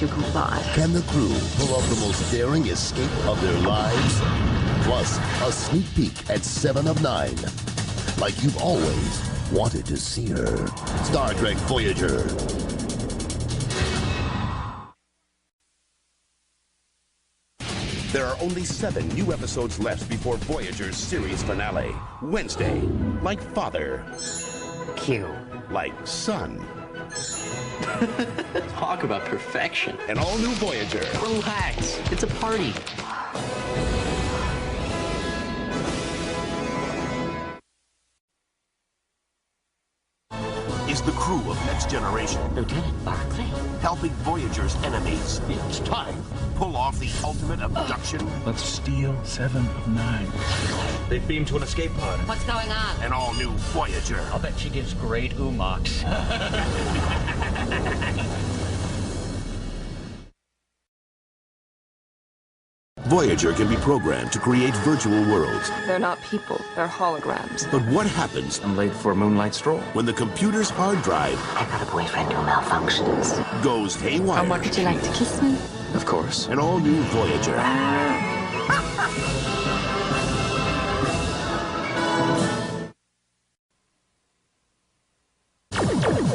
you comply. Can the crew pull off the most daring escape of their lives? Plus, a sneak peek at 7 of 9. Like you've always wanted to see her. Star Trek Voyager. There are only 7 new episodes left before Voyager's series finale. Wednesday, like father. Q. Like son. Talk about perfection. An all-new Voyager. Relax. It's a party. Is the crew of Next Generation Lieutenant Barclay? helping Voyager's enemies? It's time. Pull off the ultimate abduction. Let's steal 7 of 9. They've beamed to an escape pod. What's going on? An all-new Voyager. I'll bet she gives great umox. Voyager can be programmed to create virtual worlds. They're not people, they're holograms. But what happens I'm late for a moonlight stroll. when the computer's hard drive I got a boyfriend who malfunctions. goes haywire? How much would you like to kiss me? Of course. An all-new Voyager.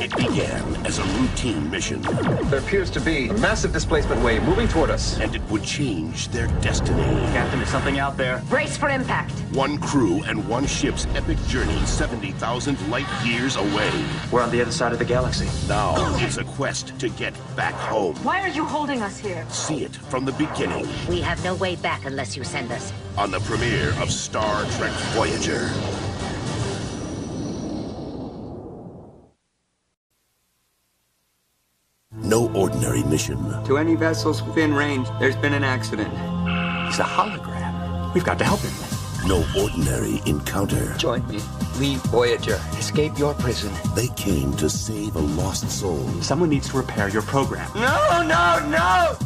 It began as a routine mission, There appears to be a massive displacement wave moving toward us. and it would change their destiny. Captain, there's something out there. Brace for impact. One crew and one ship's epic journey 70,000 light years away. We're on the other side of the galaxy. Now it's a quest to get back home. Why are you holding us here? See it from the beginning We have no way back unless you send us. on the premiere of Star Trek Voyager. No ordinary mission. To any vessels within range, there's been an accident. He's a hologram. We've got to help him. No ordinary encounter. Join me. Leave Voyager. Escape your prison. They came to save a lost soul, Someone needs to repair your program. No, no, no!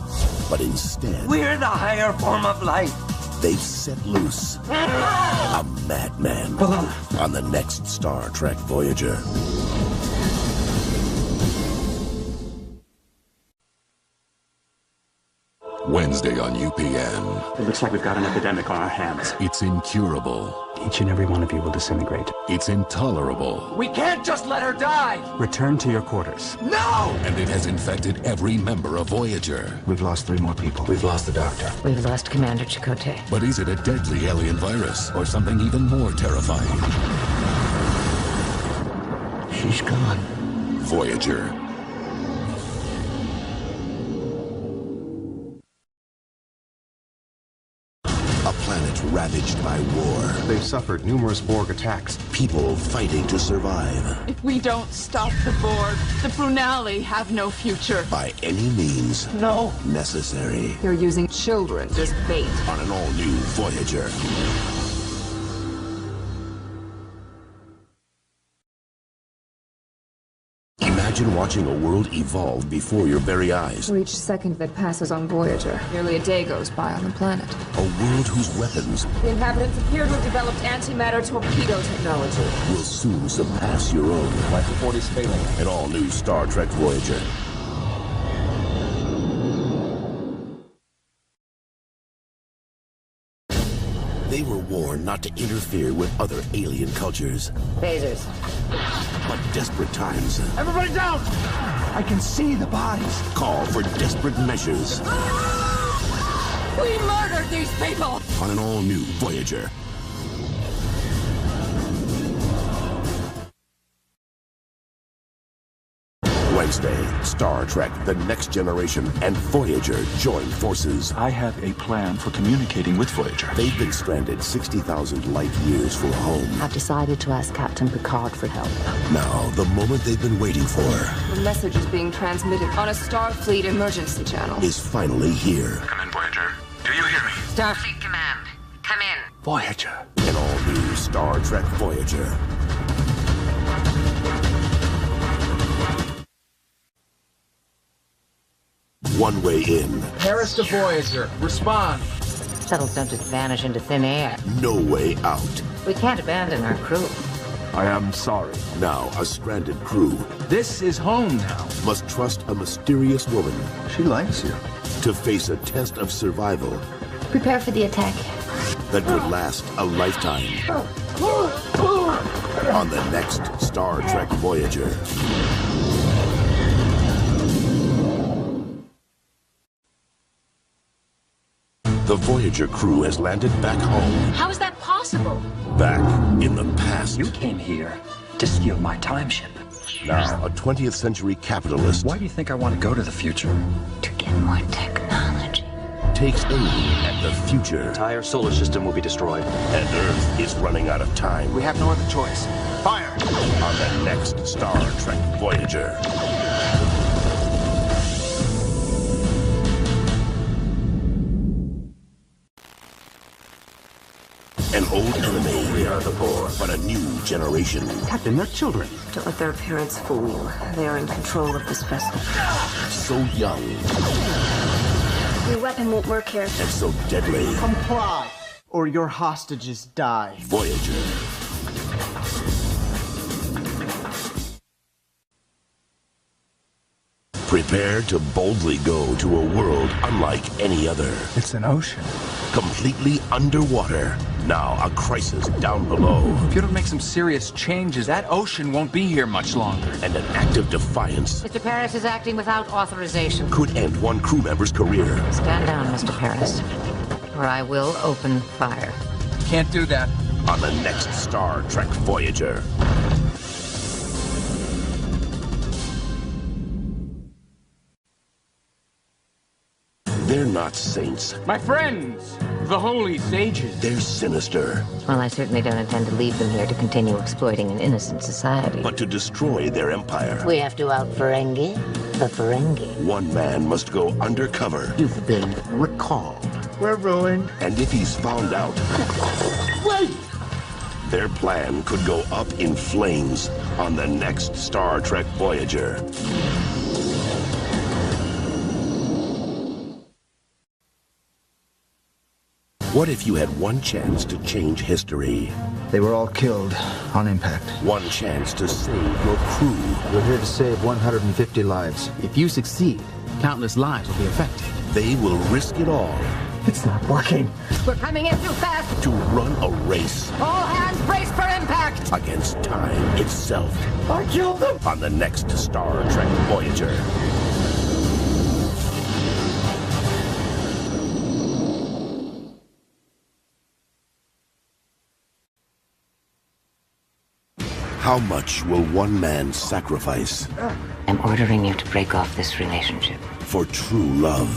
but instead We're the higher form of life. they've set loose a madman on the next Star Trek Voyager. Wednesday on UPN. It looks like we've got an epidemic on our hands. It's incurable. Each and every one of you will disintegrate. It's intolerable. We can't just let her die! Return to your quarters. No! And it has infected every member of Voyager. We've lost 3 more people. We've lost the doctor. We've lost Commander Chakotay. But is it a deadly alien virus or something even more terrifying? She's gone. Voyager. A planet ravaged by war. They've suffered numerous Borg attacks. People fighting to survive If we don't stop the Borg, the Brunali have no future. by any means necessary. You're using children as bait. On an all-new Voyager. Imagine watching a world evolve before your very eyes. For each second that passes on Voyager, nearly a day goes by on the planet. A world whose weapons The inhabitants appear to have developed antimatter torpedo technology. will soon surpass your own. Life support is failing. An all-new Star Trek Voyager. They were warned not to interfere with other alien cultures. Phasers. But desperate times Everybody down! I can see the bodies. call for desperate measures. We murdered these people! On an all-new Voyager. Wednesday, Star Trek, The Next Generation, and Voyager join forces. I have a plan for communicating with Voyager. They've been stranded 60,000 light years from home. I've decided to ask Captain Picard for help. Now, the moment they've been waiting for The message is being transmitted on a Starfleet emergency channel. is finally here. Come in, Voyager. Do you hear me? Starfleet Command, come in. Voyager. An all-new Star Trek Voyager. One way in, Paris to Voyager. Respond. Shuttles don't just vanish into thin air. no way out. We can't abandon our crew. I am sorry. Now, a stranded crew This is home now. must trust a mysterious woman She likes you. to face a test of survival Prepare for the attack. that could last a lifetime. On the next Star Trek Voyager. The Voyager crew has landed back home. How is that possible? Back in the past. You came here to steal my time ship. Now, a 20th century capitalist Why do you think I want to go to the future? To get more technology. takes aim at the future. Entire solar system will be destroyed. And Earth is running out of time. We have no other choice. Fire! On the next Star Trek Voyager. An old enemy. We are the poor. But a new generation. Captain, they're children. Don't let their appearance fool you. They are in control of this vessel. So young. Your weapon won't work here. And so deadly. Comply, or your hostages die. Voyager. Prepare to boldly go to a world unlike any other. It's an ocean. Completely underwater. Now a crisis down below. If you don't make some serious changes, that ocean won't be here much longer. And an act of defiance Mr. Paris is acting without authorization. could end one crew member's career. Stand down, Mr. Paris, or I will open fire. Can't do that. On the next Star Trek Voyager. They're not saints. My friends, the holy sages. They're sinister. Well, I certainly don't intend to leave them here to continue exploiting an innocent society. But to destroy their empire, We have to out-Ferengi the Ferengi. one man must go undercover. You've been recalled. We're ruined. And if he's found out, their plan could go up in flames on the next Star Trek Voyager. What if you had one chance to change history? They were all killed on impact. One chance to save your crew? We're here to save 150 lives. If you succeed, countless lives will be affected. They will risk it all It's not working. We're coming in too fast! to run a race All hands brace for impact! against time itself. I killed them! On the next Star Trek Voyager. How much will one man sacrifice I'm ordering you to break off this relationship. for true love?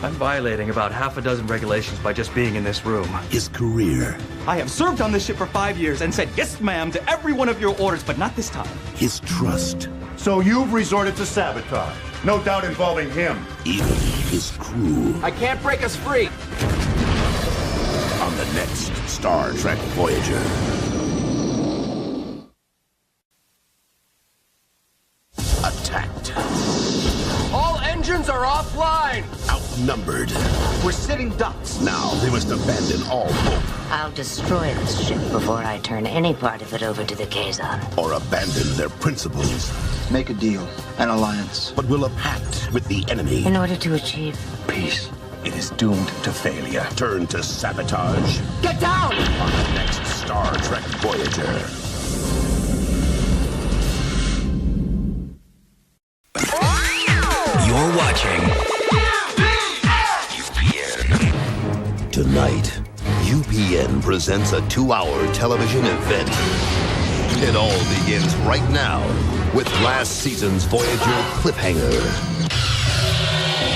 I'm violating about half a dozen regulations by just being in this room. His career, I have served on this ship for 5 years and said yes, ma'am, to every one of your orders, but not this time. his trust, So you've resorted to sabotage. No doubt involving him. even his crew. I can't break us free. On the next Star Trek Voyager. Attacked, All engines are offline. outnumbered. We're sitting ducks. Now they must abandon all hope I'll destroy this ship before I turn any part of it over to the Kazon. or abandon their principles, Make a deal, an alliance. but will a pact with the enemy In order to achieve peace. It is doomed to failure. Turn to sabotage Get down! on the next Star Trek Voyager. You're watching UPN. Tonight, UPN presents a 2-hour television event. It all begins right now with last season's Voyager cliffhanger.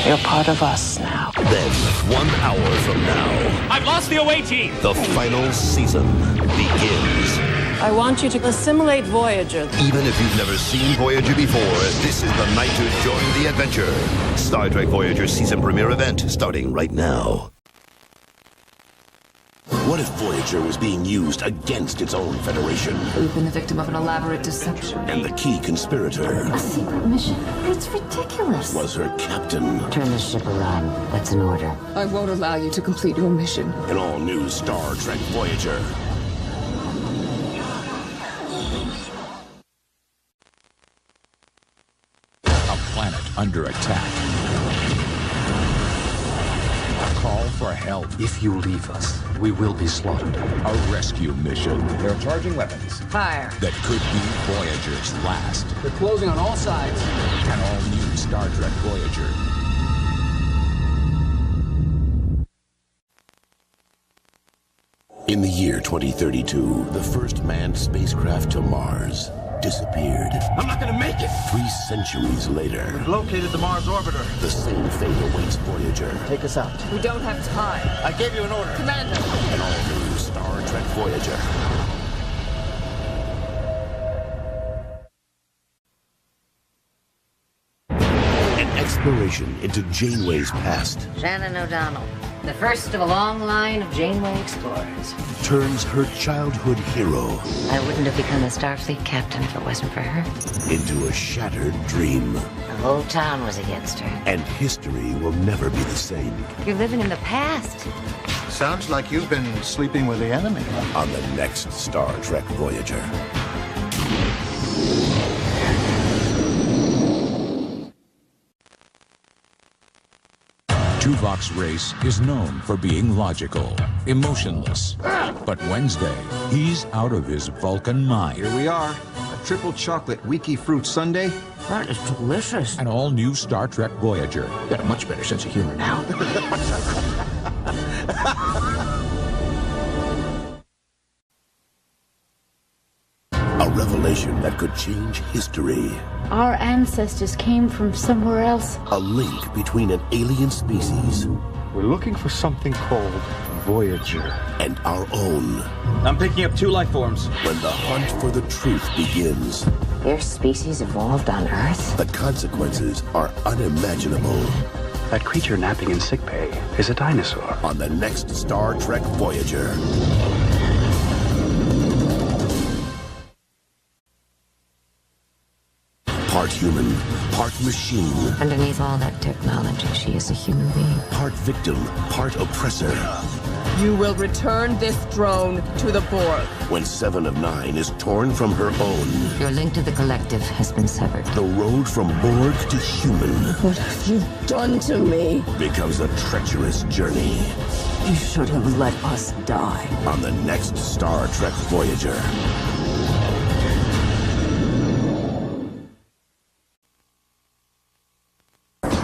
You're part of us now. Then, 1 hour from now, I've lost the away team! the final season begins. I want you to assimilate Voyager. Even if you've never seen Voyager before, this is the night to join the adventure. Star Trek Voyager season premiere event starting right now. What if Voyager was being used against its own Federation? We've been the victim of an elaborate deception. And the key conspirator A secret mission? It's ridiculous. was her captain. Turn the ship around. That's an order. I won't allow you to complete your mission. An all-new Star Trek Voyager. under attack. Call for help. If you leave us, we will be slaughtered. A rescue mission. They're charging weapons. Fire. That could be Voyager's last. They're closing on all sides. An all-new Star Trek Voyager. In the year 2032, the first manned spacecraft to Mars disappeared. I'm not gonna make it! 3 centuries later, We've located the Mars orbiter. the same fate awaits Voyager. Take us out. We don't have time. I gave you an order. Commander! An all-new Star Trek Voyager. An exploration into Janeway's past Shannon O'Donnell, the first of a long line of Janeway explorers. turns her childhood hero I wouldn't have become a Starfleet captain if it wasn't for her. into a shattered dream. The whole town was against her. And history will never be the same. You're living in the past. Sounds like you've been sleeping with the enemy. On the next Star Trek Voyager. Tuvok's race is known for being logical, emotionless. But Wednesday, he's out of his Vulcan mind. Here we are. A triple chocolate wiki fruit sundae. That is delicious. An all-new Star Trek Voyager. Got a much better sense of humor now. A revelation that could change history. Our ancestors came from somewhere else. A link between an alien species We're looking for something called Voyager. and our own. I'm picking up 2 life forms. When the hunt for the truth begins, Your species evolved on Earth? the consequences are unimaginable. That creature napping in sickbay is a dinosaur. On the next Star Trek Voyager. Part human, part machine, Underneath all that technology, she is a human being. part victim, part oppressor. You will return this drone to the Borg. When 7 of 9 is torn from her own, Your link to the collective has been severed. the road from Borg to human What have you done to me? becomes a treacherous journey. You should have let us die. On the next Star Trek Voyager.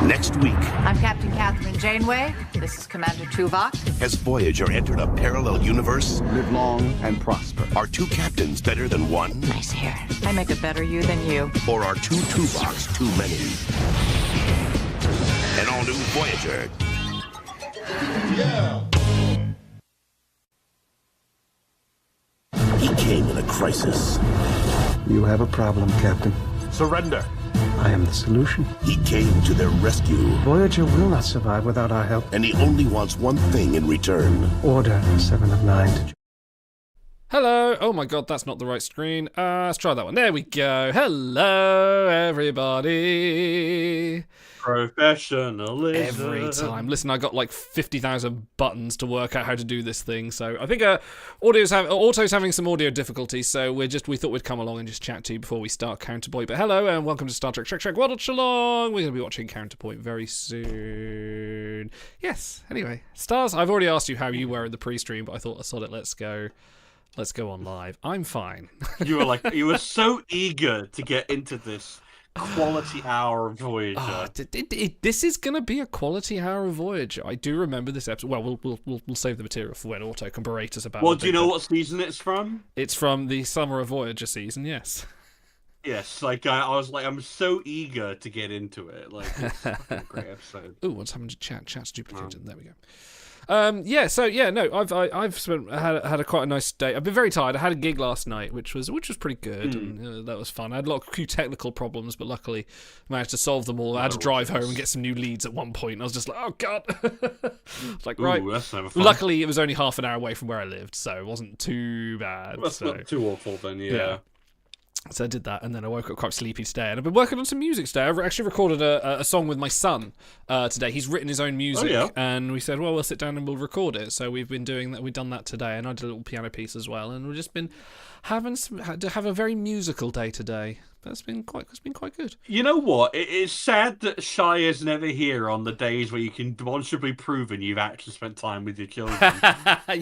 Next week, I'm Captain Catherine Janeway. This is Commander Tuvok. has Voyager entered a parallel universe? Live long and prosper. Are 2 captains better than 1? Nice hair. I make a better you than you. Or are 2 Tuvoks too many? An all-new Voyager. He came in a crisis. You have a problem, Captain. Surrender. I am the solution. He came to their rescue. Voyager will not survive without our help. And he only wants one thing in return. Order 7 of 9. Hello. Oh my god, that's not the right screen. Let's try that one. There we go. Hello, everybody. Professionalism. Every time. Listen, I got like 50,000 buttons to work out how to do this thing, so I think Auto's having some audio difficulties, so we thought we'd come along and just chat to you before we start Counterpoint. But hello and welcome to Star Trek Watchalong. We're going to be watching Counterpoint very soon. Yes. Anyway, Stars. I've already asked you how you were in the pre-stream, but I thought I saw it. Let's go on live. I'm fine. You were so eager to get into this quality hour of Voyager. This is going to be a quality hour of Voyager. I do remember this episode. Well, we'll save the material for when Auto can berate us about it. Well, do you know what season it's from? It's from the Summer of Voyager season, yes. Yes, I was like, I'm so eager to get into it. Like, it's a great episode. Ooh, what's happened to chat? Chat's duplicated. There we go. I've had a quite a nice day. I've been very tired. I had a gig last night, which was pretty good, and that was fun. I had a few technical problems, but luckily managed to solve them all. I had to drive home and get some new leads at one point. And I was just like, oh god, right. That's never fun. Luckily, it was only half an hour away from where I lived, so it wasn't too bad. That's not too awful then, yeah. So I did that, and then I woke up quite sleepy today, and I've been working on some music today. I've actually recorded a song with my son today. He's written his own music, and we said, well, we'll sit down and we'll record it. So we've been doing that. We've done that today, and I did a little piano piece as well, and we've just been have a very musical day today. but it's been quite good. You know what? It is sad that Shy is never here on the days where you can demonstrably proven you've actually spent time with your children.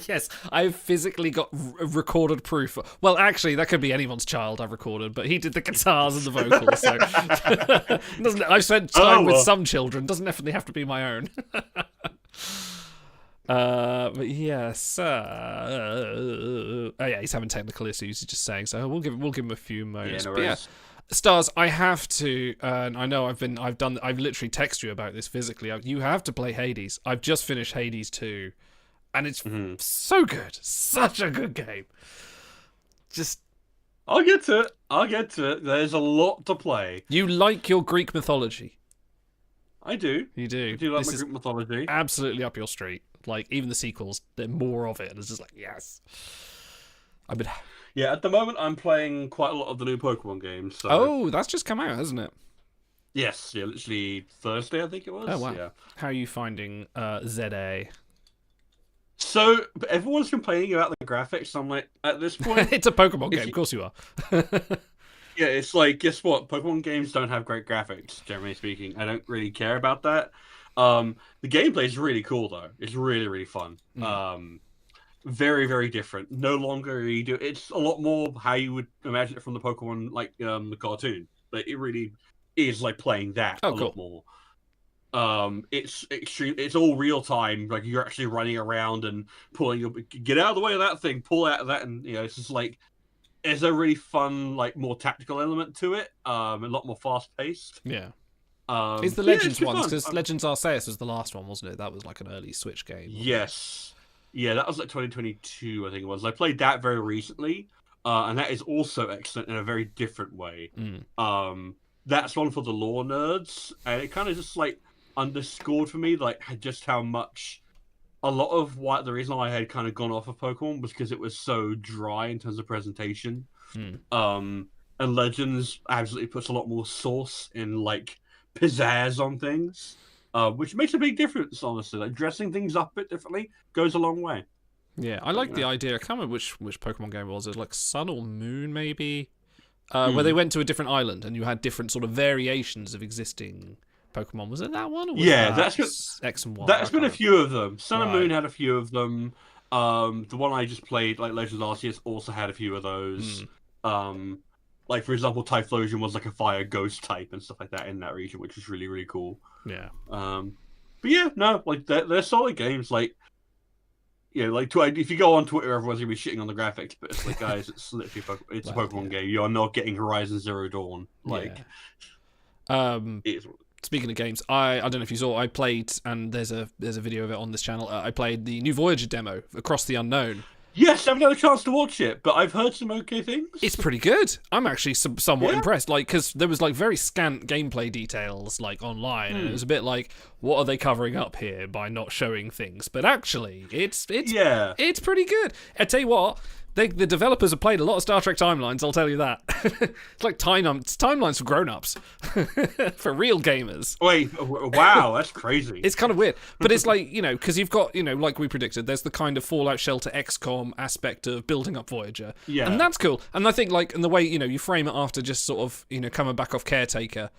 Yes, I've physically got recorded proof. Well, actually, that could be anyone's child I've recorded, but he did the guitars and the vocals. So I've spent time with some children. Doesn't definitely have to be my own. But yes, oh yeah, he's having technical issues. He's just saying so. We'll give him a few moments. Yeah, no but yeah, worries. Stars, I have to. I know I've literally texted you about this physically. You have to play Hades. I've just finished Hades 2, and it's so good. Such a good game. Just. I'll get to it. There's a lot to play. You like your Greek mythology? I do. You do. I do like This my is Greek mythology. Absolutely up your street. Like, even the sequels, they're more of it. And it's just like, yes. Yeah, at the moment, I'm playing quite a lot of the new Pokemon games. So... Oh, that's just come out, hasn't it? Yes, yeah, literally Thursday, I think it was. Oh, wow. Yeah. How are you finding ZA? So, everyone's complaining about the graphics. I'm like, at this point... It's a Pokemon game, of course you are. Yeah, it's like, guess what? Pokemon games don't have great graphics, generally speaking. I don't really care about that. The gameplay is really cool, though. It's really, really fun. Very, very different. No longer you do... It's a lot more how you would imagine it from the Pokemon, like, the cartoon. But it really is like playing that lot more. It's extreme. It's all real time. Like, you're actually running around and pulling your... Get out of the way of that thing, pull out of that, and, you know, it's just like... There's a really fun, like, more tactical element to it. A lot more fast-paced. Yeah. It's the Legends ones, because Legends Arceus was the last one, wasn't it? That was like an early Switch game. Yes. Yeah, that was like 2022, I think it was. I played that very recently, and that is also excellent in a very different way. That's one for the lore nerds, and it kind of just, like, underscored for me, like, just how much... A lot of what the reason I had kind of gone off of Pokemon was because it was so dry in terms of presentation. And Legends absolutely puts a lot more sauce in, like, pizzazz on things, which makes a big difference, honestly. Like, dressing things up a bit differently goes a long way. Yeah, I like the idea. I can't remember which Pokemon game it was. It was like Sun or Moon, maybe, where they went to a different island and you had different sort of variations of existing Pokemon. Was it that one? Or was that's X and Y. That's been a few of them. Sun and Moon had a few of them. The one I just played, like Legends Arceus, also had a few of those. Like, for example, Typhlosion was like a fire ghost type and stuff like that in that region, which was really, really cool. Yeah. But yeah, no, like they're solid games. Like, you know, like if you go on Twitter, everyone's gonna be shitting on the graphics, but it's like, guys, it's literally a Pokemon game. You are not getting Horizon Zero Dawn. Like, speaking of games, I don't know if you saw, I played, and there's a video of it on this channel. I played the new Voyager demo, Across the Unknown. Yes, I haven't had a chance to watch it, but I've heard some okay things. It's pretty good. I'm actually somewhat impressed, like, because there was like very scant gameplay details like online, and it was a bit like, what are they covering up here by not showing things? But actually, it's pretty good. I tell you what. The developers have played a lot of Star Trek timelines, I'll tell you that. It's like timelines for grown-ups. For real gamers. Wait, wow, that's crazy. It's kind of weird. But it's like, you know, because you've got, you know, like we predicted, there's the kind of Fallout Shelter XCOM aspect of building up Voyager. Yeah. And that's cool. And I think, like, in the way, you know, you frame it after just sort of, you know, coming back off Caretaker,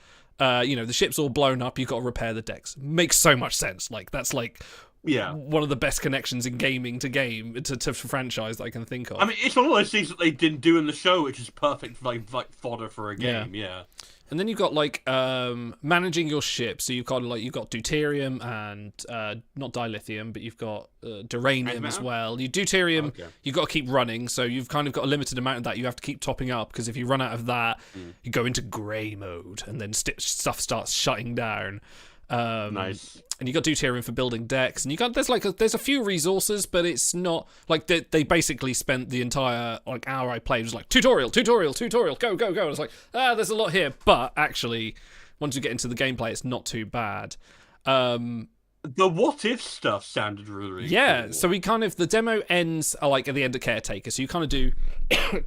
you know, the ship's all blown up, you've got to repair the decks. Makes so much sense. Like, that's like... one of the best connections in gaming to franchise that I can think of. I mean, it's one of those things that they didn't do in the show, which is perfect for like fodder for a game. Yeah. And then you've got like managing your ship. So you've got deuterium and not dilithium, but you've got duranium as well. You deuterium, you've got to keep running. So you've kind of got a limited amount of that. You have to keep topping up because if you run out of that, you go into grey mode, and then stuff starts shutting down. Nice. And you got deuterium for building decks, and there's a few resources, but it's not like they basically spent the entire like hour I played was like tutorial, go. And it's like there's a lot here, but actually once you get into the gameplay, it's not too bad. The what if stuff sounded really Yeah, cool. so the demo ends like at the end of Caretaker, so you kind of do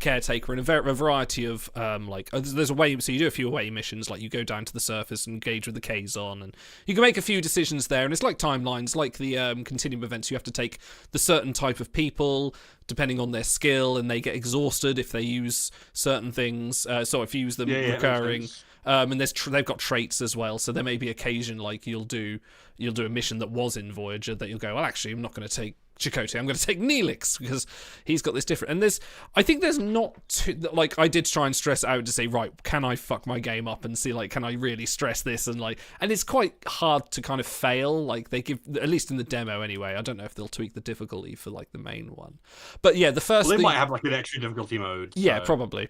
Caretaker and a variety of there's a way, so you do a few away missions, like you go down to the surface and engage with the Kazon, and you can make a few decisions there, and it's like timelines, like the continuum events. You have to take the certain type of people depending on their skill, and they get exhausted if they use certain things. So if you use them recurring. And they've got traits as well, so there may be occasion like you'll do a mission that was in Voyager that you'll go, well, actually, I'm not going to take Chakotay, I'm going to take Neelix because he's got this different. And I think there's not too, like, I did try and stress it out to say, right, can I fuck my game up and see, like, can I really stress this, and it's quite hard to kind of fail. Like, they give, at least in the demo anyway. I don't know if they'll tweak the difficulty for like the main one, but yeah, the first they might have like an extra difficulty mode. Yeah, probably.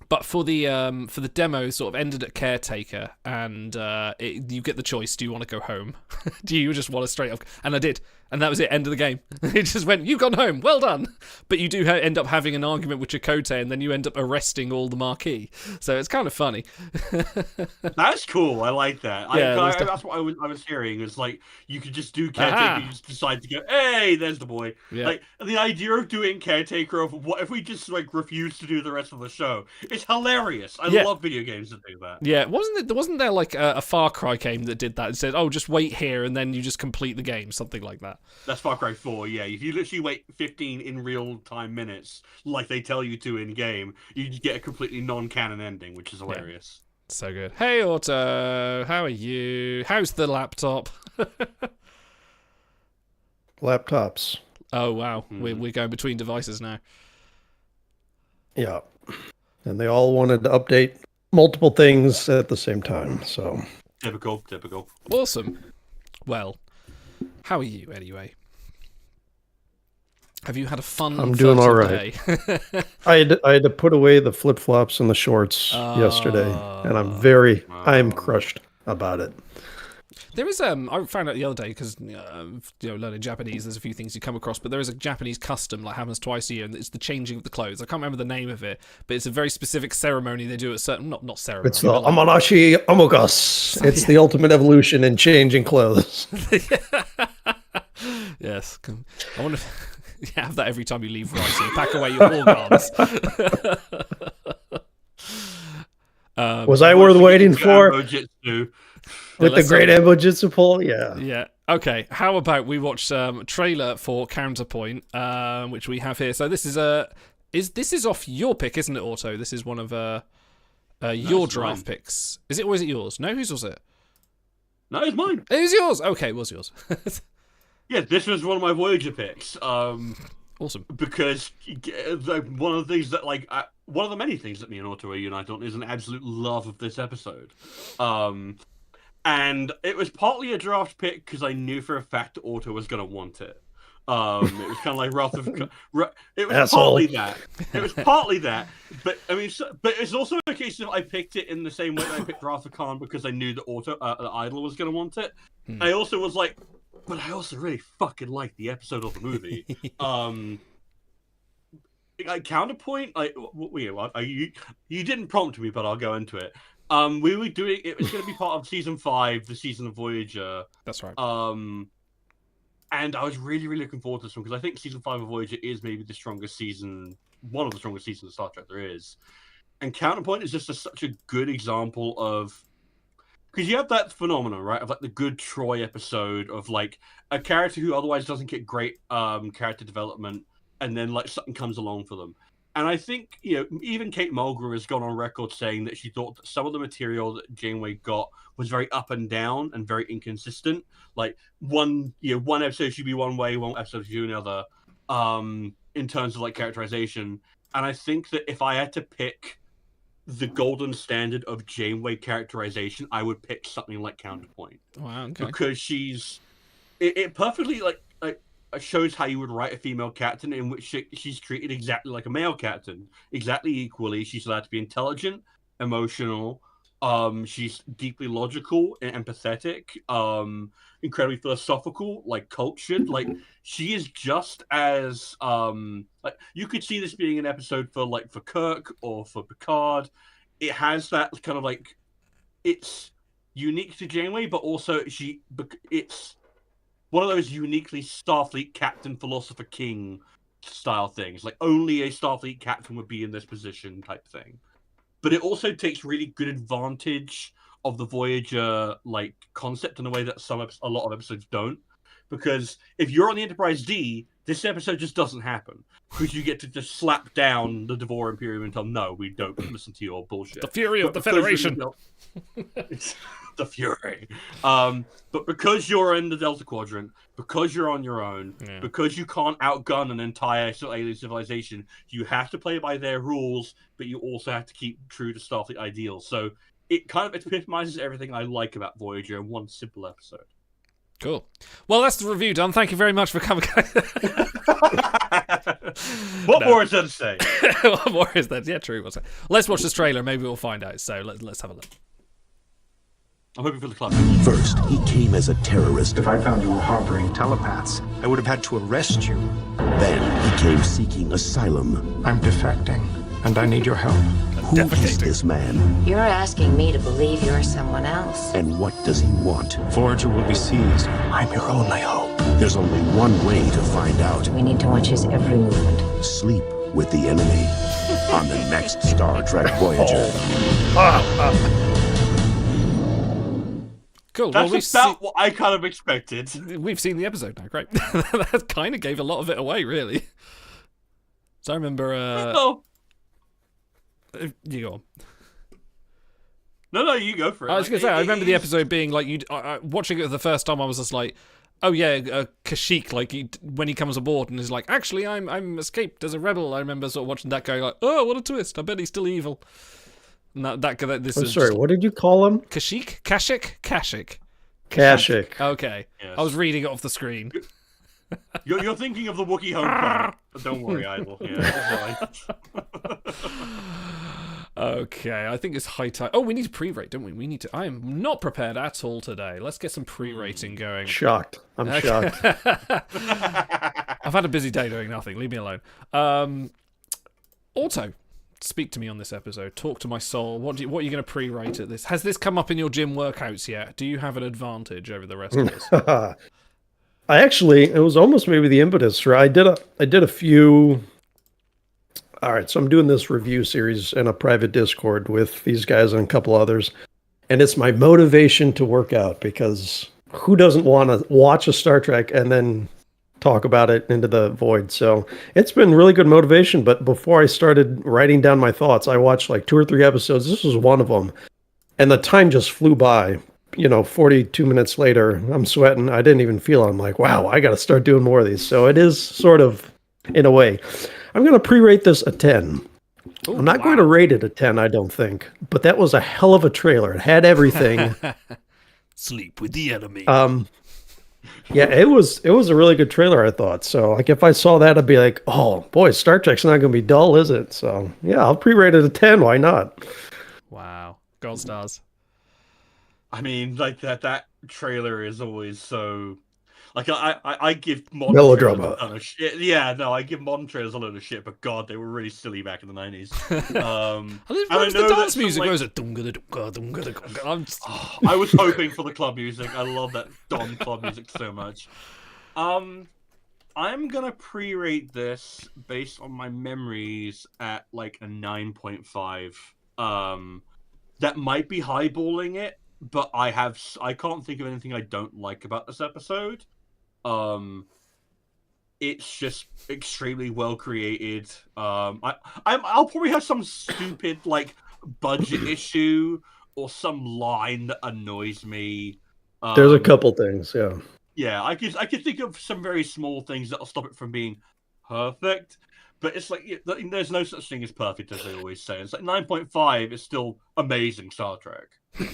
But for the demo, sort of ended at Caretaker, and you get the choice: do you want to go home? Do you just want to straight up? And I did, and that was it. End of the game. It just went, you've gone home. Well done. But you do end up having an argument with Chakotay, and then you end up arresting all the Marquis. So it's kind of funny. That's cool. I like that. Yeah, that's what I was hearing. Is like you could just do Caretaker. You just decide to go, hey, there's the boy. Yeah. Like the idea of doing Caretaker of what if we just like refuse to do the rest of the show? It's hilarious. I love video games that do that. Yeah, wasn't there like a Far Cry game that did that? It said, oh, just wait here and then you just complete the game, something like that. That's Far Cry 4, yeah. If you literally wait 15 in real-time minutes, like they tell you to in-game, you get a completely non-canon ending, which is hilarious. Yeah. So good. Hey, Auto, how are you? How's the laptop? Laptops. Oh, wow. We're going between devices now. Yeah. And they all wanted to update multiple things at the same time, so... Typical. Awesome. Well, how are you, anyway? Have you had a fun I'm doing all right. day? I had to put away the flip-flops and the shorts yesterday, and I'm crushed about it. There is I found out the other day because learning Japanese, there's a few things you come across, but there is a Japanese custom that happens twice a year, and it's the changing of the clothes. I can't remember the name of it, but it's a very specific ceremony they do at certain not ceremony. It's the Amanashi Amogus. It's the ultimate evolution in changing clothes. Yes, I wonder if you have that every time you leave right, so you pack away your organs. Was I worth waiting for? With the great Embojitsu pull, yeah. Yeah. Okay. How about we watch some trailer for Counterpoint, which we have here. So this is off your pick, isn't it, Auto? This is one of your draft picks. Is it, or is it yours? No, whose was it? No, it's mine. It was yours. Okay, it was yours. Yeah, this was one of my Voyager picks. Awesome. Because one of the things that one of the many things that me and Auto are united on is an absolute love of this episode. And it was partly a draft pick because I knew for a fact Auto was going to want it. It was kind of like Wrath of... It was partly that. It was partly that. But I mean, but it's also a case of I picked it in the same way that I picked Wrath of Khan because I knew that the Idol was going to want it. I also was like, but I also really fucking like the episode of the movie. Counterpoint, you didn't prompt me, but I'll go into it. We were doing it was going to be part of season 5, the season of Voyager. That's right. And I was really, really looking forward to this one because I think season 5 of Voyager is maybe the strongest season, one of the strongest seasons of Star Trek there is. And Counterpoint is just such a good example of, because you have that phenomenon, right, of like the good Troy episode of like a character who otherwise doesn't get great character development, and then like something comes along for them. And I think, even Kate Mulgrew has gone on record saying that she thought that some of the material that Janeway got was very up and down and very inconsistent. Like one episode should be one way, one episode should be another, in terms of like characterization. And I think that if I had to pick the golden standard of Janeway characterization, I would pick something like Counterpoint. Wow, okay. Because it perfectly shows how you would write a female captain in which she's treated exactly like a male captain, exactly equally. She's allowed to be intelligent, emotional. She's deeply logical and empathetic. Incredibly philosophical, like cultured. Like she is just as like you could see this being an episode for Kirk or for Picard. It has that kind of like it's unique to Janeway, but also one of those uniquely Starfleet Captain Philosopher King style things. Like only a Starfleet captain would be in this position type thing. But it also takes really good advantage of the Voyager like concept in a way that a lot of episodes don't. Because if you're on the Enterprise D, this episode just doesn't happen. Because you get to just slap down the Devore Imperium and tell them, no, we don't listen to your bullshit. The fury of the Federation. It's the fury. But because you're in the Delta Quadrant, because you're on your own, because you can't outgun an entire alien civilization, you have to play by their rules, but you also have to keep true to Starfleet ideals. So it kind of epitomizes everything I like about Voyager in one simple episode. Cool. Well, that's the review done. Thank you very much for coming. What more is there to say? What more is there? Yeah, true. Let's watch this trailer. Maybe we'll find out. So let's have a look. I'm hoping for the club. First, he came as a terrorist. If I found you were harboring telepaths, I would have had to arrest you. Then he came seeking asylum. I'm defecting, and I need your help. Who is this man? You're asking me to believe you're someone else. And what does he want? Voyager will be seized. I'm your only hope. There's only one way to find out. We need to watch his every movement. Sleep with the enemy on the next Star Trek Voyager. Cool. That's about what I kind of expected. We've seen the episode now. Great. That kind of gave a lot of it away, really. So I remember... You go on. No, you go for it. I was going to say, I remember the episode being like, watching it the first time, I was just like, oh yeah, Kashyyyk, like when he comes aboard and is like, actually, I'm escaped as a rebel. I remember sort of watching that going like, oh, what a twist! I bet he's still evil. And this is sorry, what did you call him? Kashyyyk? Kashyyyk. Okay, yes. I was reading it off the screen. You're thinking of the Wookiee homecoming. Don't worry, Idol. Yeah, it's Okay, I think it's high time. Oh, we need to pre-rate, don't we? We need to. I am not prepared at all today. Let's get some pre-rating going. Shocked. I'm shocked. I've had a busy day doing nothing. Leave me alone. Auto, speak to me on this episode. Talk to my soul. What are you going to pre-rate at this? Has this come up in your gym workouts yet? Do you have an advantage over the rest of us? It was almost maybe the impetus. Right? I did a few. All right, so I'm doing this review series in a private Discord with these guys and a couple others, and it's my motivation to work out, because who doesn't want to watch a Star Trek and then talk about it into the void? So it's been really good motivation. But before I started writing down my thoughts, I watched like 2 or 3 episodes. This was one of them, and the time just flew by. 42 minutes later, I'm sweating. I didn't even feel it. I'm like, wow, I got to start doing more of these. So it is sort of, in a way. I'm going to pre-rate this a 10. Ooh, I'm not going to rate it a 10, I don't think. But that was a hell of a trailer. It had everything. Sleep with the enemy. Yeah, it was a really good trailer, I thought. So, like, if I saw that, I'd be like, oh, boy, Star Trek's not going to be dull, is it? So, yeah, I'll pre-rate it a 10. Why not? Wow. Gold stars. I mean, like, that trailer is always so... Like, I give modern melodrama. A ton of shit. Yeah, no, I give modern trailers a load of shit, but God, they were really silly back in the 90s. I the dance music goes I was hoping for the club music. I love that Don club music so much. I'm gonna pre-rate this based on my memories at like a 9.5. That might be highballing it, but I can't think of anything I don't like about this episode. It's just extremely well created. I'll probably have some stupid like budget issue or some line that annoys me. There's a couple things, yeah. Yeah, I could think of some very small things that'll stop it from being perfect. But it's like there's no such thing as perfect, as they always say. It's like 9.5 is still amazing Star Trek.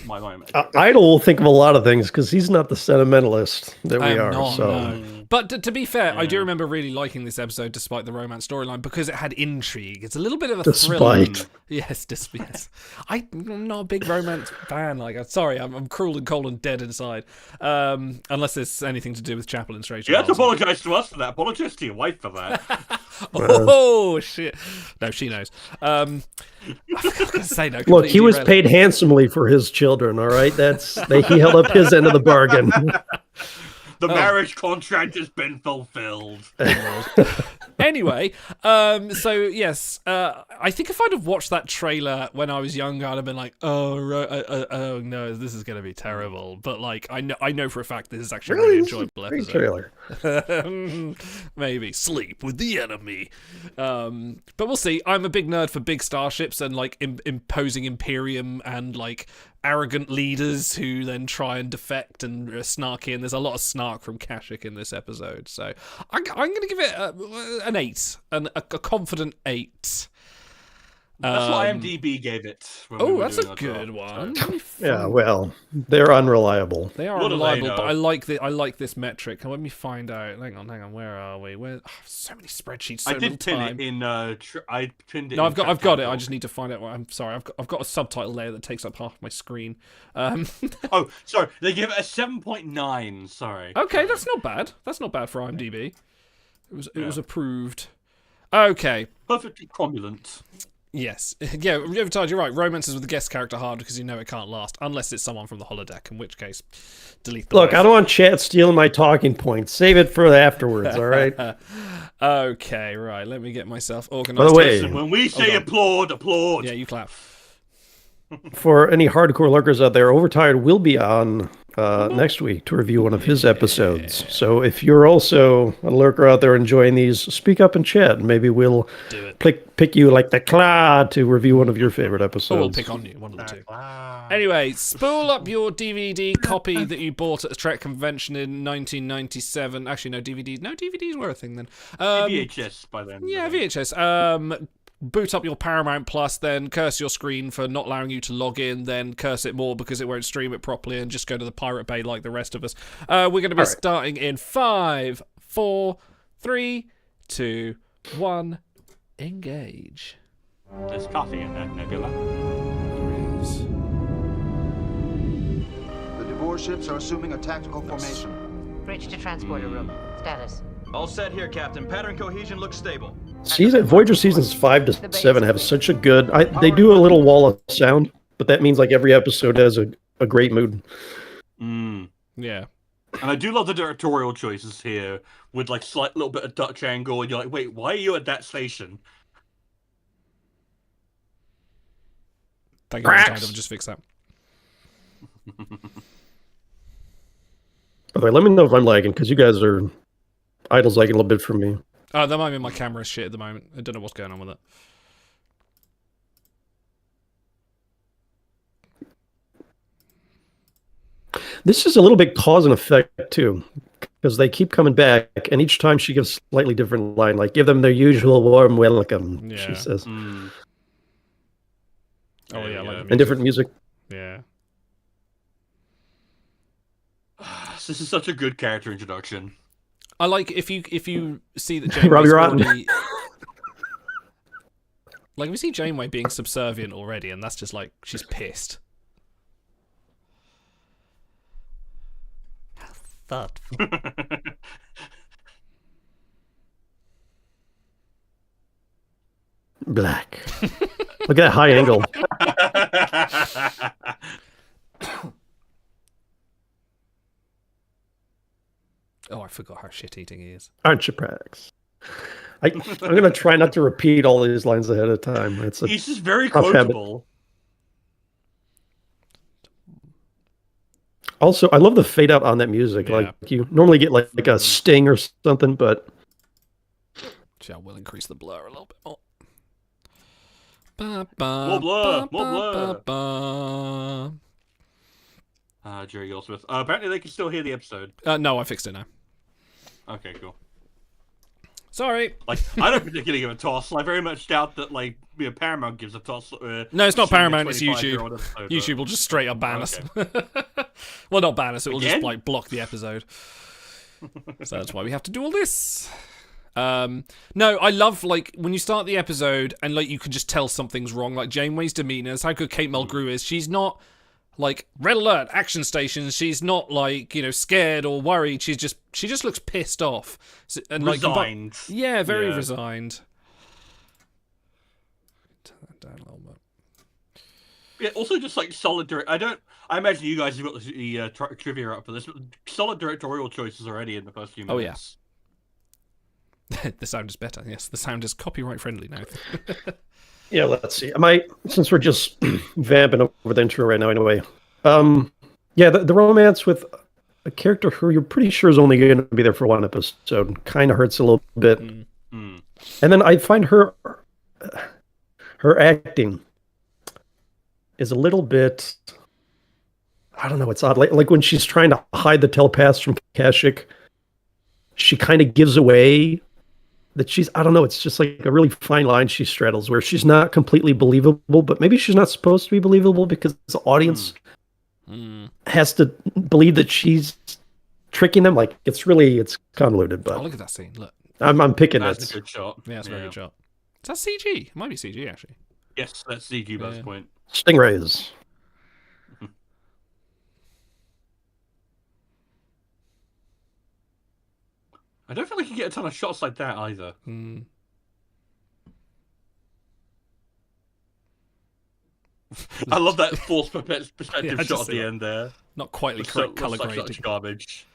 My mind. Idol will think of a lot of things because he's not the sentimentalist that we are. Not, so. No. But to be fair, I do remember really liking this episode despite the romance storyline because it had intrigue. It's a little bit of a thriller. Yes. I'm not a big romance fan. Like, sorry, I'm cruel and cold and dead inside. Unless it's anything to do with Chapel and Strange. You have to apologise to us for that. Apologise to your wife for that. Oh shit! No, she knows. I was gonna say no. Look, he was paid handsomely for his children. All right, he held up his end of the bargain. The marriage contract has been fulfilled. Anyway, so yes, I think if I'd have watched that trailer when I was younger, I'd have been like, oh no, this is going to be terrible. But like, I know for a fact this is actually a really enjoyable episode. Trailer. Maybe sleep with the enemy. But we'll see. I'm a big nerd for big starships and like imposing Imperium and like arrogant leaders who then try and defect and are snarky, and there's a lot of snark from Kashyyyk in this episode, so I'm going to give it an 8, a confident 8. That's what IMDb gave it. Oh, that's a good one. Yeah, well, they're unreliable. They are unreliable, but I like this metric. Let me find out. Hang on. Where are we? So many spreadsheets. So I did pin time. it in. I pinned it. No, I've got it. I just need to find out. I'm sorry. I've got a subtitle layer that takes up half my screen. Oh, sorry. They give it a 7.9. Sorry. Okay, that's not bad. That's not bad for IMDb. It was approved. Okay. Perfectly cromulent. Yes. Yeah, Riverdale, you're right. Romances with the guest character hard because you know it can't last. Unless it's someone from the holodeck, in which case, delete the Look, life. I don't want chat stealing my talking points. Save it for afterwards, all right? Okay, right. Let me get myself organized. By the way, when we say applaud. Yeah, you clap. For any hardcore lurkers out there, Overtired will be on next week to review one of his episodes. So if you're also a lurker out there enjoying these, speak up in chat. Maybe we'll pick you like the claw to review one of your favorite episodes. Or we'll pick on you, one of the two. Anyway, spool up your DVD copy that you bought at a Trek convention in 1997. Actually, no, DVDs. No, DVDs were a thing then. VHS by then. Yeah, VHS. Boot up your Paramount Plus, then curse your screen for not allowing you to log in, then curse it more because it won't stream it properly, and just go to the Pirate Bay like the rest of us. We're going to be starting in 5, 4, 3, 2, 1. Engage. There's coffee in that nebula. There is. The divorce ships are assuming a tactical formation. Bridge to transporter room. Status. All set here, Captain. Pattern cohesion looks stable. Voyager seasons 5 to 7 have such a good. They do a little wall of sound, but that means like every episode has a great mood. Yeah. And I do love the directorial choices here with like slight little bit of Dutch angle, and you're like, wait, why are you at that station? Thank you, I'll just fix that. By the way, let me know if I'm lagging because you guys are idles lagging a little bit from me. Oh, that might be my camera shit at the moment. I don't know what's going on with it. This is a little bit cause and effect too, because they keep coming back, and each time she gives a slightly different line, like "Give them their usual warm welcome." Yeah. She says. Oh yeah, like and different music. Yeah. This is such a good character introduction. I like if you see that Janeway's Robbie already... Like, we see Janeway being subservient already, and that's just like, she's pissed. How thoughtful. Black. Look at that high angle. Oh, I forgot how shit-eating he is. Aren't you, Prax? I'm going to try not to repeat all these lines ahead of time. He's just very quotable. Also, I love the fade out on that music. Yeah. Like you normally get like a sting or something, but I will increase the blur a little bit more. More blur. Jerry Goldsmith. Apparently, they can still hear the episode. No, I fixed it now. Okay, cool. Sorry. Like, I don't particularly give a toss. I very much doubt that, like, Paramount gives a toss. No, it's not Paramount, it's YouTube. Episode, YouTube will just straight up ban us. Well, not ban us, it will just, like, block the episode. So that's why we have to do all this. No, I love, like, when you start the episode and, like, you can just tell something's wrong. Like, Janeway's demeanor, how good Kate Mulgrew is. She's not... like, red alert, action stations. She's not like, scared or worried. She just looks pissed off. And resigned. Yeah, very resigned. Turn that down a little bit. Yeah, also just like solid I imagine you guys have got the trivia up for this, but solid directorial choices already in the first few minutes. Oh yeah. The sound is better. Yes, the sound is copyright friendly now. Yeah, let's see. Since we're just vamping over the intro right now anyway. Yeah, the romance with a character who you're pretty sure is only going to be there for one episode kind of hurts a little bit. And then I find her acting is a little bit, I don't know, it's odd. Like when she's trying to hide the telepaths from Kashyyyk, she kind of gives away that she's, I don't know, it's just like a really fine line she straddles where she's not completely believable, but maybe she's not supposed to be believable because the audience has to believe that she's tricking them. Like it's convoluted, but look at that scene. Look, I'm picking it. That's a good shot. Yeah, that's a very good shot. Is that CG? It might be CG actually. Yes, that's CG by this point. Stingrays. I don't feel like you get a ton of shots like that either. I love that forced perspective shot at the end there. Not quite the correct color grading. Such garbage.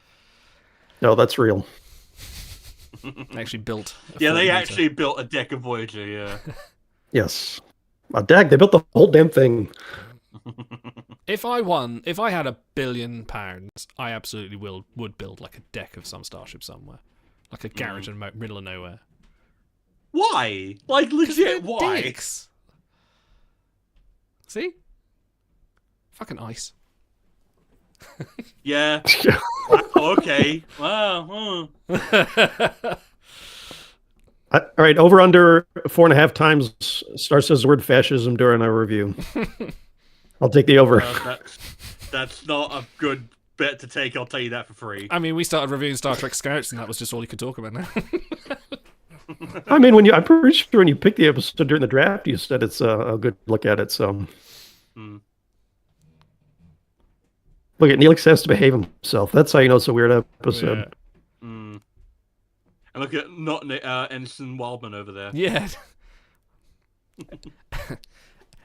No, that's real. They actually built. They actually built a deck of Voyager. Yeah. Yes. A deck. They built the whole damn thing. If I had £1 billion, I absolutely would build like a deck of some starship somewhere, like a garage in the middle of nowhere. Why? Like legit? Why? Dicks. See? Fucking ice. Yeah. Okay. Wow. All right, over under 4.5 times Star says the word fascism during our review. I'll take the over. That's not a good bet to take. I'll tell you that for free. I mean, we started reviewing Star Trek Scouts, and that was just all you could talk about now. I mean, I'm pretty sure when you picked the episode during the draft, you said it's a good look at it. So, look at Neelix has to behave himself. That's how you know it's a weird episode. Yeah. And look at Ensign Wildman over there. Yeah.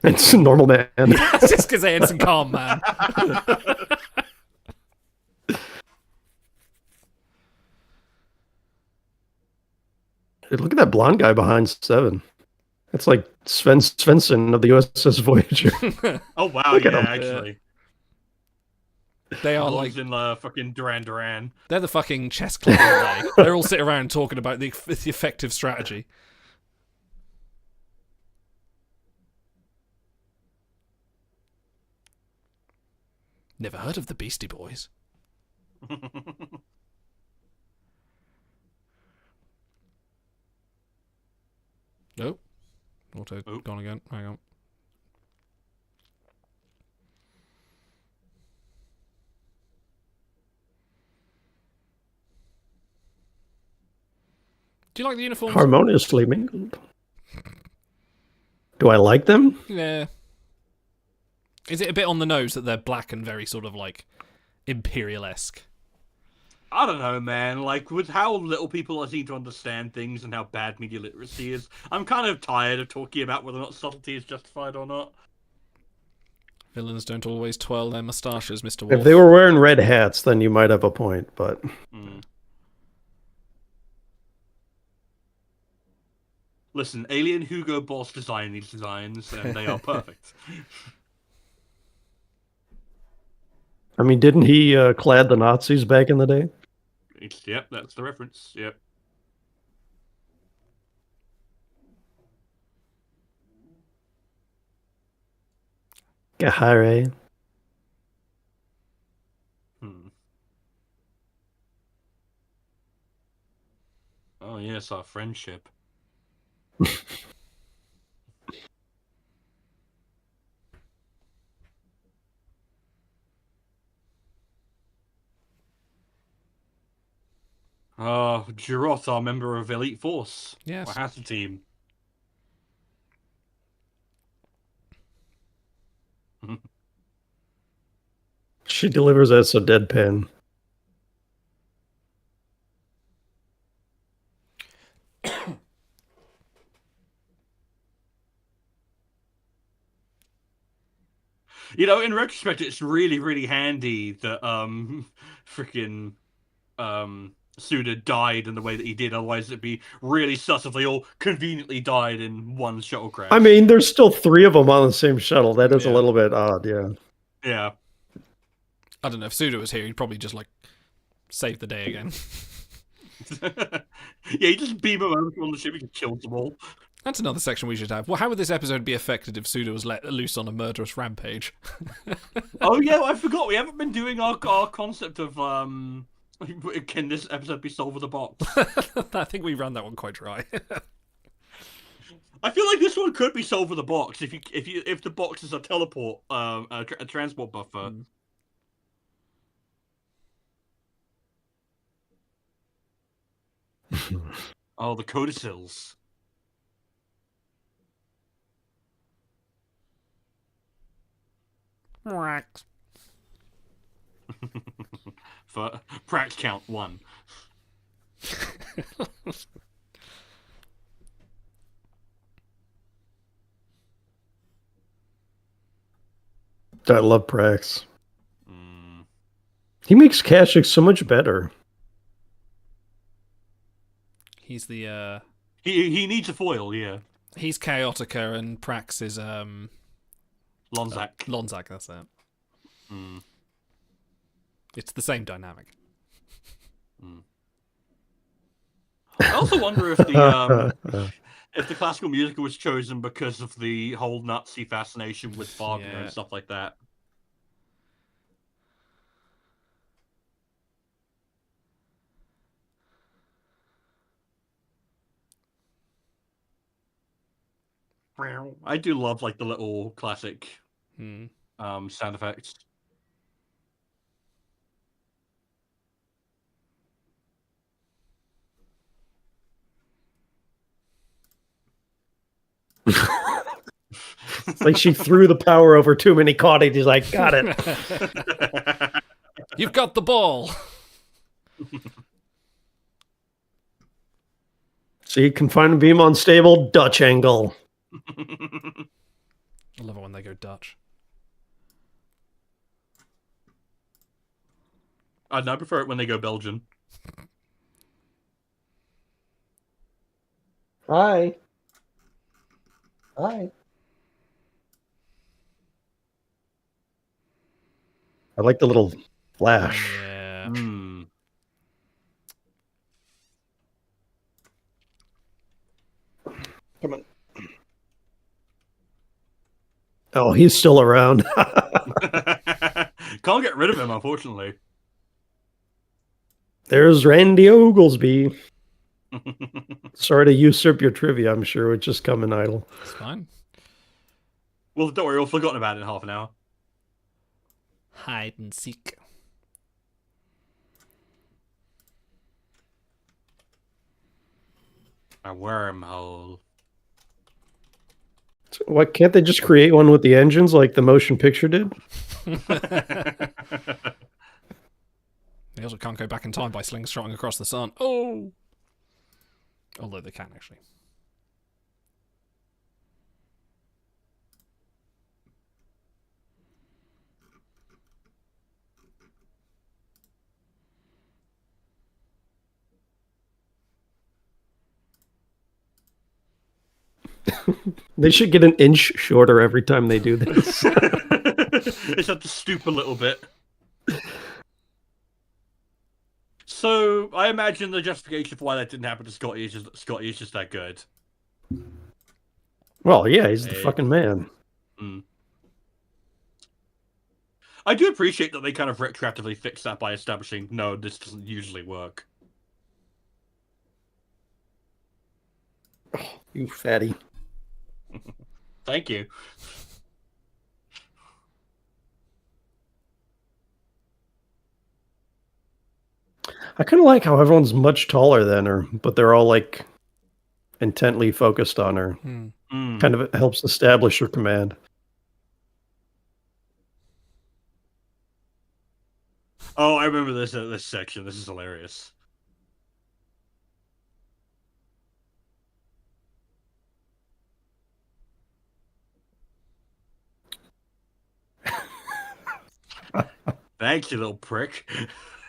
Ensign Normal Man. It's just because Ensign Calm Man. Look at that blonde guy behind Seven. That's like Sven Svensson of the USS Voyager. Oh wow! Look Yeah, at him. actually. They are like in fucking Duran Duran. They're the fucking chess club. Aren't they? They're all sitting around talking about the effective strategy. Never heard of the Beastie Boys. Nope. Auto gone again. Hang on. Do you like the uniforms? Harmoniously mingled. Do I like them? Yeah. Is it a bit on the nose that they're black and very sort of like imperial-esque? I don't know, man. Like, with how little people seem to understand things and how bad media literacy is, I'm kind of tired of talking about whether or not subtlety is justified or not. Villains don't always twirl their moustaches, Mr. Wolf. If they were wearing red hats, then you might have a point, but... Listen, Alien Hugo Boss designed these designs, and they are perfect. I mean, didn't he clad the Nazis back in the day? Yep, that's the reference. Yep. Gahare. Oh yes, our friendship. Girot, our member of Elite Force. Yes. Or has the team. She delivers us a deadpan. You know, in retrospect, it's really, really handy that freaking Suda died in the way that he did. Otherwise, it'd be really sus if they all conveniently died in one shuttle crash. I mean, there's still 3 of them on the same shuttle. That is a little bit odd, yeah. Yeah. I don't know, if Suda was here, he'd probably just, like, save the day again. Yeah, he just beam him over on the ship, he just kills them all. That's another section we should have. Well, how would this episode be affected if Suda was let loose on a murderous rampage? Oh yeah, I forgot. We haven't been doing our concept of can this episode be solved with a box? I think we ran that one quite dry. I feel like this one could be solved with a box if the box is a teleport, a transport buffer. Oh, the codicils. Prax. For Prax count 1. I love Prax. He makes Kashyyyk so much better. He's the He needs a foil, yeah. He's Chaotica and Prax is Lonzak. Lonzak, that's it. It's the same dynamic. I also wonder if the classical music was chosen because of the whole Nazi fascination with Wagner and stuff like that. I do love like the little classic sound effects. It's like she threw the power over too many cottage. He's like, got it. You've got the ball. See, confine beam unstable, Dutch angle. I love it when they go Dutch. I prefer it when they go Belgian. Hi. Hi. I like the little flash. Yeah. Come on. Oh, he's still around. Can't get rid of him, unfortunately. There's Randy Oglesby. Sorry to usurp your trivia, I'm sure. It's just coming idle. It's fine. Well, don't worry, we've forgotten about it in half an hour. Hide and seek. A wormhole. Why can't they just create one with the engines like the motion picture did? They also can't go back in time by slingshotting across the sun. Oh! Although they can, actually. They should get an inch shorter every time they do this. It's have to stoop a little bit. So I imagine the justification for why that didn't happen to Scotty is just Scotty is just that good. Well, yeah, he's the fucking man. I do appreciate that they kind of retroactively fixed that by establishing, no, this doesn't usually work. Oh, you fatty. Thank you. I kind of like how everyone's much taller than her, but they're all like intently focused on her. Kind of helps establish her command. Oh, I remember this section. This is hilarious. Thanks, you little prick.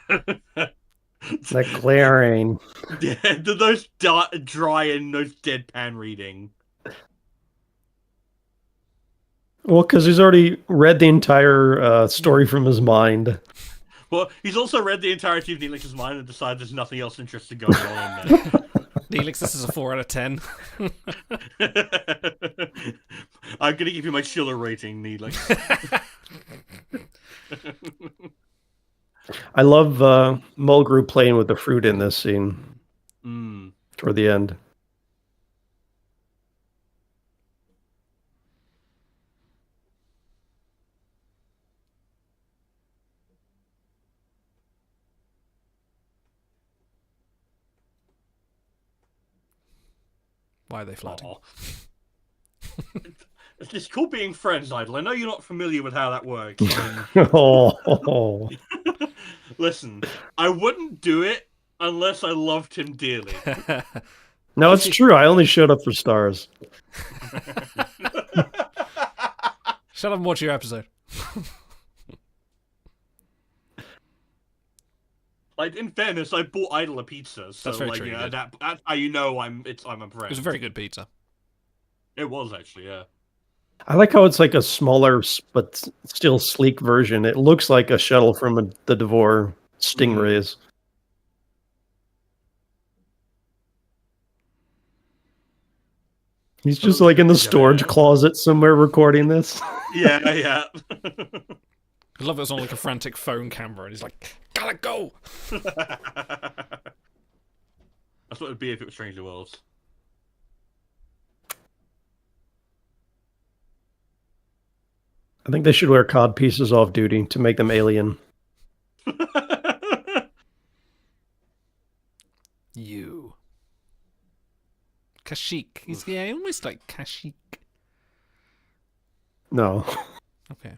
That glaring. Yeah, those dry and those deadpan reading. Well, because he's already read the entire story from his mind. Well, he's also read the entirety of Neelix's mind and decided there's nothing else interesting going on in there. Neelix, this is a 4 out of 10. I'm gonna give you my Schiller rating, Neelix. I love Mulgrew playing with the fruit in this scene. Toward the end. Why are they flirting? It's cool being friends, Idol. I know you're not familiar with how that works. Oh. Listen, I wouldn't do it unless I loved him dearly. No, it's true. I only showed up for stars. Shut up and watch your episode. Like, in fairness, I bought Idol a pizza, so That's very like, true, yeah, you did. that's how you know I'm a friend. It was a very good pizza. It was actually, yeah. I like how it's like a smaller but still sleek version. It looks like a shuttle from the Devore Stingrays. He's just like in the storage closet somewhere recording this. Yeah, yeah. I love it was on like a frantic phone camera, and he's like, "Gotta go." That's what it'd be if it was Stranger Worlds. I think they should wear cod pieces off duty to make them alien. You. Kashyyyk. He's almost like Kashyyyk. No. Okay.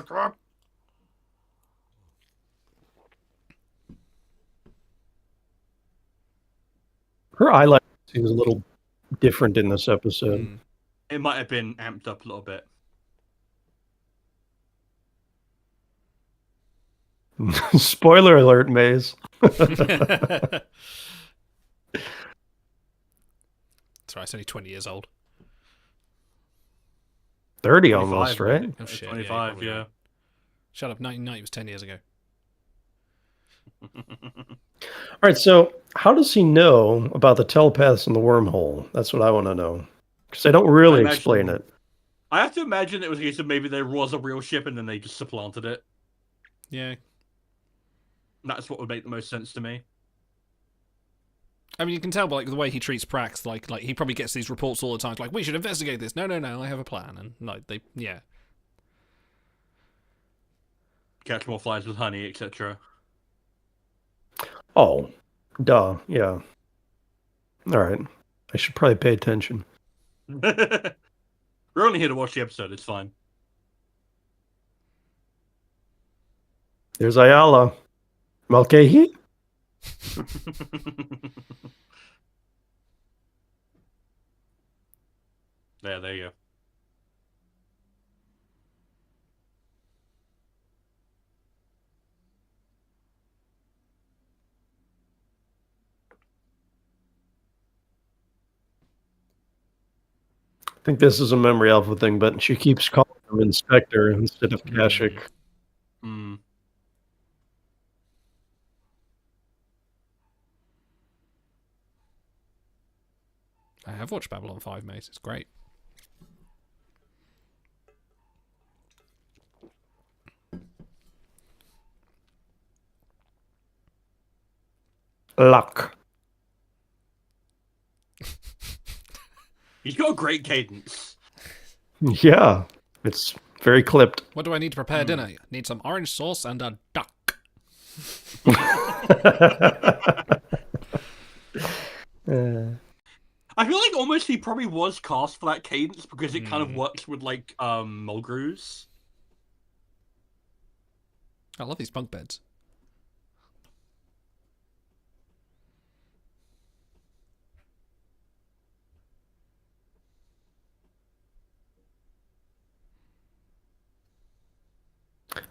Drop. Her eyeliner seems a little different in this episode. It might have been amped up a little bit. Spoiler alert, Maze. That's right, it's only 20 years old. 30 almost, right? Oh, shit, 25, yeah. Shut up, 1990 was 10 years ago. All right, so how does he know about the telepaths in the wormhole? That's what I want to know. Because they don't really explain it. I have to imagine it was a case of maybe there was a real ship and then they just supplanted it. Yeah. That's what would make the most sense to me. I mean, you can tell by like the way he treats Prax. Like he probably gets these reports all the time. Like, we should investigate this. No, I have a plan. And like yeah. Catch more flies with honey, etc. Oh, duh, yeah. All right, I should probably pay attention. We're only here to watch the episode. It's fine. There's Ayala. Malkehi? There you go. I think this is a memory alpha thing, but she keeps calling him Inspector instead of Kashyyyk. I have watched Babylon 5, mate. It's great. Luck. He's got a great cadence. Yeah, it's very clipped. What do I need to prepare dinner? Need some orange sauce and a duck. I feel like almost he probably was cast for that cadence because it kind of works with like Mulgrews. I love these bunk beds.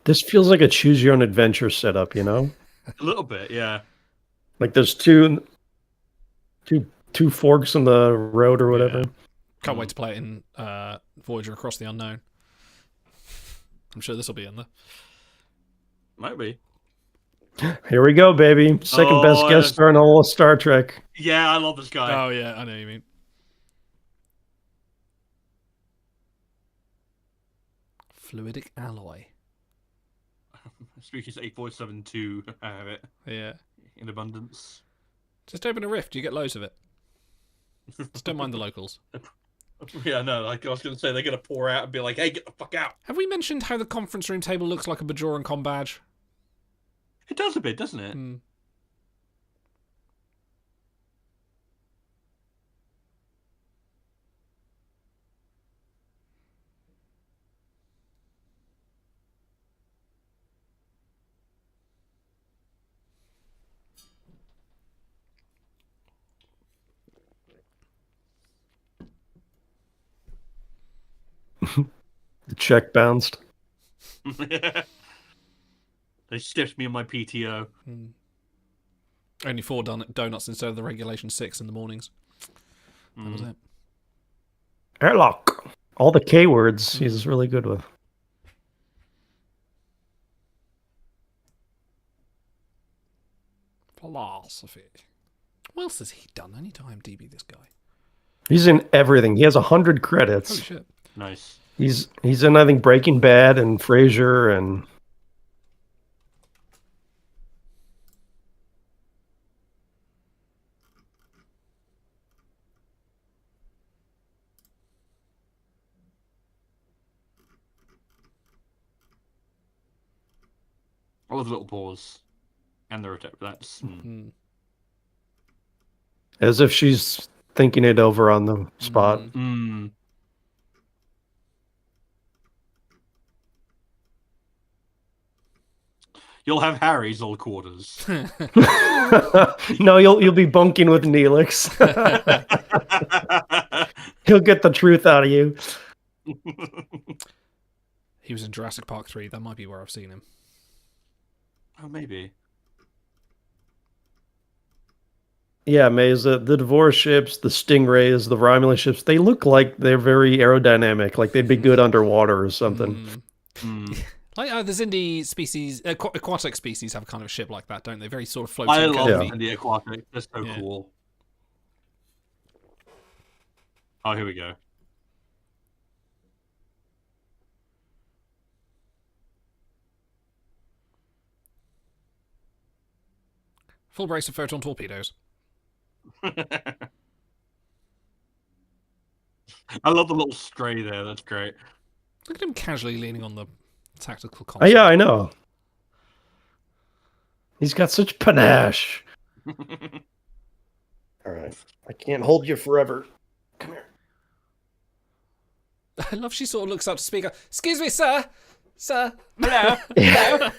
This feels like a choose your own adventure setup, you know? A little bit, yeah. Like there's two forks in the road or whatever. Yeah. Can't wait to play it in Voyager Across the Unknown. I'm sure this will be in there. Might be. Here we go, baby. Second best guest star in all of Star Trek. Yeah, I love this guy. Oh yeah, I know what you mean. Fluidic alloy. Speaking 8472, I have it. Yeah. In abundance. Just open a rift, you get loads of it. Just don't mind the locals. Yeah, no, like I was going to say, they're going to pour out and be like, hey, get the fuck out. Have we mentioned how the conference room table looks like a Bajoran com badge? It does a bit, doesn't it? The check bounced. They stiffed me on my PTO. Only 4 donuts instead of the regulation 6 in the mornings. That was it. Airlock. All the K words he's really good with. Philosophy. What else has he done? I need to IMDb this guy. He's in everything. He has 100 credits. Holy shit. Nice. He's in, I think, Breaking Bad and Frasier and... I love the little pause. And the rotate. That's... As if she's thinking it over on the spot. You'll have Harry's old quarters. No, you'll be bunking with Neelix. He'll get the truth out of you. He was in Jurassic Park 3. That might be where I've seen him. Oh, maybe. Yeah, Maze, the divorce ships, the Stingrays, the Romulan ships, they look like they're very aerodynamic, like they'd be good underwater or something. Like the Zindi species, aquatic species have kind of a ship like that, don't they? Very sort of floating. I love the aquatic. They're so cool. Oh, here we go. Full brace of photon torpedoes. I love the little stray there. That's great. Look at him casually leaning on the tactical console. Oh, yeah, I know. He's got such panache. All right. I can't hold you forever. Come here. I love she sort of looks up to speak. Excuse me, sir. Sir. Hello. Hello.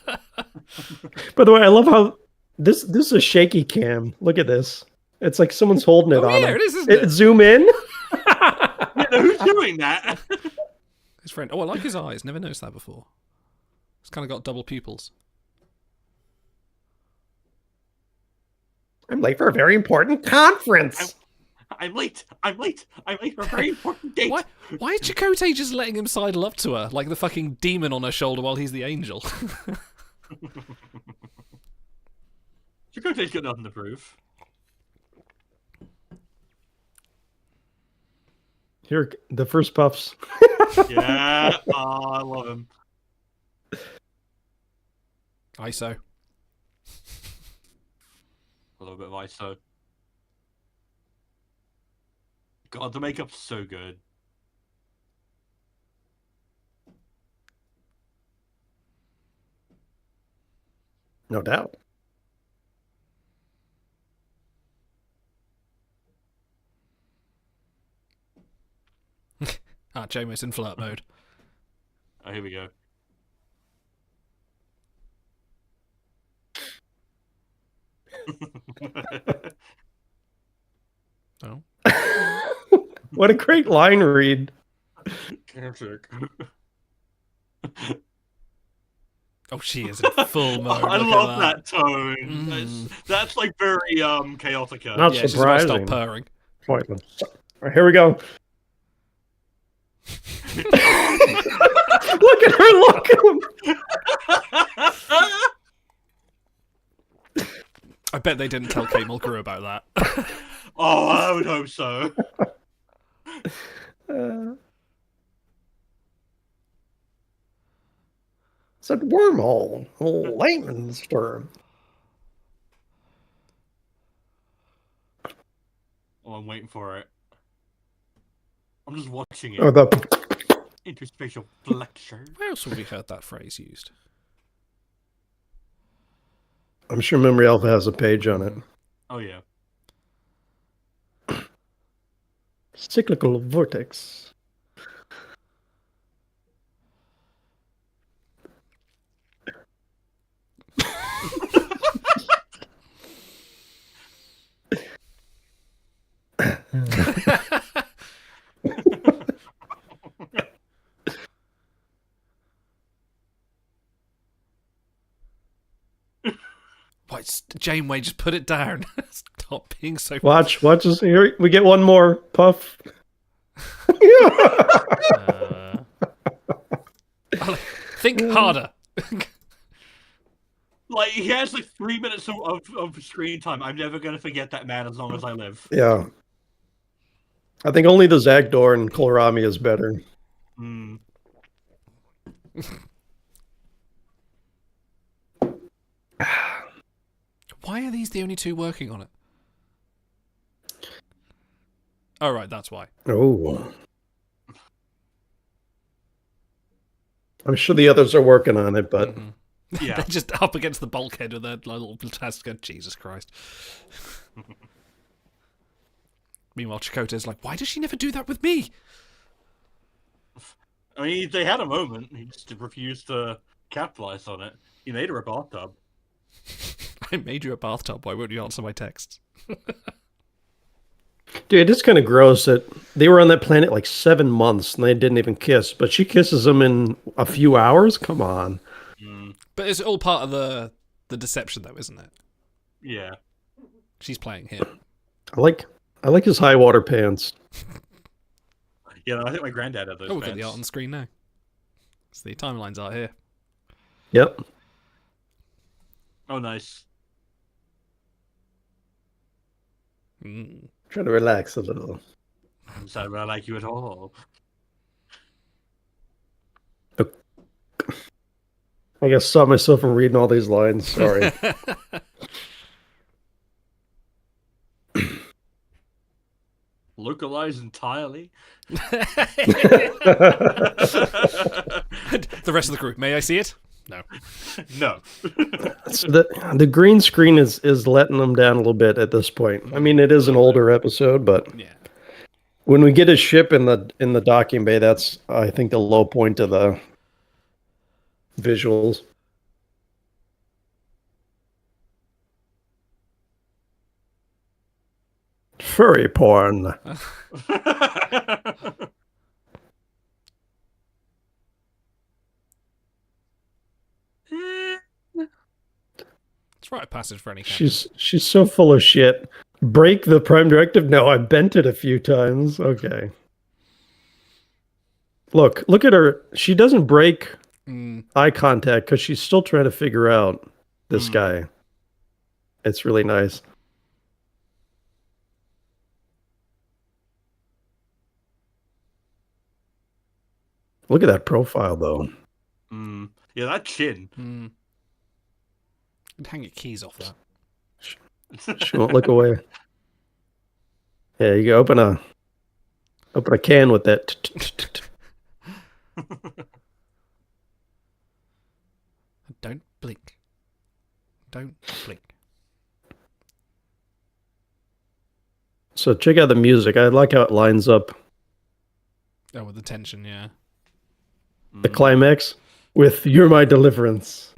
By the way, I love how this is a shaky cam. Look at this. It's like someone's holding it on him. It is, isn't it? Zoom in. Yeah, who's doing that? His friend. Oh, I like his eyes. Never noticed that before. It's kind of got double pupils. I'm late for a very important conference. I'm late. I'm late. I'm late for a very important date. Why is Chakotay just letting him sidle up to her like the fucking demon on her shoulder while he's the angel? Chakotay's got nothing to prove. Here, the first puffs. Yeah, I love him. ISO. A little bit of ISO. God, the makeup's so good. No doubt. Janeway's in flirt mode. Oh, here we go. Oh. What a great line read. Oh, she is in full mode. I Look love at that tone. That's like very chaotic. Not yeah, she's about to surprising. start purring. Pointless. All right, here we go. Look at her! Look at him! I bet they didn't tell Kate Mulgrew about that. Oh, I would hope so. It's a wormhole. Layman's term. Oh, I'm waiting for it. I'm just watching it. Oh, the... Interspatial flexure. Where else have we heard that phrase used? I'm sure Memory Alpha has a page on it. Oh, yeah. Cyclical vortex. What? Janeway, just put it down. Stop being so. Watch us here. We get one more puff. Think harder. Like, he has like 3 minutes of screen time. I'm never going to forget that man as long as I live. Yeah. I think only the Zagdor and Kohlrami is better. Mm. Why are these the only two working on it? Oh, right, that's why. Oh. I'm sure the others are working on it, but... Yeah. They're just up against the bulkhead with their little task. Jesus Christ. Meanwhile, Chakotay's like, why does she never do that with me? I mean, they had a moment. He just refused to capitalize on it. He made her a bathtub. I made you a bathtub. Why won't you answer my texts? Dude, it's kind of gross that they were on that planet like 7 months and they didn't even kiss, but she kisses him in a few hours? Come on. But it's all part of the deception, though, isn't it? Yeah. She's playing him. I like his high water pants. Yeah, I think my granddad had those. Oh, we've got the art on the screen now. So the timelines are here. Yep. Oh, nice. Trying to relax a little. I'm sorry, but I like you at all. I guess saw myself from reading all these lines. Sorry. Localized entirely. The rest of the group, may I see it? No. No. So the green screen is letting them down a little bit at this point. I mean, it is an older episode, but yeah. When we get a ship in the docking bay, that's I think the low point of the visuals. Furry porn. It's rite of passage for any captain. She's so full of shit. Break the prime directive? No, I bent it a few times. Okay. Look at her. She doesn't break eye contact because she's still trying to figure out this guy. It's really nice. Look at that profile, though. Yeah, that chin. Hang your keys off that. She won't look away. Yeah, you can open a Open a can with that. Don't blink. Don't blink. So check out the music. I like how it lines up. Oh, with the tension, yeah. The climax with "You're My Deliverance."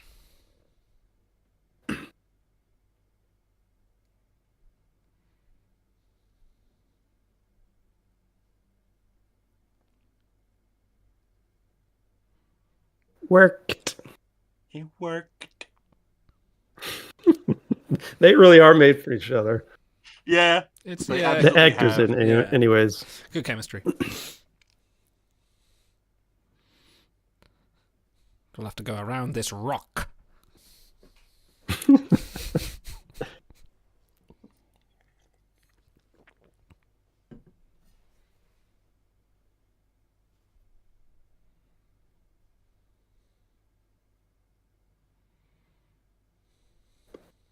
Worked. It worked. They really are made for each other. Yeah. It's They yeah, The absolutely actors, have. anyways. good chemistry. We'll have to go around this rock.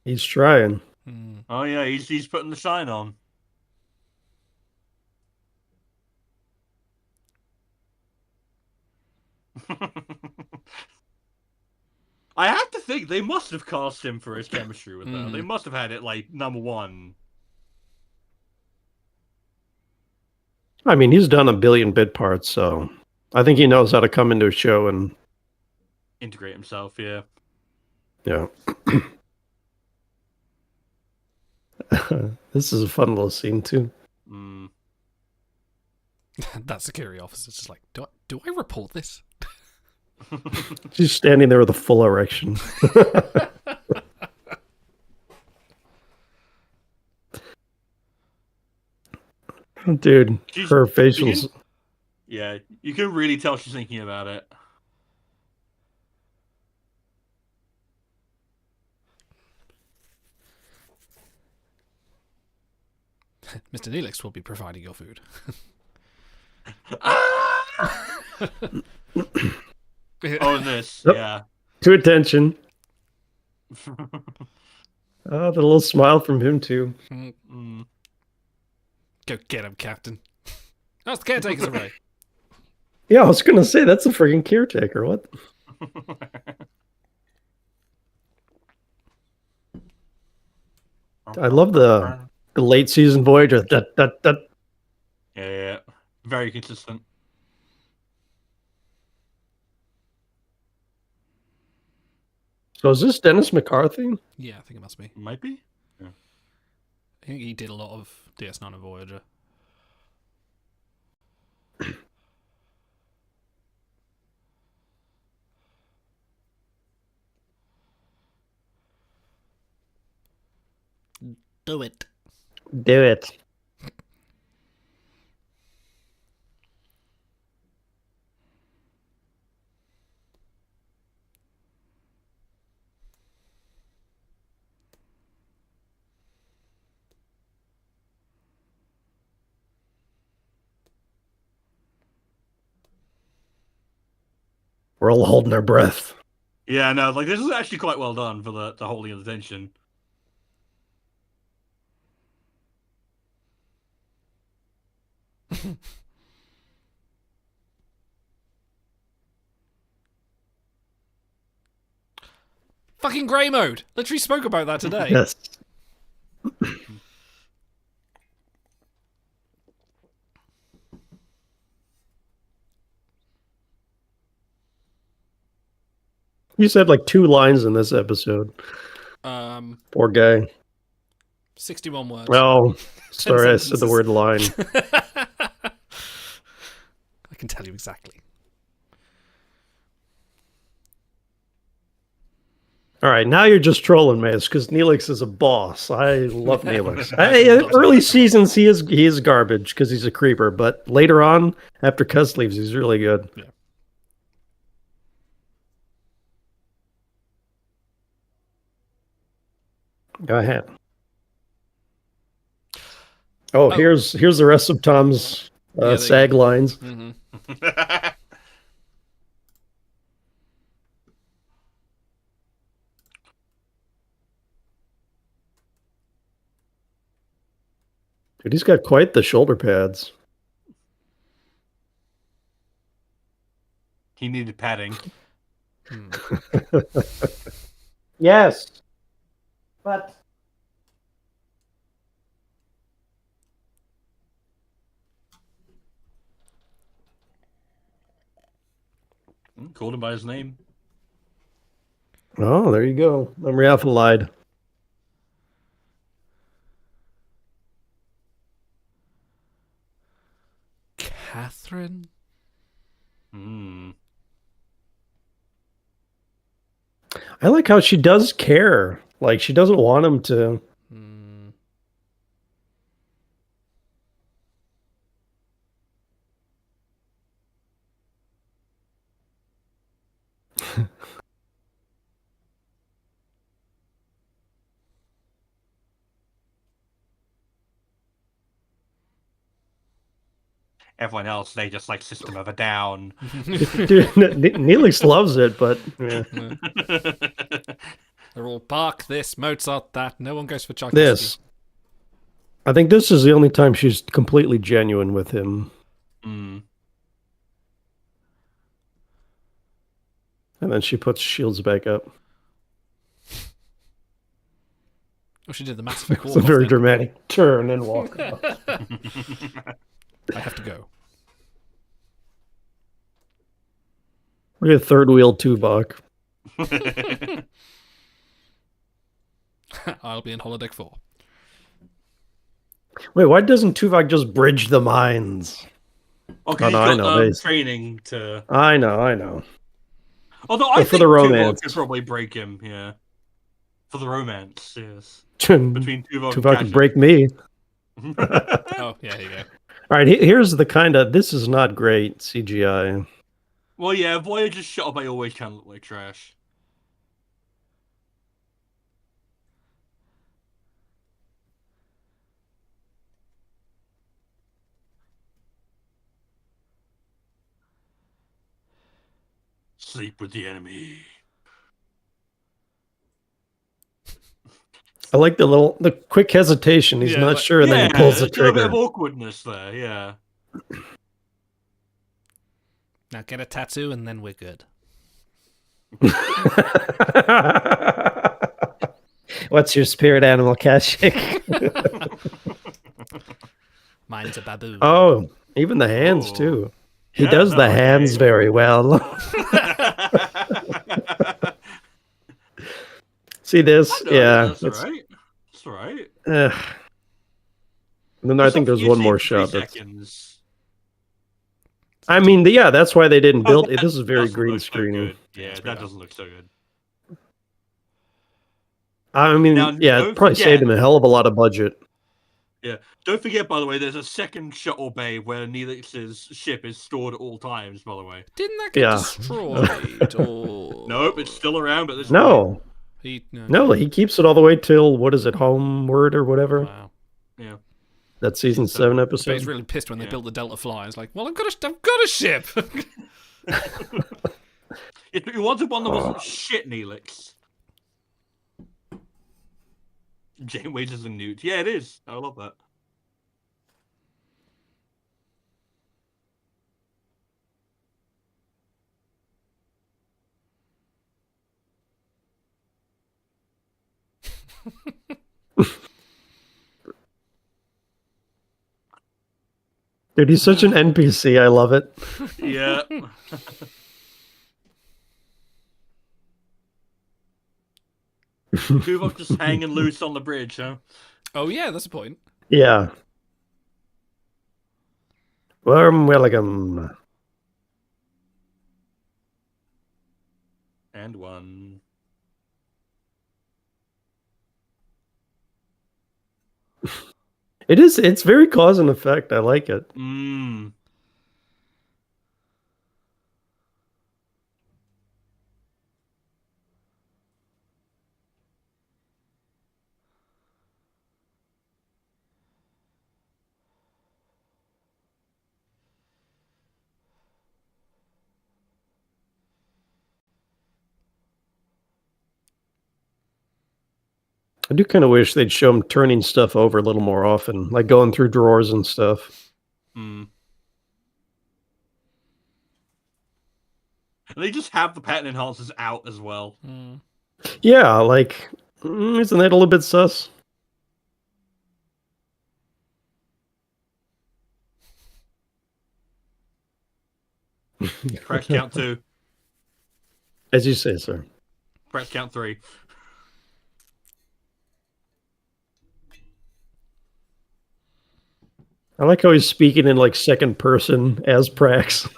He's trying. Oh yeah, he's putting the shine on. I have to think they must have cast him for his chemistry with her. They must have had it like number one. I mean, he's done a billion bit parts, so I think he knows how to come into a show and Integrate himself, yeah. yeah. This is a fun little scene too. That security officer's just like, do I report this? She's standing there with a full erection. Dude, her facials. Yeah, you can really tell she's thinking about it. Mr. Neelix will be providing your food. Oh, this, Yep. yeah. To attention. Oh, the little smile from him too. Go get him, Captain. That's the caretaker's away. Yeah, I was gonna say that's a freaking caretaker. What? I love the late season Voyager. Yeah, very consistent. So is this Dennis McCarthy? Yeah, I think it must be. Might be. Yeah. I think he did a lot of DS9 and Voyager. Do it. Do it. We're all holding our breath. Yeah, no, like this is actually quite well done for the holding of the tension. Fucking grey mode. Literally spoke about that today. Yes. You said like 2 lines in this episode. Poor guy. 61 words. Oh, sorry, I said the word line. I can tell you exactly. All right, now you're just trolling me. It's because Neelix is a boss. I love Neelix. Early seasons, he is garbage because he's a creeper. But later on, after Cuz leaves, he's really good. Yeah. Go ahead. Oh, here's the rest of Tom's SAG lines. Mm-hmm. Dude, he's got quite the shoulder pads. He needed padding. Yes. But Called him by his name. oh, there you go. Memory alpha lied. Catherine? I like how she does care. Like, she doesn't want him to. Everyone else, they just like System of a Down. Dude, Neelix loves it, but yeah. They're all Bach this, Mozart that. No one goes for Tchaikovsky. This. I think this is the only time she's completely genuine with him. And then she puts shields back up. Oh, she did the Mass Effect It's a very dramatic turn and walk off. I have to go. Look at third wheel Tuvok. I'll be in holodeck 4. Wait, why doesn't Tuvok just bridge the mines? Okay, Oh, no, I know. Training to. I know. Although I think for the romance, Tuvok could probably break him. Yeah, for the romance, yes. Between Tuvok could and break me. Oh, yeah, here you go. All right, here's the kind of. This is not great CGI. Well, yeah, Voyager's shot up. I always kind of look like trash. Sleep with the enemy. I like the quick hesitation. He's not sure, and then he pulls the trigger. A bit of awkwardness there, yeah. Now get a tattoo, and then we're good. What's your spirit animal, Kashyyyk? Mine's a baboon. Oh, even the hands too. He does the hands very well. See this? Yeah, that's right. That's right. And then I think there's one more shot. I mean, yeah, that's why they didn't build it. This is very green screen. So yeah, that doesn't look so good. I mean, yeah, it probably saved him a hell of a lot of budget. Yeah, don't forget, by the way, there's a second shuttle bay where Neelix's ship is stored at all times. By the way, didn't that get destroyed? Or... Nope, it's still around. But no, he keeps it all the way till what is it, Homeward or whatever. Wow. Yeah, that season 7 episode. He's really pissed when they built the Delta Fly. It's like, well, I've got a ship. You wanted one that wasn't shit, Neelix. Janeway's is a newt. Yeah, it is. I love that. Dude, he's such an NPC. I love it. Yeah. Tuvok just hanging loose on the bridge, huh? Oh yeah, that's a point. Yeah. Warm welcome. And one. It's very cause and effect. I like it. I do kind of wish they'd show him turning stuff over a little more often, like going through drawers and stuff. And they just have the pattern enhancers out as well. Yeah, like, isn't that a little bit sus? Press count 2. As you say, sir. Press count 3. I like how he's speaking in like second person as Prax.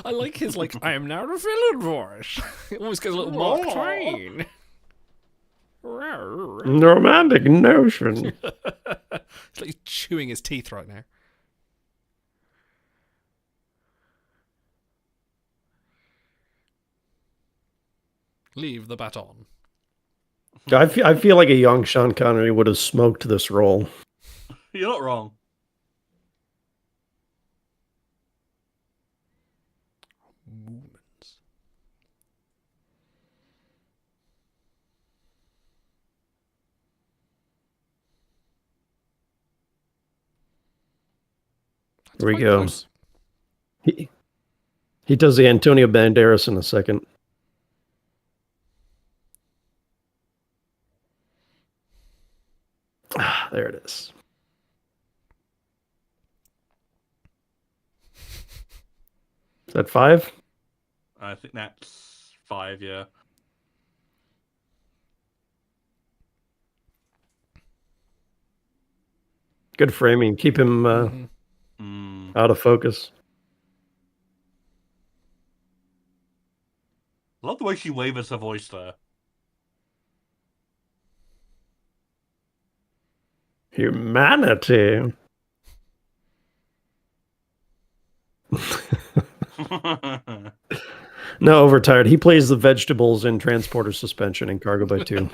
I like his like I am now the villain voice. It always gets a little Mark Twain. Romantic notion. It's like he's chewing his teeth right now. Leave the baton. I feel like a young Sean Connery would have smoked this role. You're not wrong. Movements. Here we go. He does the Antonio Banderas in a second. Ah, there it is. Is that 5? I think that's 5, yeah. Good framing. Keep him out of focus. I love the way she wavers her voice there. Humanity. No, overtired. He plays the vegetables in Transporter Suspension in Cargo by 2.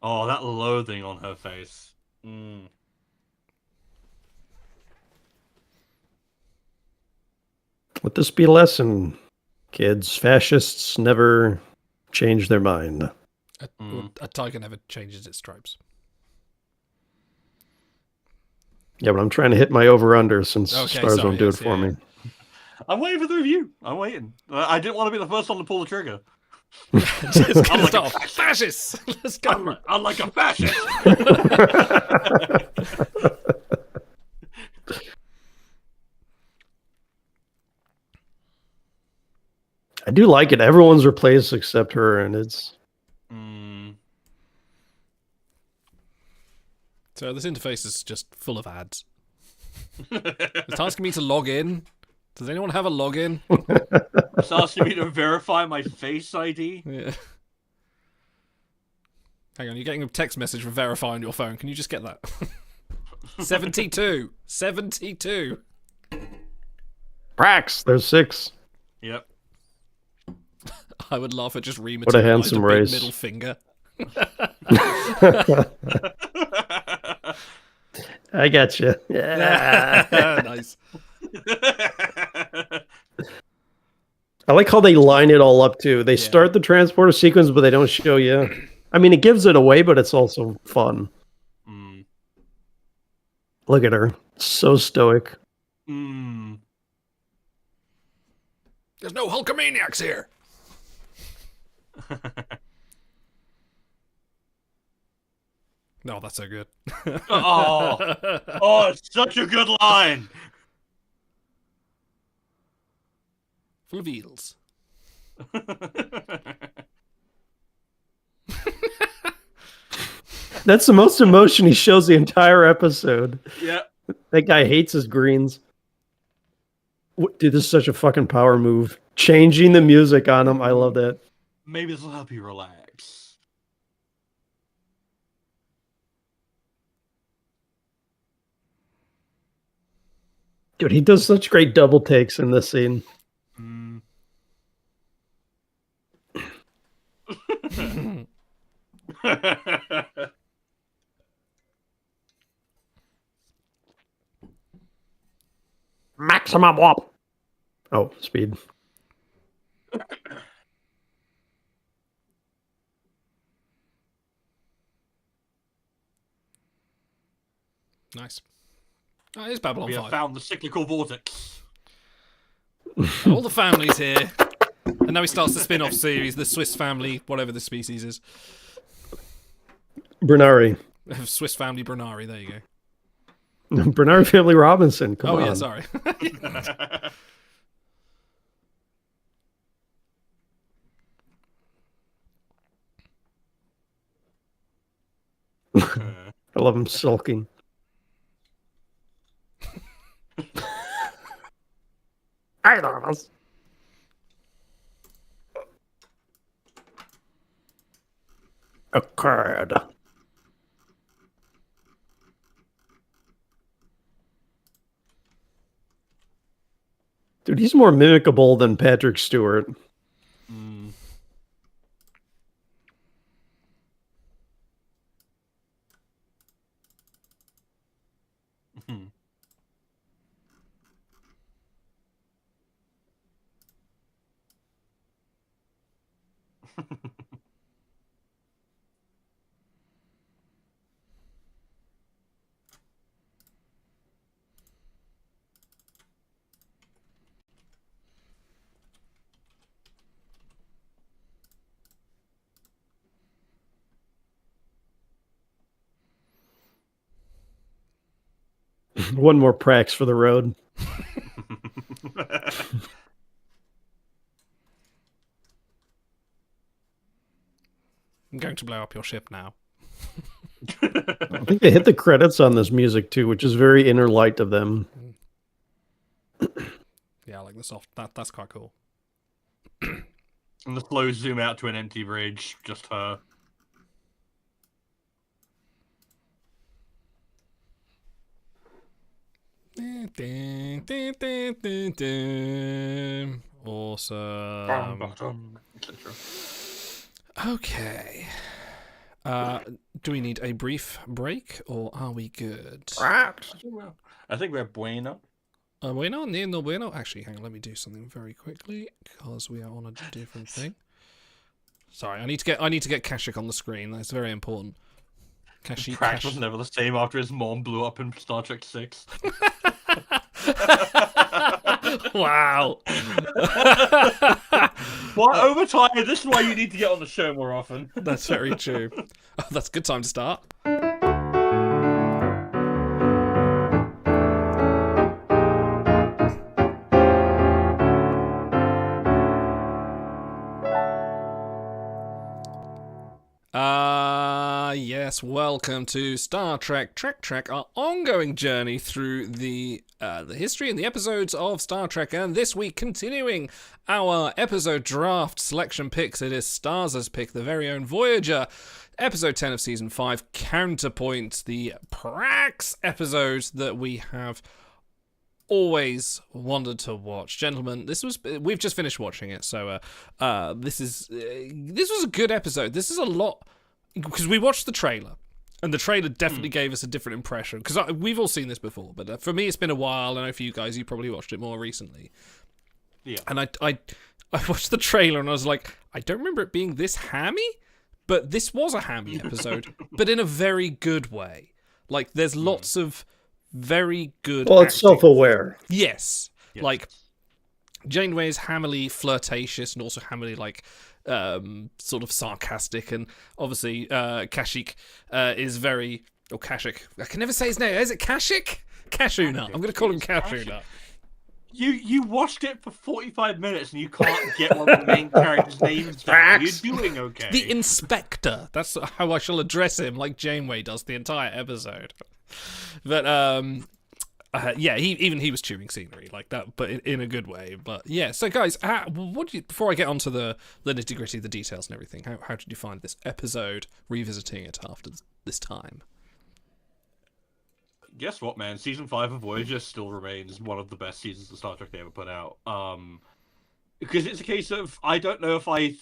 Oh, that loathing on her face. Let this be a lesson, kids. Fascists never change their mind. A tiger never changes its stripes. Yeah, but I'm trying to hit my over-under since Stars won't do it for me. I'm waiting for the review. I'm waiting. I didn't want to be the first one to pull the trigger. Just I'm like a fascist. Let's go. I'm like a fascist. I do like it. Everyone's replaced except her, and it's... So this interface is just full of ads. It's asking me to log in. Does anyone have a login? It's asking me to verify my Face ID. Yeah. Hang on, you're getting a text message for verify on your phone. Can you just get that? 72. 72. Prax, there's 6. Yep. I would laugh at just What a handsome race. Middle finger. I got you. Yeah. Nice. I like how they line it all up too. They start the transporter sequence, but they don't show you. I mean, it gives it away, but it's also fun. Look at her, so stoic. There's no Hulkamaniacs here. No, that's so good. It's such a good line. Full of eels. That's the most emotion he shows the entire episode. Yeah. That guy hates his greens. Dude, this is such a fucking power move. Changing the music on him. I love that. Maybe this will help you relax. Dude, he does such great double takes in this scene. Maximum warp. Oh, speed. Nice. Oh, it is Babylon We 5. have found the cyclical vortex. All the families here. And now he starts the spin-off series, the Swiss family, whatever the species is. Brunari. Swiss family Brunari, there you go. Brunari family Robinson. Come on. Yeah, sorry. I love him sulking. Either of us. Occurred. Dude, he's more mimicable than Patrick Stewart. One more Prax for the road. I'm going to blow up your ship now. I think they hit the credits on this music too, which is very inner light of them. Yeah, I like the soft. That's quite cool. And the slow zoom out to an empty bridge, just her. Awesome. Okay. Do we need a brief break, or are we good? I think we're bueno. Bueno? No bueno? Actually, hang on, let me do something very quickly, because we are on a different thing. Sorry, I need to get Kashyyyk on the screen. That's very important. Prax was never the same after his mom blew up in Star Trek 6. Wow. Well, over time, this is why you need to get on the show more often. That's very true. Oh, that's a good time to start. Yes, welcome to Star Trek Trek, our ongoing journey through the history and the episodes of Star Trek, and this week continuing our episode draft selection picks. It is Stars' pick, the very own Voyager, episode 10 of season 5, Counterpoint, the Prax episode that we have always wanted to watch. Gentlemen, we've just finished watching it, so this was a good episode. This is a lot, because we watched the trailer, and the trailer definitely gave us a different impression, because we've all seen this before, but for me it's been a while. I know for you guys, you probably watched it more recently. Yeah. And I watched the trailer and I was like, I don't remember it being this hammy, but this was a hammy episode, but in a very good way. Like, there's lots of very good Well, it's acting. self-aware. Yes. Like, Janeway is hammily flirtatious and also hammily, like, sort of sarcastic, and obviously Kashyyyk is very... Or Kashyyyk. I can never say his name. Is it Kashyyyk? Cashewnut. I'm going to call him Cashewnut. You watched it for 45 minutes and you can't get one of the main characters' names down. You're doing okay. The Inspector. That's how I shall address him, like Janeway does the entire episode. But yeah, he was chewing scenery like that, but in a good way. But yeah, so guys, before I get onto the nitty gritty, the details and everything, how did you find this episode? Revisiting it after this time. Guess what, man? Season 5 of Voyager still remains one of the best seasons of Star Trek they ever put out. Because it's a case of I don't know if I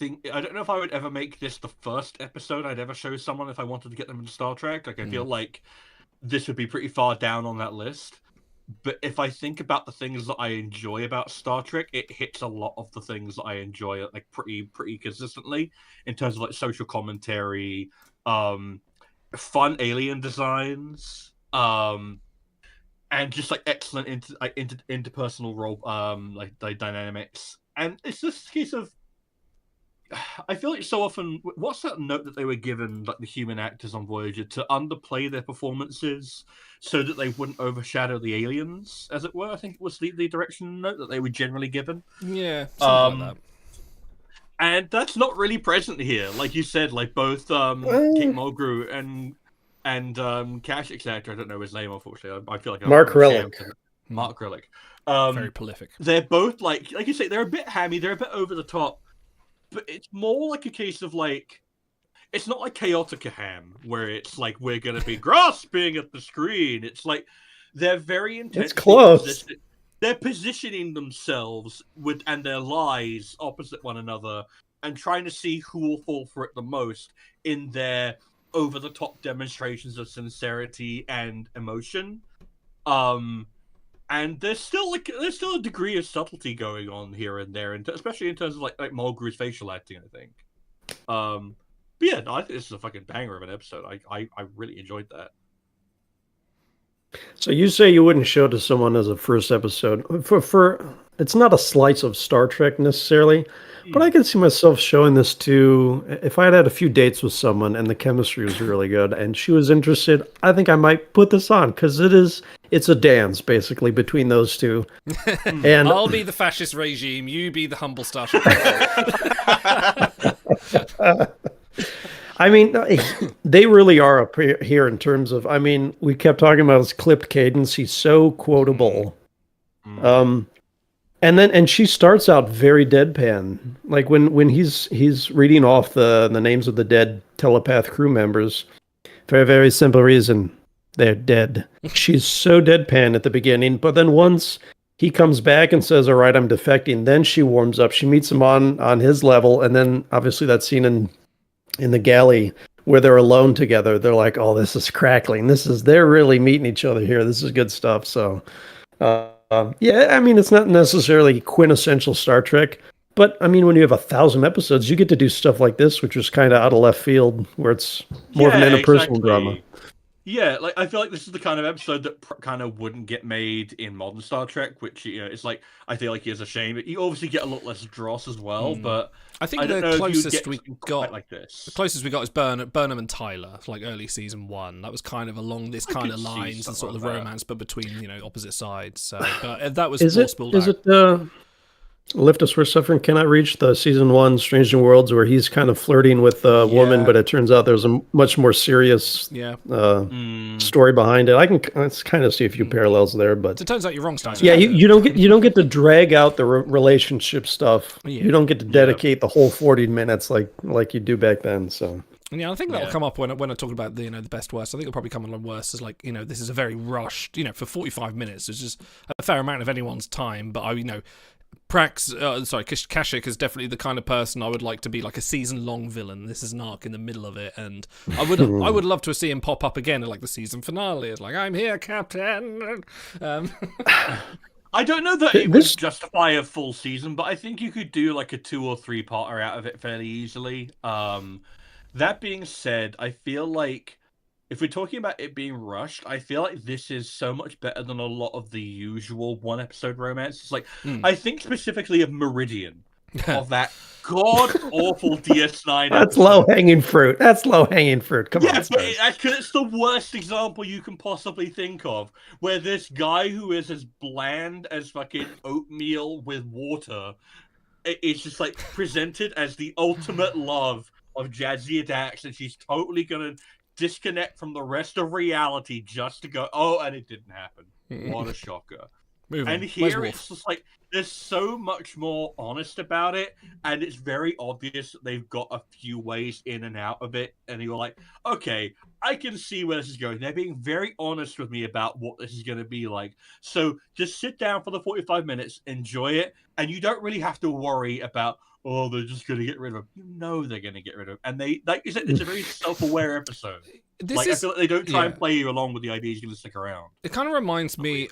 would ever make this the first episode I'd ever show someone if I wanted to get them into Star Trek. Like, I feel like this would be pretty far down on that list. But if I think about the things that I enjoy about Star Trek, it hits a lot of the things that I enjoy like pretty consistently in terms of like social commentary, fun alien designs, and just like excellent interpersonal role like dynamics. And it's just a case of I feel like so often, what's that note that they were given, like the human actors on Voyager, to underplay their performances so that they wouldn't overshadow the aliens, as it were? I think it was the direction note that they were generally given. Yeah, something like that. And that's not really present here. Like you said, like both Kate Mulgrew and Cash, etc. I don't know his name, unfortunately. I feel like Mark Relic. Mark Relic. Very prolific. They're both like you say, they're a bit hammy, they're a bit over the top. But it's more like a case of like, it's not like Chaotica Ham, where it's like we're going to be grasping at the screen. It's like they're very intense. It's close. They're positioning themselves and their lies opposite one another and trying to see who will fall for it the most in their over-the-top demonstrations of sincerity and emotion. And there's still a degree of subtlety going on here and there, and especially in terms of like Mulgrew's facial acting, I think. But yeah, no, I think this is a fucking banger of an episode. I really enjoyed that. So you say you wouldn't show to someone as a first episode. For it's not a slice of Star Trek necessarily, but I can see myself showing this to, if I had had a few dates with someone and the chemistry was really good and she was interested, I think I might put this on because it's a dance basically between those two. And I'll be the fascist regime, you be the humble Starship. I mean, they really are up here in terms of, I mean, we kept talking about his clipped cadence. He's so quotable. And she starts out very deadpan. Like when he's reading off the names of the dead telepath crew members for a very simple reason. They're dead. She's so deadpan at the beginning, but then once he comes back and says, all right, I'm defecting, then she warms up. She meets him on his level, and then obviously that scene in the galley where they're alone together, they're like, oh, this is crackling. They're really meeting each other here. This is good stuff. So, yeah, I mean, it's not necessarily quintessential Star Trek, but I mean, when you have 1,000 episodes, you get to do stuff like this, which is kind of out of left field, where it's more of an interpersonal drama. Yeah, like I feel like this is the kind of episode that kind of wouldn't get made in modern Star Trek, which it's like I feel like is a shame. You obviously get a lot less dross as well, but I think the closest we got like this. The closest we got is Burnham and Tyler, like early season 1. That was kind of along this kind of lines and sort of the romance, but between opposite sides. So, but that was more spooled out. Is it Lift Us Where Suffering Cannot Reach, the season 1 Strange New Worlds, where he's kind of flirting with a woman, but it turns out there's a much more serious story behind it. I can kind of see a few parallels there, but it turns out you're wrong, Stein. Yeah, you don't get to drag out the relationship stuff. Yeah. You don't get to dedicate the whole 40 minutes like you do back then. So. Yeah, I think that'll come up when I talk about the best worst. I think it'll probably come along worse as like this is a very rushed. For 45 minutes, it's just a fair amount of anyone's time. But Prax, Kashyyyk is definitely the kind of person I would like to be like a season-long villain. This is an arc in the middle of it, and I would love to see him pop up again at like the season finale. It's like, I'm here, Captain. I don't know that it would justify a full season, but I think you could do like a 2 or 3-parter out of it fairly easily. That being said, I feel like if we're talking about it being rushed, I feel like this is so much better than a lot of the usual one-episode romances. Like, I think specifically of Meridian, of that god-awful DS9 That's low-hanging fruit. Come on. Yeah, but it's the worst example you can possibly think of, where this guy who is as bland as fucking oatmeal with water is just, like, presented as the ultimate love of Jadzia Dax, and she's totally gonna disconnect from the rest of reality just to go, oh, and it didn't happen. What a shocker. And here it's just like, there's so much more honest about it, and it's very obvious that they've got a few ways in and out of it, and you're like, okay, I can see where this is going. They're being very honest with me about what this is going to be like. So just sit down for the 45 minutes, enjoy it, and you don't really have to worry about, oh, they're just going to get rid of him. You know they're going to get rid of him. And they, like you said, it's a very self-aware episode. I feel like they don't try and play you along with the idea he's going to stick around. It kind of reminds me,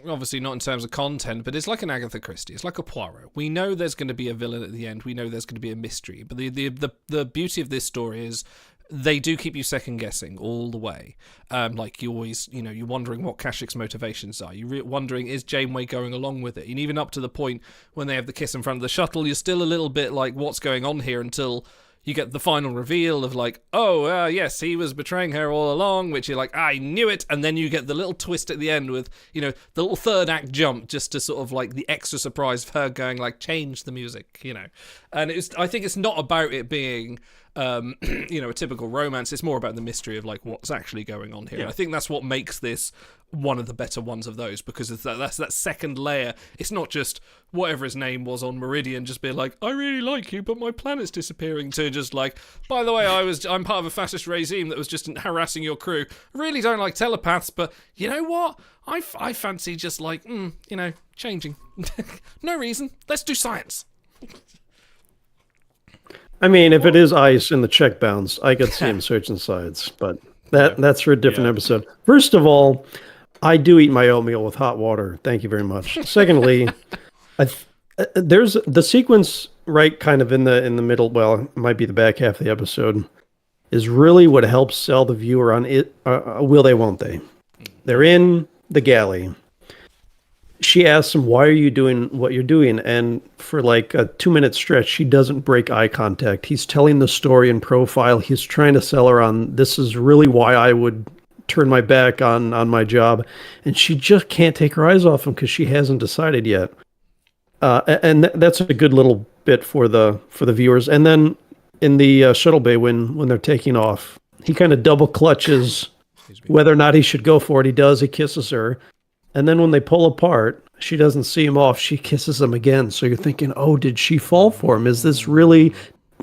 obviously not in terms of content, but it's like an Agatha Christie. It's like a Poirot. We know there's going to be a villain at the end. We know there's going to be a mystery. But the beauty of this story is they do keep you second guessing all the way. Like you always, you're wondering what Kashik's motivations are. You're wondering, is Janeway going along with it? And even up to the point when they have the kiss in front of the shuttle, you're still a little bit like, what's going on here, until you get the final reveal of like, oh, yes, he was betraying her all along, which you're like, I knew it. And then you get the little twist at the end with, the little third act jump, just to sort of like the extra surprise of her going like, change the music, And I think it's not about it being, a typical romance. It's more about the mystery of like what's actually going on here. Yeah. I think that's what makes this one of the better ones of those, because that's that second layer. It's not just whatever his name was on Meridian just being like, I really like you, but my planet's disappearing, to just like, by the way, I'm part of a fascist regime that was just harassing your crew. I really don't like telepaths, but you know what? I fancy just like, changing. No reason. Let's do science. I mean, if it is ice in the check bounds, I could see him searching sides, but that's for a different episode. First of all, I do eat my oatmeal with hot water. Thank you very much. Secondly, there's the sequence right kind of in the middle. Well, it might be the back half of the episode, is really what helps sell the viewer on it. Will they? Won't they? They're in the galley. She asks him, why are you doing what you're doing? And for like a 2-minute stretch, she doesn't break eye contact. He's telling the story in profile. He's trying to sell her on, this is really why I would turn my back on my job. And she just can't take her eyes off him because she hasn't decided yet. And that's a good little bit for the viewers. And then in the shuttle bay, when they're taking off, he kind of double clutches whether or not he should go for it. He does. He kisses her. And then when they pull apart, she doesn't see him off. She kisses him again. So you're thinking, oh, did she fall for him? Is this really,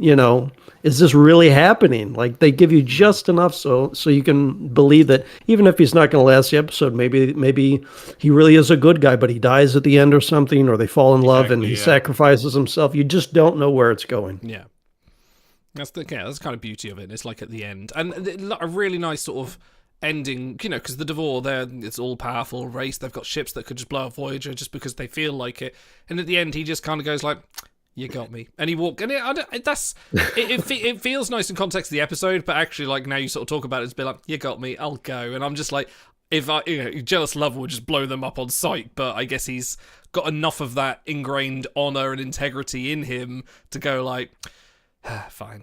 is this really happening? Like, they give you just enough so you can believe that even if he's not going to last the episode, maybe he really is a good guy, but he dies at the end or something, or they fall in love and he sacrifices himself. You just don't know where it's going. Yeah. That's the kind of beauty of it. It's like at the end. And a really nice sort of ending, because the Devore, it's all powerful race. They've got ships that could just blow up Voyager just because they feel like it. And at the end, he just kind of goes like, "You got me," and he walked. And it feels nice in context of the episode, but actually, like now you sort of talk about it, it's a bit like, "You got me, I'll go." And I'm just like, if jealous love would just blow them up on sight, but I guess he's got enough of that ingrained honor and integrity in him to go like, fine,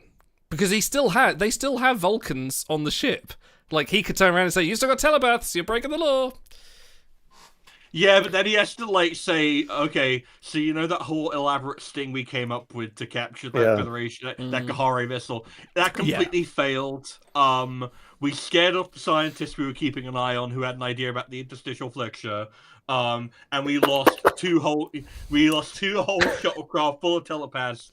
because they still have Vulcans on the ship. Like, he could turn around and say, you still got telepaths, you're breaking the law. Yeah, but then he has to, like, say, okay, so that whole elaborate sting we came up with to capture that Federation, that Kahari vessel, that completely failed. We scared off the scientists we were keeping an eye on who had an idea about the interstitial flexure, and we lost two whole shuttlecraft full of telepaths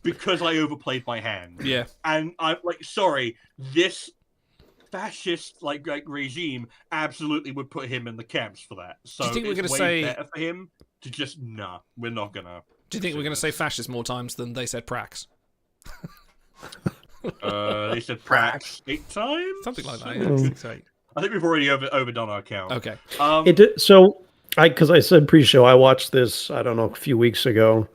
because I overplayed my hand. Yeah. And I'm like, sorry, this fascist regime absolutely would put him in the camps for that. So do you think we're going to say better for him to just we're not gonna. Do you think we're going to say fascist more times than they said Prax? They said Prax 8 times, something like that. Yeah. I think we've already overdone our count. Okay. Because I said pre-show, I watched this, I don't know, a few weeks ago.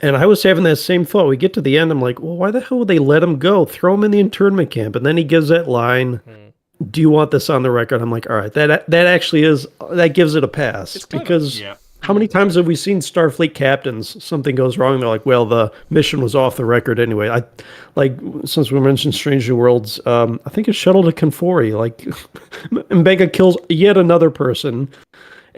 And I was having that same thought. We get to the end, I'm like, well, why the hell would they let him go? Throw him in the internment camp. And then he gives that line, do you want this on the record? I'm like, all right, that gives it a pass. Because how many times have we seen Starfleet captains, something goes wrong, they're like, well, the mission was off the record anyway. Since we mentioned Strange New Worlds, I think it's Shuttle to Confori. Like, Mbenga kills yet another person.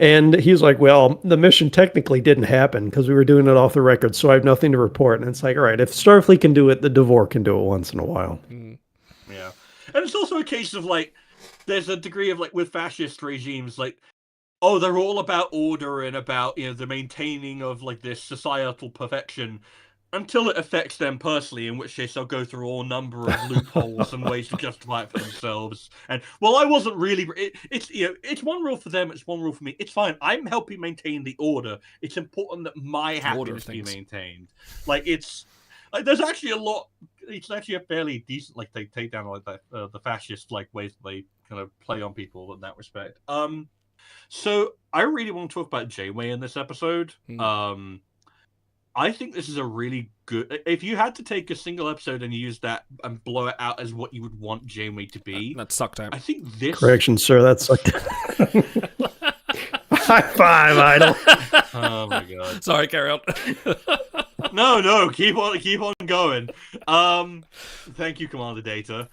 And he's like, well, the mission technically didn't happen because we were doing it off the record, so I have nothing to report. And it's like, all right, if Starfleet can do it, the Devore can do it once in a while. Yeah. And it's also a case of, like, there's a degree of, like, with fascist regimes, like, oh, they're all about order and about, the maintaining of, like, this societal perfection. until it affects them personally, in which case they'll go through all number of loopholes and ways to justify it for themselves. And well, I wasn't really. It's it's one rule for them, it's one rule for me. It's fine. I'm helping maintain the order. It's important that my happiness be maintained. Like there's actually a lot. It's actually a fairly decent they take down like the fascist ways that they kind of play on people in that respect. So I really want to talk about Janeway in this episode. I think this is a really good. If you had to take a single episode and use that and blow it out as what you would want Janeway to be, that sucked out. I think this. Correction, sir. That sucked. High five, Idol. Oh my god. Sorry, carry on. No, keep on going. Thank you, Commander Data.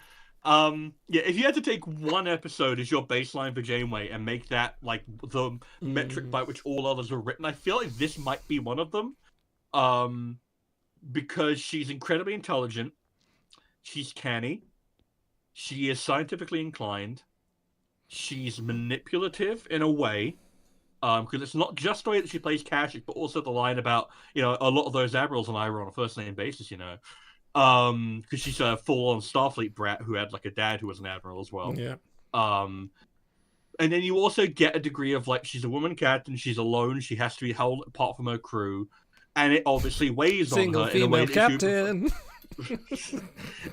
If you had to take one episode as your baseline for Janeway and make that the metric by which all others were written, I feel like this might be one of them. Because she's incredibly intelligent, she's canny, she is scientifically inclined, she's manipulative in a way, because it's not just the way that she plays Kashyyyk, but also the line about, a lot of those admirals and I were on a first-name basis, because she's a full-on Starfleet brat who had a dad who was an admiral as well. Yeah. And then you also get a degree of she's a woman captain, she's alone, she has to be held apart from her crew. And it obviously weighs on her in a way captain.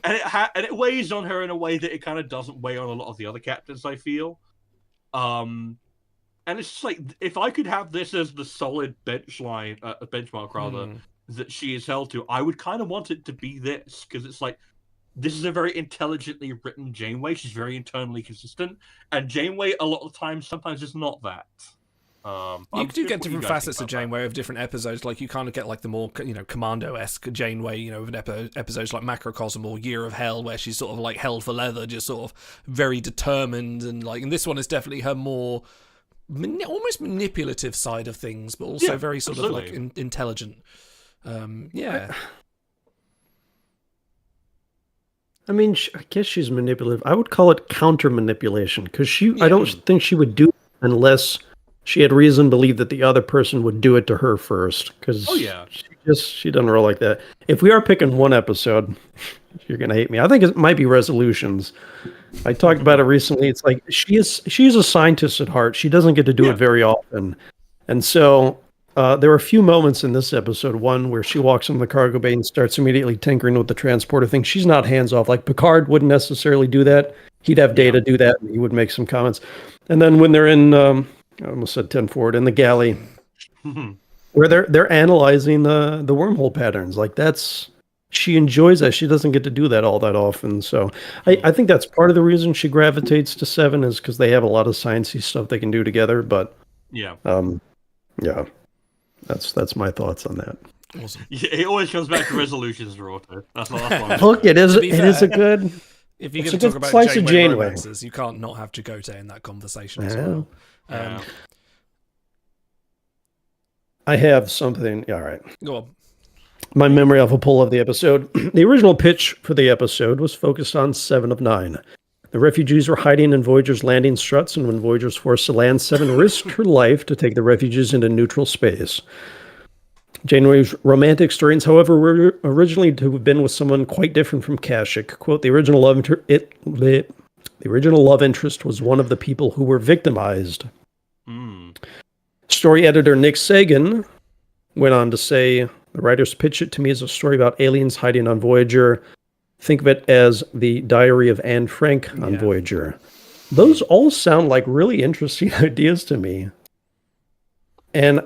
and it weighs on her in a way that it kind of doesn't weigh on a lot of the other captains, I feel. And it's just if I could have this as the solid benchmark rather, that she is held to, I would kind of want it to be this, because it's this is a very intelligently written Janeway. She's very internally consistent, and Janeway a lot of the time sometimes is not that. You do get different facets of Janeway of different episodes. You kind of get the more Commando-esque Janeway, with episodes like Macrocosm or Year of Hell, where she's sort of held for leather, just sort of very determined, and and this one is definitely her more almost manipulative side of things, but also very sort of intelligent. Yeah. I mean, I guess she's manipulative. I would call it counter manipulation, because I don't think she would do it unless she had reason to believe that the other person would do it to her first, because she doesn't roll like that. If we are picking one episode, you're gonna hate me. I think it might be Resolutions. I talked about it recently. It's she's a scientist at heart. She doesn't get to do it very often, and so there are a few moments in this episode. One where she walks into the cargo bay and starts immediately tinkering with the transporter thing. She's not hands off. Picard wouldn't necessarily do that. He'd have Data do that, and he would make some comments. And then when they're in I almost said 10 forward in the galley, where they're analyzing the wormhole patterns. She enjoys that. She doesn't get to do that all that often. So I think that's part of the reason she gravitates to 7 is because they have a lot of sciencey stuff they can do together. But that's my thoughts on that. Awesome. It always comes back to Resolutions, Roto. That's the last one. Look, it is a good. If you're going to talk about Janeway romances, you can't not have Chakotay in that conversation as well. I have something. All right. Go on. My memory of a pull of the episode. The original pitch for the episode was focused on 7 of 9. The refugees were hiding in Voyager's landing struts, and when Voyager's forced to land, 7 risked her life to take the refugees into neutral space. Janeway's romantic stories, however, were originally to have been with someone quite different from Kashyyyk. Quote, the original love interest was one of the people who were victimized. Story editor Nick Sagan went on to say, the writers pitched it to me as a story about aliens hiding on Voyager. Think of it as the Diary of Anne Frank on Voyager. Those all sound like really interesting ideas to me. And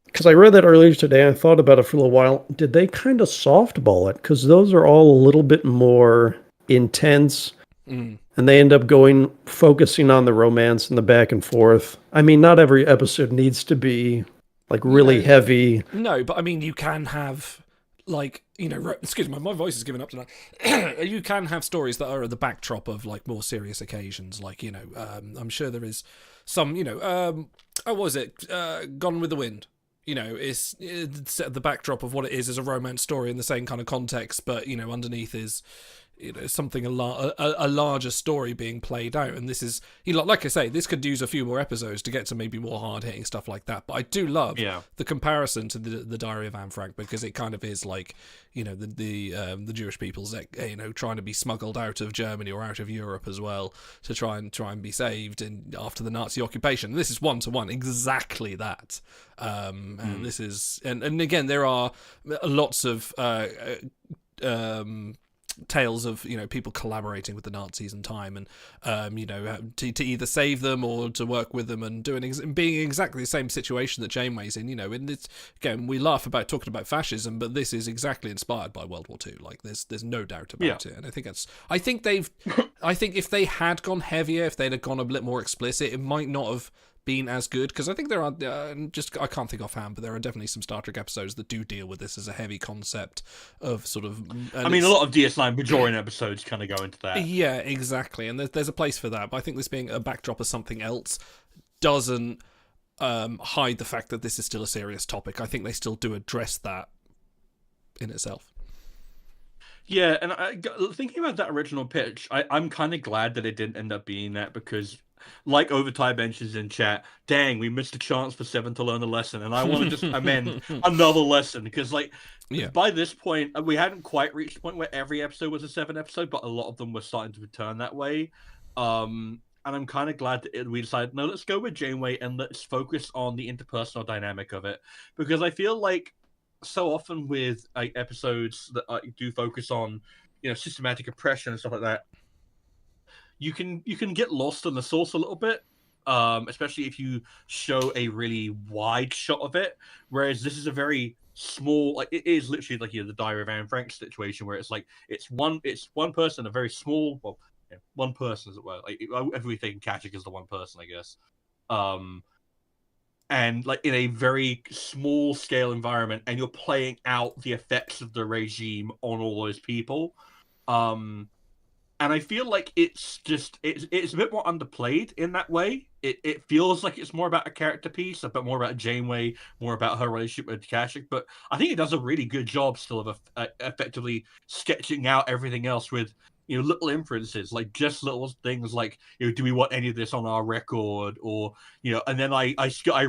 because I read that earlier today, I thought about it for a little while. Did they kind of softball it? Because those are all a little bit more intense. And they end up focusing on the romance and the back and forth. I mean, not every episode needs to be really heavy. No, but I mean, you can have excuse me, my voice is giving up tonight. You can have stories that are at the backdrop of more serious occasions. I'm sure there is some, what was it? Gone with the Wind. It's set at the backdrop of what it is as a romance story in the same kind of context, but underneath is something a larger story being played out. And this is, like I say, this could use a few more episodes to get to maybe more hard hitting stuff like that. But I do love the comparison to the Diary of Anne Frank, because it kind of is like, the Jewish people's, trying to be smuggled out of Germany or out of Europe as well to try and be saved after the Nazi occupation. This is 1-to-1 exactly that. And this is, and again, there are lots of tales of people collaborating with the Nazis in time, and to either save them or to work with them, and being in exactly the same situation that Janeway's in. And it's, again, we laugh about talking about fascism, but this is exactly inspired by World War II. Like there's no doubt about it. And I think I think if they had gone heavier, if they'd have gone a bit more explicit, it might not have been as good, because I think there are I can't think offhand, but there are definitely some Star Trek episodes that do deal with this as a heavy concept of sort of. I mean, a lot of DS9 Bajoran episodes kind of go into that. Yeah, exactly, and there's a place for that. But I think this being a backdrop of something else doesn't hide the fact that this is still a serious topic. I think they still do address that in itself. Yeah, and thinking about that original pitch, I'm kind of glad that it didn't end up being that, because, like Overtime mentions in chat, dang, we missed a chance for Seven to learn a lesson, and I want to just amend another lesson, because by this point we hadn't quite reached the point where every episode was a 7 episode, but a lot of them were starting to return that way. And I'm kind of glad that we decided, no, let's go with Janeway and let's focus on the interpersonal dynamic of it, because I feel like so often with episodes that do focus on systematic oppression and stuff like that, you can get lost in the source a little bit, especially if you show a really wide shot of it. Whereas this is a very small, it is literally like the Diary of Anne Frank situation, where it's like it's one person, a very small, one person as it were. Like everything Kachik is the one person, I guess. And in a very small scale environment, and you're playing out the effects of the regime on all those people. And I feel like it's a bit more underplayed in that way. It feels like it's more about a character piece, a bit more about Janeway, more about her relationship with Kachik. But I think it does a really good job still of effectively sketching out everything else with little inferences, like just little things like, do we want any of this on our record? Or, and then I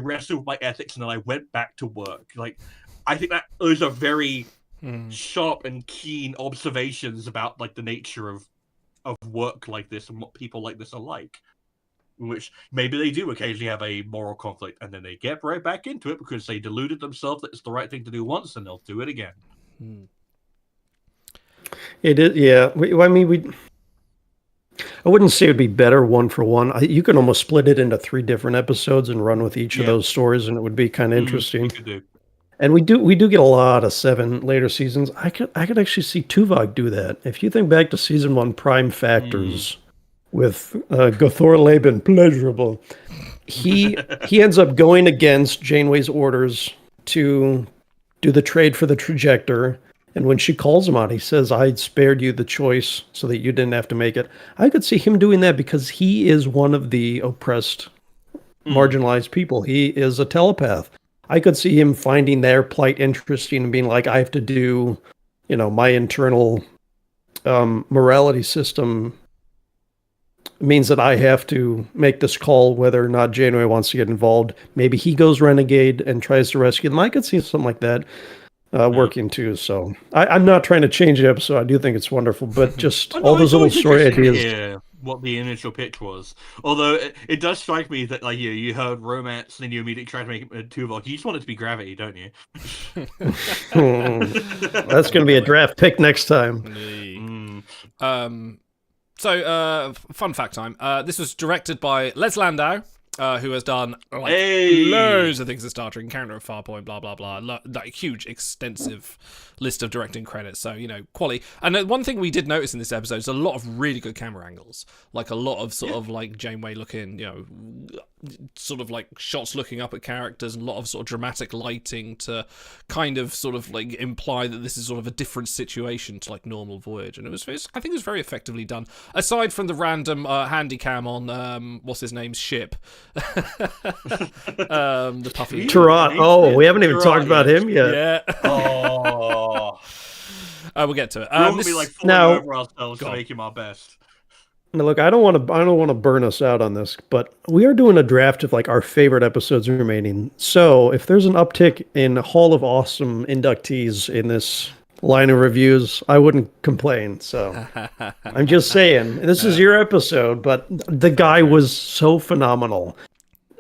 wrestled with my ethics and then I went back to work. Like, I think that those are very sharp and keen observations about the nature of work like this and what people like this are like, which maybe they do occasionally have a moral conflict and then they get right back into it because they deluded themselves that it's the right thing to do once and they'll do it again. It is, yeah. I wouldn't say it would be better one for one. You can almost split it into 3 different episodes and run with each of those stories, and it would be kind of interesting. And we do get a lot of 7 later seasons. I could actually see Tuvok do that. If you think back to season 1, Prime Factors with Gothor Laban, pleasurable. He ends up going against Janeway's orders to do the trade for the trajector. And when she calls him out, he says, I spared you the choice so that you didn't have to make it. I could see him doing that because he is one of the oppressed, marginalized people. He is a telepath. I could see him finding their plight interesting and being like, I have to do, my internal morality system means that I have to make this call whether or not Janeway wants to get involved. Maybe he goes renegade and tries to rescue them. I could see something like that working too. So I'm not trying to change the episode. I do think it's wonderful, but just all those little story ideas. Yeah, what the initial pitch was. Although it does strike me that you heard romance and then you immediately tried to make it Tuvok. You just want it to be Gravity, don't you? That's going to be a draft pick next time. So, fun fact time. This was directed by Les Landau, who has done loads of things in Star Trek, Encounter at Farpoint, blah, blah, blah. Huge, extensive list of directing credits. So, quality. And one thing we did notice in this episode is a lot of really good camera angles. Like a lot of sort of Janeway looking, sort of shots looking up at characters, and a lot of sort of dramatic lighting to kind of sort of imply that this is sort of a different situation to normal Voyager. And I think it was very effectively done. Aside from the random handy cam on what's his name's ship. The puffy Tarot. Oh, we haven't even talked about him yet. Yeah. We'll get to it. We're all gonna be like falling over ourselves to make him our best. Now, look, I don't want to burn us out on this, but we are doing a draft of like our favorite episodes remaining. So if there's an uptick in Hall of Awesome inductees in this line of reviews, I wouldn't complain. So I'm just saying, this is your episode, but the guy was so phenomenal.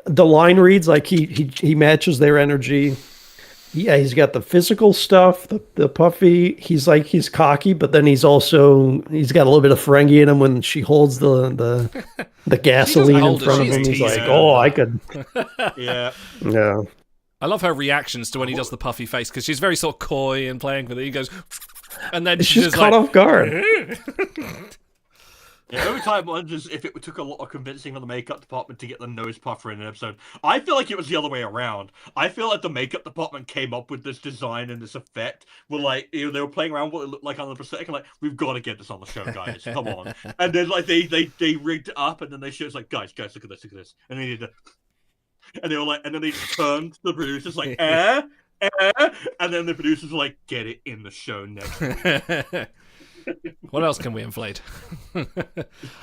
The line reads like he matches their energy. Yeah, he's got the physical stuff, the puffy. He's cocky, but then he's got a little bit of Ferengi in him when she holds the gasoline in front of him. He's like, oh, I could. Yeah. Yeah. I love her reactions to when he does the puffy face, because she's very sort of coy and playing with it. He goes, and then she's just caught off guard. Yeah, every time I wonders if it took a lot of convincing for the makeup department to get the nose puffer in an episode. I feel like it was the other way around. I feel like the makeup department came up with this design and this effect. Were like, they were playing around with what it looked like on the prosthetic, and like, we've got to get this on the show, guys. Come on. And then like they rigged it up, and then they showed us like, guys, look at this, and they did it. And they were like, and then they turned to the producers like, and then the producers were like, get it in the show next week. What else can we inflate?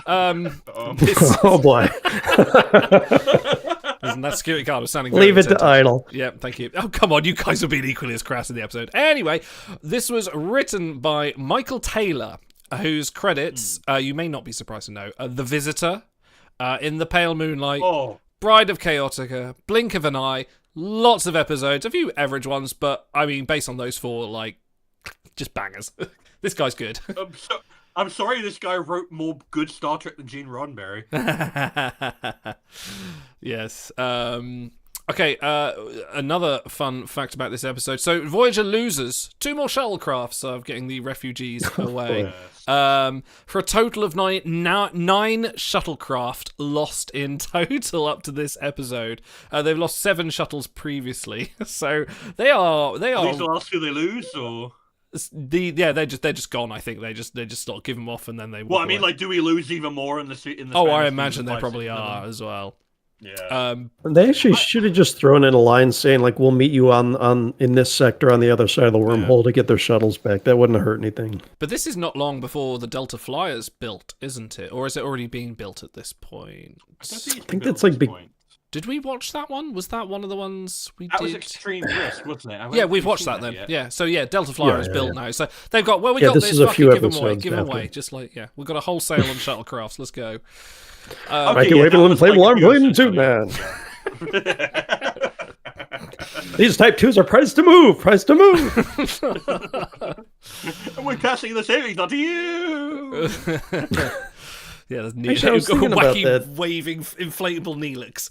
Oh boy! Isn't that security guard was sounding? Leave it to Idle. Yeah, thank you. Oh come on, you guys are being equally as crass in the episode. Anyway, this was written by Michael Taylor, whose credits you may not be surprised to know: The Visitor, In the Pale Moonlight, Bride of Chaotica, Blink of an Eye. Lots of episodes, a few average ones, but I mean, based on those four, like just bangers. This guy's good. I'm sorry this guy wrote more good Star Trek than Gene Roddenberry. Yes. Okay, another fun fact about this episode. So Voyager loses 2 more shuttlecrafts of getting the refugees away. For a total of nine shuttlecraft lost in total up to this episode. They've lost 7 shuttles previously. So they are. These last who they lose, or? They're just gone. I think they just sort of give them off and then they. Well, I mean, like, do we lose even more in the? Oh, I imagine they probably are as well. Yeah. They actually should have just thrown in a line saying like, "We'll meet you on in this sector on the other side of the wormhole to get their shuttles back." That wouldn't have hurt anything. But this is not long before the Delta Flyer's built, isn't it? Or is it already being built at this point? I think that's like big. Did we watch that one? Was that one of the ones we did? That was Extreme Risk, wasn't it? Yeah, we've watched that then. Yet. Yeah, so yeah, Delta Flyer is built now. So they've got, we got this is a few give them away, episodes Just like, we've got a whole sale on shuttlecrafts. Let's go. Microwave inflatable arm blade and tube man. These Type 2s are priced to move. And we're passing the savings on to you. Yeah, there's Actually, I was thinking about wacky that. waving inflatable Neelix.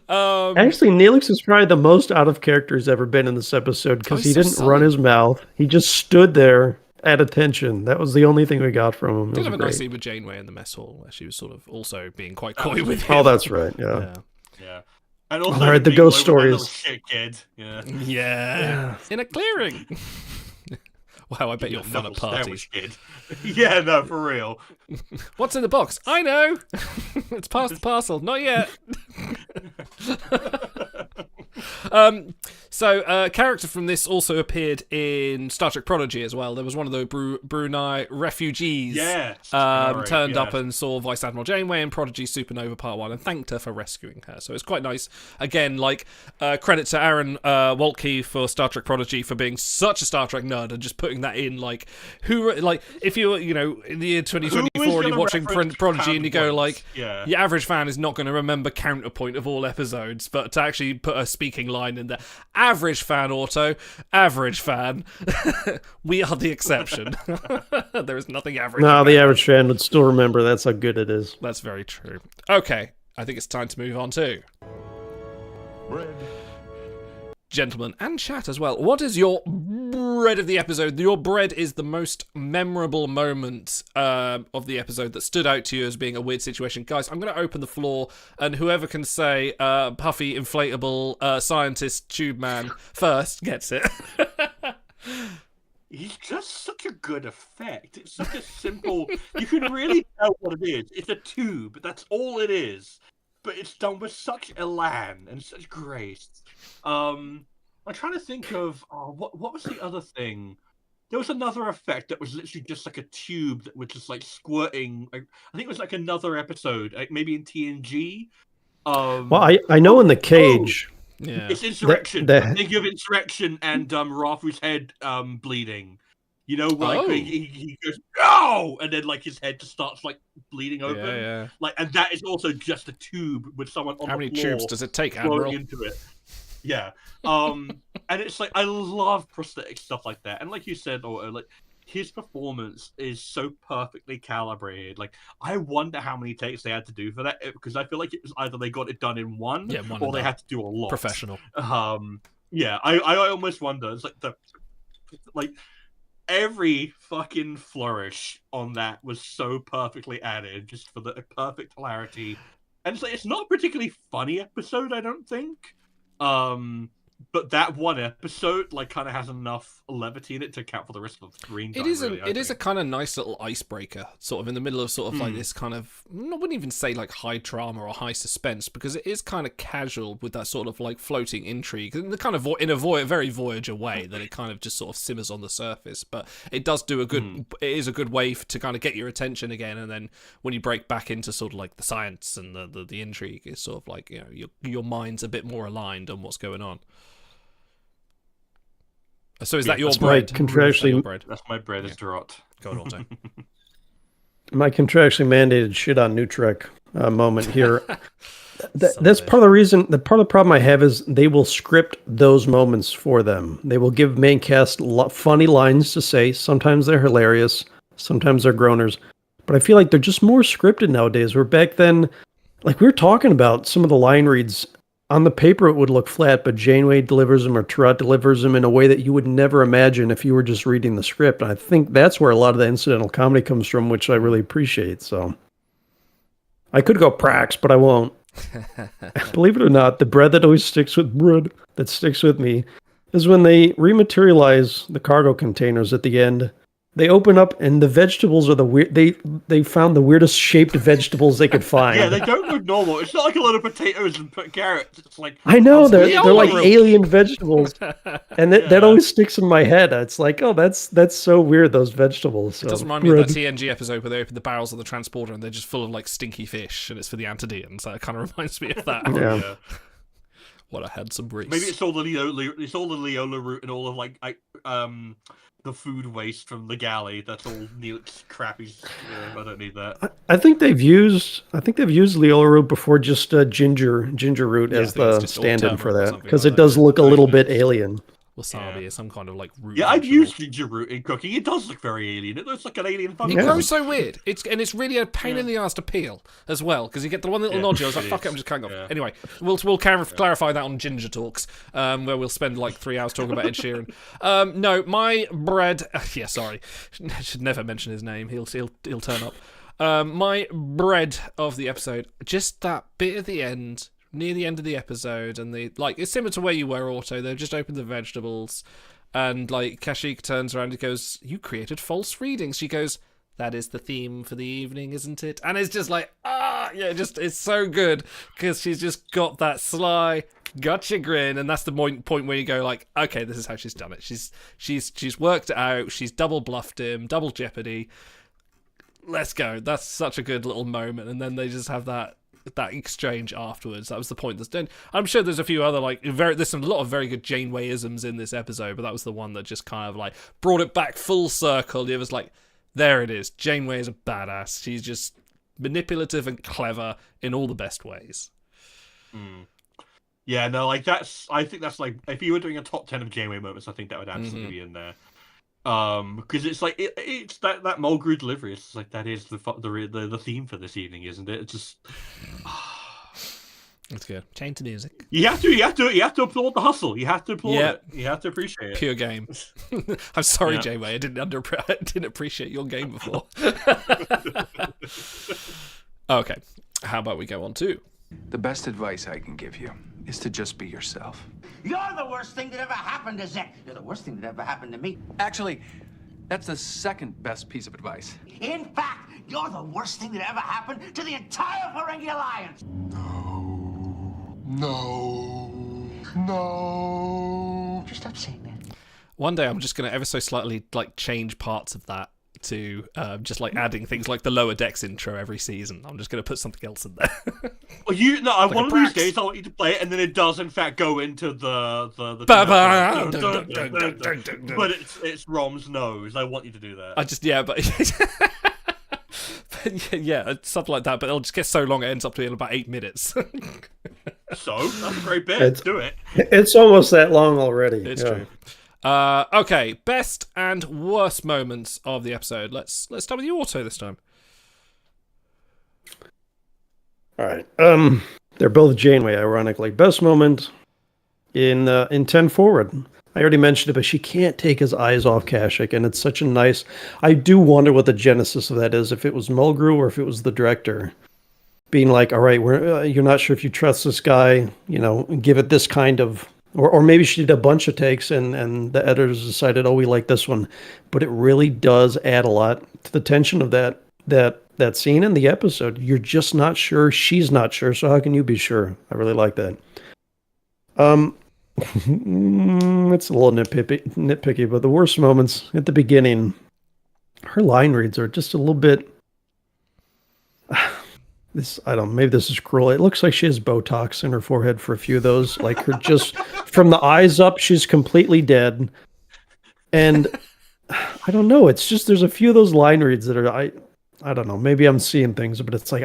Actually, Neelix is probably the most out of character he's ever been in this episode because he didn't run his mouth. He just stood there at attention. That was the only thing we got from him. Did have a nice scene with Janeway in the mess hall where she was sort of also being quite coy with him. Oh, that's right. Yeah. And also, all right, the ghost stories. Shit kid. Yeah. In a clearing. Wow, I bet you're fun at parties. Kid. Yeah, no, for real. What's in the box? I know. It's past the parcel. Not yet. So a character from this also appeared in Star Trek Prodigy as well. There was one of the Brunei refugees turned up and saw Vice Admiral Janeway in Prodigy Supernova Part 1 and thanked her for rescuing her. So it's quite nice. Again, like, credit to Aaron Waltke for Star Trek Prodigy for being such a Star Trek nerd and just putting that in. Like, if you're, in the year 2024 and you're watching Prodigy and you go, like, your average fan is not going to remember Counterpoint of all episodes, but to actually put a speaking line in there. Average fan, Auto. Average fan. We are the exception. There is nothing average. No, the average fan would still remember. That's how good it is. That's very true. Okay, I think it's time to move on to... Gentlemen, and chat as well. What is your bread of the episode? Your bread is the most memorable moment of the episode that stood out to you as being a weird situation. Guys, I'm going to open the floor, and whoever can say puffy, inflatable, scientist, tube man first gets it. He's just such a good effect. It's such a simple... You can really tell what it is. It's a tube. That's all it is. But it's done with such elan and such grace. I'm trying to think of what was the other thing? There was another effect that was literally just like a tube that was just like squirting. I think it was like another episode, like maybe in TNG. Well, I know in the cage. Yeah, it's Insurrection. Think of Insurrection and Rafu's head bleeding. You know, like he goes no, and then like his head just starts like bleeding open. Yeah. Like, and that is also just a tube with someone on the floor. How many tubes does it take, flowing Admiral? into it. Yeah. And it's like I love prosthetic stuff like that. And like you said, Otto, like his performance is so perfectly calibrated. Like I wonder how many takes they had to do for that, because I feel like it was either they got it done in one or they had to do a lot. Professional. Yeah, I almost wonder. It's like every fucking flourish on that was so perfectly added just for the perfect clarity. And it's not a particularly funny episode, I don't think. But that one episode like kind of has enough levity in it to account for the rest of the screen time. It is a kind of nice little icebreaker, sort of in the middle of sort of like this kind of, I wouldn't even say like high drama or high suspense, because it is kind of casual with that sort of like floating intrigue, and the kind of in a very Voyager way that it kind of just sort of simmers on the surface. But it does do it is a good way to kind of get your attention again, and then when you break back into sort of like the science and the intrigue, it's sort of like, you know, your mind's a bit more aligned on what's going on. So is that your bread? That's my bread. It's Drott. Go on, Otto. My contractually mandated shit on New Trek moment here. That's part of the reason. Part of the problem I have is they will script those moments for them. They will give main cast funny lines to say. Sometimes they're hilarious. Sometimes they're groaners. But I feel like they're just more scripted nowadays. Where back then, like we were talking about, some of the line reads on the paper it would look flat, but Janeway delivers them or Turat delivers them in a way that you would never imagine if you were just reading the script. And I think that's where a lot of the incidental comedy comes from, which I really appreciate. So I could go Prax, but I won't. Believe it or not, the bread that always sticks with me is when they rematerialize the cargo containers at the end. They open up and the vegetables are the weird. They found the weirdest shaped vegetables they could find. Yeah, they don't look normal. It's not like a lot of potatoes and carrots. It's like, I know they're like alien vegetables, and that always sticks in my head. It's like, oh, that's so weird, those vegetables. So, it does remind me of that TNG episode where they open the barrels of the transporter and they're just full of like stinky fish, and it's for the Antideans. So it kind of reminds me of that. Yeah. What I had some breeze. Maybe it's all the Leola route and all of like the food waste from the galley. That's all Neelix crappy. I don't need that. I think they've used Leola root before, just ginger root as the stand-in for that, because it does look a little bit alien. Wasabi is some kind of like root. Yeah, I've used ginger root in cooking. It does look very alien. It looks like an alien fungus. It grows so weird. It's really a pain in the ass to peel as well, because you get the one little nodule. I was like, fuck it, I'm just cutting off. Anyway, we'll clarify that on Ginger Talks, where we'll spend like 3 hours talking about Ed Sheeran. No, my bread. Yeah, sorry, I should never mention his name. He'll turn up. My bread of the episode, just that bit at the end. Near the end of the episode, and it's similar to where you were, Otto. They've just opened the vegetables, and like Kashyyyk turns around and goes, "You created false readings." She goes, "That is the theme for the evening, isn't it?" And it's just like, it's so good because she's just got that sly gotcha grin, and that's the point where you go like, okay, this is how she's done it. She's worked it out. She's double bluffed him, double jeopardy. Let's go. That's such a good little moment, and then they just have that exchange afterwards. That was the point that's done. I'm sure there's a few other there's a lot of very good Janeway-isms in this episode, but that was the one that just kind of like brought it back full circle. It was like, there it is. Janeway is a badass. She's just manipulative and clever in all the best ways. Yeah, no, like I think that's like, if you were doing a top 10 of Janeway moments, I think that would absolutely be in there. Because it's like it's that Mulgrew delivery. It's like that is the theme for this evening, isn't it? It's just that's good. Change to music. You have to applaud the hustle. You have to applaud it. You have to appreciate it. Pure game. I'm sorry, Janeway. I didn't appreciate your game before. Okay, how about we go on to the best advice I can give you is to just be yourself. You're the worst thing that ever happened to Zek. You're the worst thing that ever happened to me. Actually, that's the second best piece of advice. In fact, you're the worst thing that ever happened to the entire Ferengi Alliance. No. Won't you stop saying that? One day I'm just going to ever so slightly like change parts of that to just like adding things like the Lower Decks intro every season. I'm just going to put something else in there. Well, one of these days I want you to play it, and then it does in fact go into the but it's Rom's nose. I want you to do that. Yeah, something like that. But it'll just get so long it ends up being about 8 minutes. So that's a great bit. Do it. It's almost that long already. It's true. Okay, best and worst moments of the episode. Let's start with you, Auto, this time. All right. They're both Janeway, ironically. Best moment in 10 Forward. I already mentioned it, but she can't take his eyes off Kashyyyk, and it's such a nice... I do wonder what the genesis of that is, if it was Mulgrew or if it was the director being like, all right, you're not sure if you trust this guy, give it this kind of... Or maybe she did a bunch of takes and the editors decided, we like this one. But it really does add a lot to the tension of that scene in the episode. You're just not sure. She's not sure. So how can you be sure? I really like that. It's a little nitpicky, but the worst moments at the beginning, her line reads are just a little bit... maybe this is cruel. It looks like she has Botox in her forehead for a few of those. Like her just from the eyes up, she's completely dead. And I don't know. It's just there's a few of those line reads that are I don't know. Maybe I'm seeing things, but it's like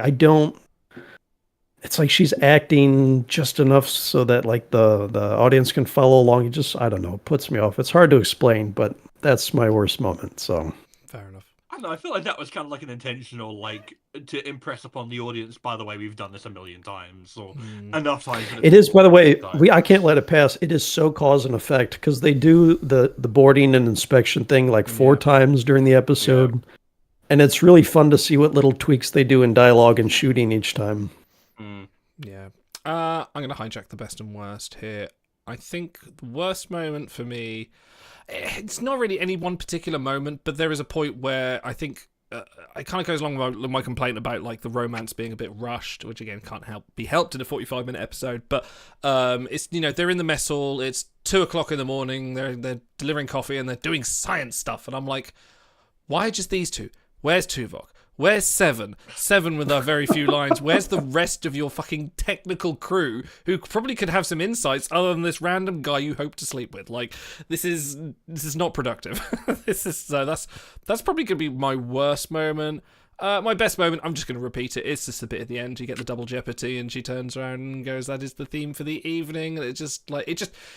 it's like she's acting just enough so that like the audience can follow along. I don't know. It puts me off. It's hard to explain, but that's my worst moment. So fair enough. I don't know. I feel like that was kind of like an intentional, like, to impress upon the audience. By the way, we've done this a million times, or enough times. It is, by the way, I can't let it pass. It is so cause and effect because they do the boarding and inspection thing like 4 times during the episode, and it's really fun to see what little tweaks they do in dialogue and shooting each time. Yeah, I'm going to hijack the best and worst here. I think the worst moment for me, it's not really any one particular moment, but there is a point where I think it kind of goes along with my complaint about like the romance being a bit rushed, which again can't be helped in a 45-minute episode. But it's they're in the mess hall. It's 2:00 in the morning. They're delivering coffee and they're doing science stuff, and I'm like, why just these two? Where's Tuvok? Where's Seven? Seven with our very few lines. Where's the rest of your fucking technical crew who probably could have some insights other than this random guy you hope to sleep with? Like, this is not productive. That's probably gonna be my worst moment. My best moment, I'm just going to repeat it. It's just the bit at the end. You get the double jeopardy, and she turns around and goes, "That is the theme for the evening." And it's a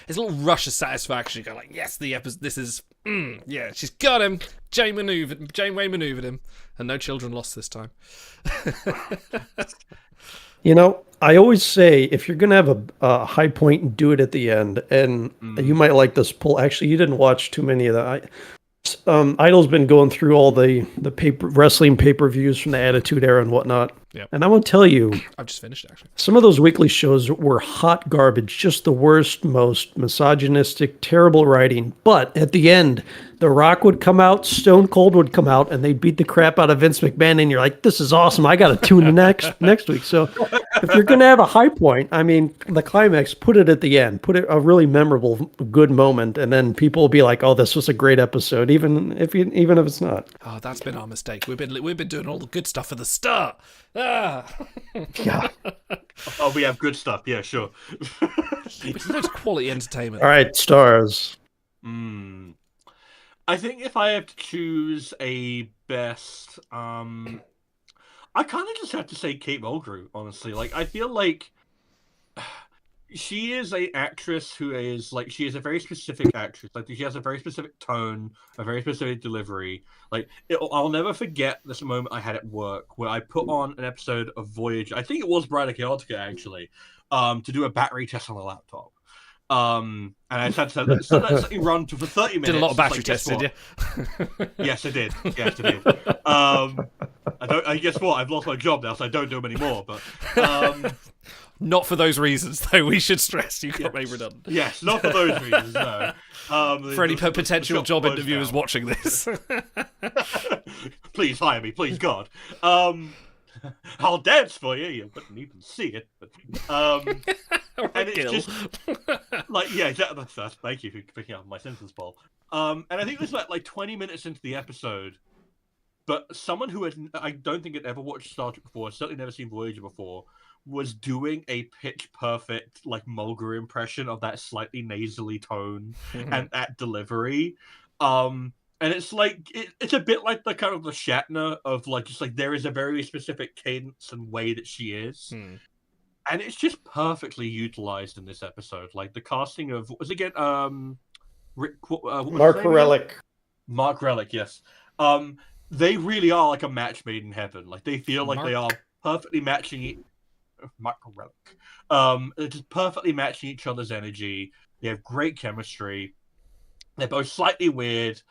little rush of satisfaction. You go like, "Yes, the episode. This is, yeah, she's got him." Janeway maneuvered him, and no children lost this time. I always say if you're going to have a high point, do it at the end. And you might like this poll. Actually, you didn't watch too many of that. Idol's been going through all the wrestling pay-per-views from the Attitude Era and whatnot. Yep. And I want to tell you, I've just finished actually. Some of those weekly shows were hot garbage, just the worst, most misogynistic, terrible writing. But at the end, The Rock would come out, Stone Cold would come out, and they'd beat the crap out of Vince McMahon, and you're like, this is awesome. I got to tune in next week. So if you're going to have a high point, I mean, the climax, put it at the end. Put it a really memorable, good moment, and then people will be like, oh, this was a great episode, even if it's not. Oh, that's been our mistake. We've been doing all the good stuff at the start. Ah. Yeah. Oh, we have good stuff. Yeah, sure. There's quality entertainment. All right, stars. I think if I have to choose a best, I kind of just have to say Kate Mulgrew, honestly. Like, I feel like she is an actress who is, like, she is a very specific actress. Like, she has a very specific tone, a very specific delivery. Like, I'll never forget this moment I had at work where I put on an episode of Voyager. I think it was Bride of Chaotica, actually, to do a battery test on the laptop. And I had to let something run for 30 minutes. Did a lot of battery tests, did you? Yes, I did. I guess what? I've lost my job now, so I don't do them anymore. But not for those reasons, though. We should stress you got made redundant. Yes, not for those reasons. No. For any potential job interviewers watching this, please hire me, please God. I'll dance for you. You wouldn't even see it. But, and it's just like, yeah, that's thank you for picking up my sentence, Paul. And I think this was like 20 minutes into the episode, but someone who I don't think had ever watched Star Trek before, certainly never seen Voyager before, was doing a pitch perfect like Mulgrew impression of that slightly nasally tone and that delivery. And it's like it's a bit like the kind of the Shatner of like just like there is a very specific cadence and way that she is. And it's just perfectly utilized in this episode. Like the casting of what was it again? Mark Relic. Mark Relic, yes. They really are like a match made in heaven. Like they feel like they are perfectly matching Mark Relic. They're just perfectly matching each other's energy. They have great chemistry. They're both slightly weird,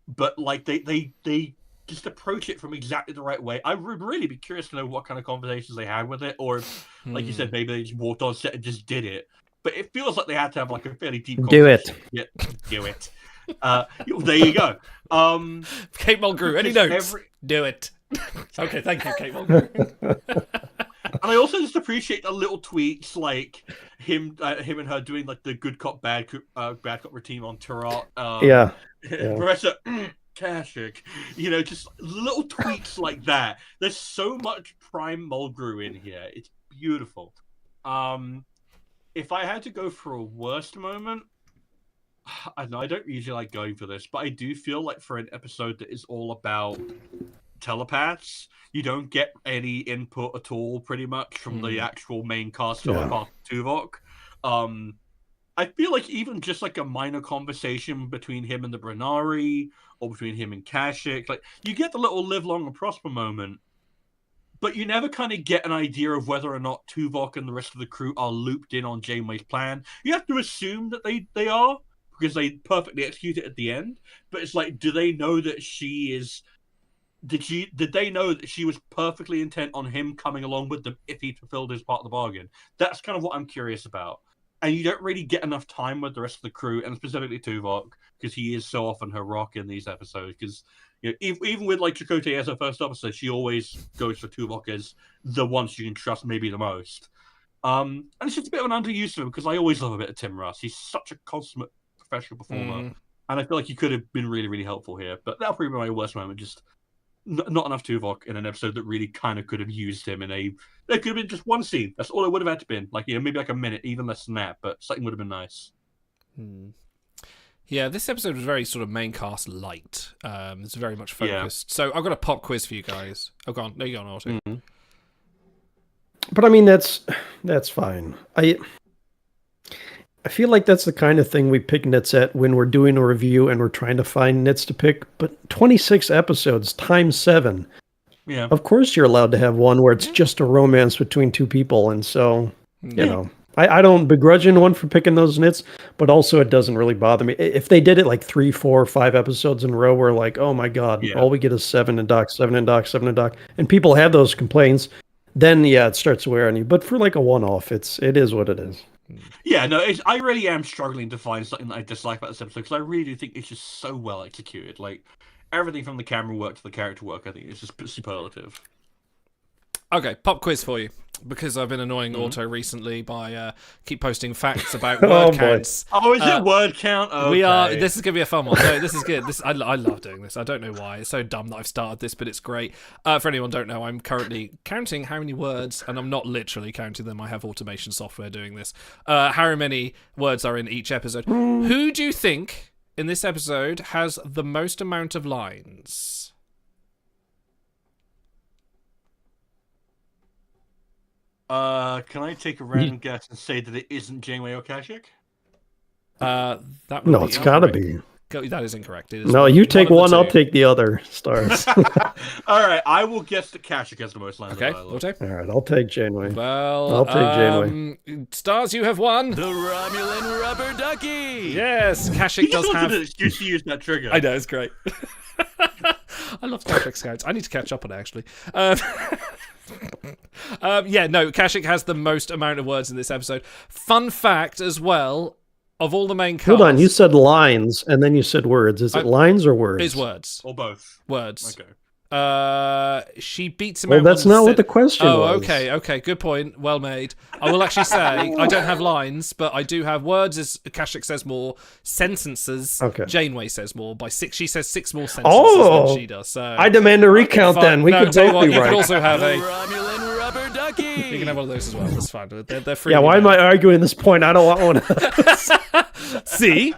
but like they just approach it from exactly the right way. I would really be curious to know what kind of conversations they had with it, or if, like you said, maybe they just walked on set and just did it. But it feels like they had to have like a fairly deep conversation. Do it. There you go. Kate Mulgrew, any notes? Do it. Okay, thank you, Kate Mulgrew. And I also just appreciate the little tweaks, like him and her doing like the good cop bad cop routine on Tarot. Professor Kashyyyk, just little tweaks like that. There's so much prime Mulgrew in here. It's beautiful. If I had to go for a worst moment, I know I don't usually like going for this, but I do feel like for an episode that is all about telepaths, you don't get any input at all, pretty much, from the actual main cast of Tuvok. I feel like even just like a minor conversation between him and the Brennari, or between him and Kashyyyk, like you get the little live long and prosper moment, but you never kind of get an idea of whether or not Tuvok and the rest of the crew are looped in on Janeway's plan. You have to assume that they are, because they perfectly execute it at the end. But it's like, do they know that she is? Did they know that she was perfectly intent on him coming along with them if he fulfilled his part of the bargain? That's kind of what I'm curious about. And you don't really get enough time with the rest of the crew, and specifically Tuvok, because he is so often her rock in these episodes. Because even with like Chakotay as her first officer, she always goes for Tuvok as the one she can trust maybe the most. And it's just a bit of an underused of him, because I always love a bit of Tim Russ. He's such a consummate professional performer, and I feel like he could have been really, really helpful here. But that'll probably be my worst moment. Just not enough Tuvok in an episode that really kind of could have used him in a. There could have been just one scene. That's all it would have had to been. Like maybe like a minute, even less than that. But something would have been nice. Yeah, this episode was very sort of main cast light. It's very much focused. So I've got a pop quiz for you guys. Oh, go on. No, you go on, Otto. But I mean, that's fine. I feel like that's the kind of thing we pick nits at when we're doing a review and we're trying to find nits to pick. But 26 episodes times 7. Yeah. Of course you're allowed to have one where it's just a romance between two people. And so, I don't begrudge anyone for picking those nits, but also it doesn't really bother me. If they did it like 3, 4, 5 episodes in a row where like, oh my God, all we get is 7 and Doc, 7 and Doc, 7 and Doc, and people have those complaints, then it starts to wear on you. But for like a one-off, it is what it is. Yeah, no, I really am struggling to find something that I dislike about this episode, because I really do think it's just so well executed. Like, everything from the camera work to the character work, I think is just superlative. Okay, pop quiz for you, because I've been annoying Auto recently by keep posting facts about word counts. Oh, is it word count? Okay. This is gonna be a fun one. No, this is good. I love doing this. I don't know why. It's so dumb that I've started this, but it's great. For anyone who don't know, I'm currently counting how many words, and I'm not literally counting them. I have automation software doing this. How many words are in each episode? Who do you think in this episode has the most amount of lines? Can I take a random guess and say that it isn't Janeway or Kashyyyk? It's gotta be. That is incorrect. It is no, you take one, I'll take the other. Stars. All right, I will guess that Kashyyyk has the most lines. Okay, all right, I'll take Janeway. Well, I'll take Janeway. Stars, you have won. The Romulan rubber ducky. Yes, Kashyyyk does have. Just use that trigger. I know, it's great. I love Star Trek Scouts. I need to catch up on it, actually. Kashyyyk has the most amount of words in this episode. Fun fact as well, of all the main cast... Hold on, you said lines, and then you said words. Is it lines or words? It's words. Or both. Words. Okay. She beats him Well, out. that's not what the question was. Okay, good point. Well made. I will actually say, I don't have lines, but I do have words, as Kashyyyk says more, sentences. Okay. Janeway says more. By 6, she says 6 more sentences than she does. So I demand a recount then. We could tell you both what, be you right. can also have a... Romulan rubber ducky. You can have one of those as well. That's fine. They're free. Yeah, why am I arguing this point? I don't want one of those. See?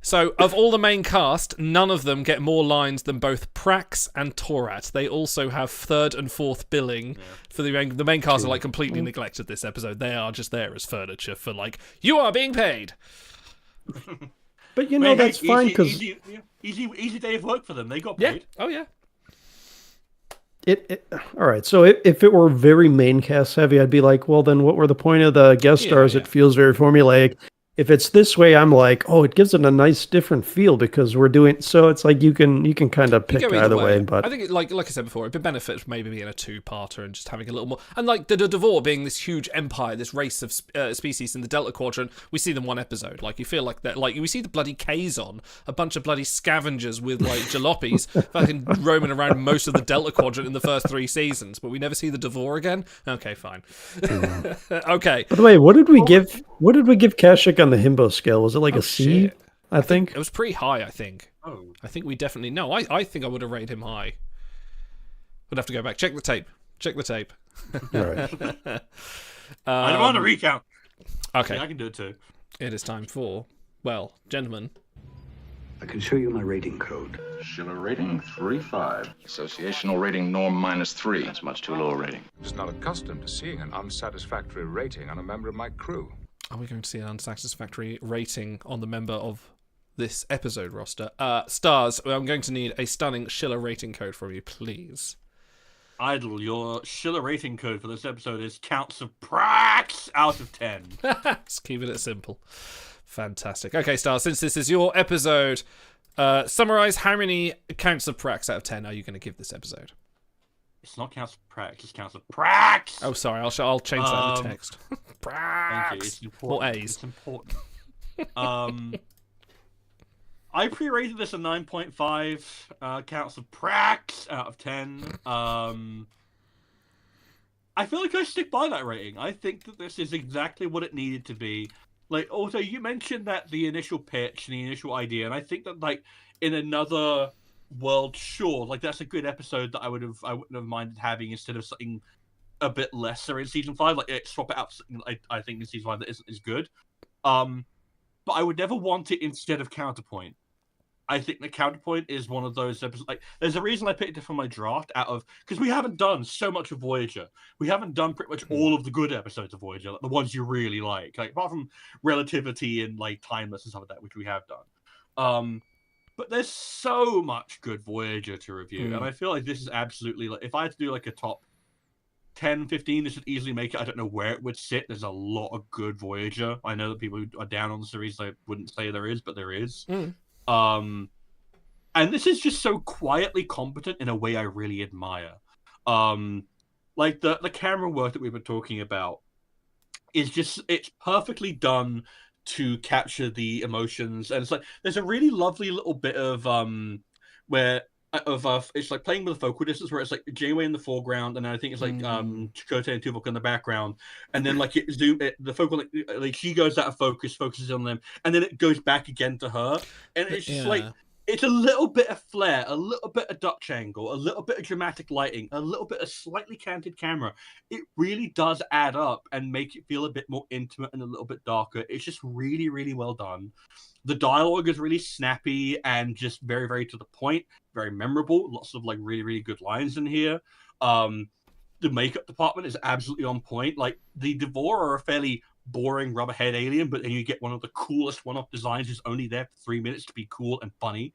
So, of all the main cast, none of them get more lines than both Prax and Torat. They also have 3rd and 4th billing for the main cast. Are like completely neglected this episode. They are just there as furniture for like, you are being paid. But you know, that's fine because easy day of work for them. They got paid. Oh yeah. All right. So if it were very main cast heavy, I'd be like, well, then what were the point of the guest stars? It feels very formulaic. If it's this way, I'm like, oh, it gives it a nice different feel because we're doing. So it's like you can kind of pick either way. But I think, like I said before, it'd benefit from maybe being a 2-parter and just having a little more. And like the Devore being this huge empire, this race of species in the Delta Quadrant, we see them one episode. Like you feel like that. Like we see the bloody Kazon, a bunch of bloody scavengers with like jalopies, fucking roaming around most of the Delta Quadrant in the first 3 seasons, but we never see the Devore again. Okay, fine. Okay. By the way, what did we give Kashyyyk on the himbo scale? Was it like a C? Shit. I think it was pretty high. I think. Oh. I think we definitely I think I would have rated him high. Would have to go back. Check the tape. All right. I want to recount. Okay. Yeah, I can do it too. It is time for, well, gentlemen. I can show you my rating code. Schiller rating 3.5. Associational rating norm -3. That's much too low a rating. Is not accustomed to seeing an unsatisfactory rating on a member of my crew. Are we going to see an unsatisfactory rating on the member of this episode roster? Stars, I'm going to need a stunning Schiller rating code from you, please. Idle, your Schiller rating code for this episode is Counts of Prax out of 10. Just keeping it simple. Fantastic. Okay, Stars, since this is your episode, summarize how many Counts of Prax out of 10 are you going to give this episode? It's not Counts of Prax, it's Counts of Prax! Oh, sorry, I'll change that in the text. Prax! Thank you, it's important. More A's. It's important. I pre-rated this a 9.5 Counts of Prax out of 10. I feel like I stick by that rating. I think that this is exactly what it needed to be. Like, also, you mentioned that the initial pitch and the initial idea, and I think that, like, in another world, sure, like, that's a good episode that I wouldn't have minded having instead of something a bit lesser in season 5. Like, swap it out for something I think in season 5 that isn't as good. But I would never want it instead of Counterpoint. I think the Counterpoint is one of those episodes. Like, there's a reason I picked it for my draft because we haven't done so much of Voyager. We haven't done pretty much all of the good episodes of Voyager, like the ones you really like apart from Relativity and like Timeless and stuff like that, which we have done. But there's so much good Voyager to review, and I feel like this is absolutely like if I had to do like a top 10, 15, this would easily make it. I don't know where it would sit. There's a lot of good Voyager. I know that people who are down on the series, I wouldn't say there is, but there is. And this is just so quietly competent in a way I really admire. Like the camera work that we were talking about is just, it's perfectly done to capture the emotions, and it's like there's a really lovely little bit of it's like playing with the focal distance where it's like Janeway in the foreground, and then I think it's like Chakotay and Tuvok in the background, and then like the focal like she goes out of focus, focuses on them, and then it goes back again to her, and it's just like it's a little bit of flair, a little bit of Dutch angle, a little bit of dramatic lighting, a little bit of slightly canted camera. It really does add up and make it feel a bit more intimate and a little bit darker. It's just really, really well done. The dialogue is really snappy and just very, very to the point, very memorable. Lots of like really, really good lines in here. The makeup department is absolutely on point. Like the Devore are a fairly boring rubberhead alien, but then you get one of the coolest one-off designs who's only there for 3 minutes to be cool and funny.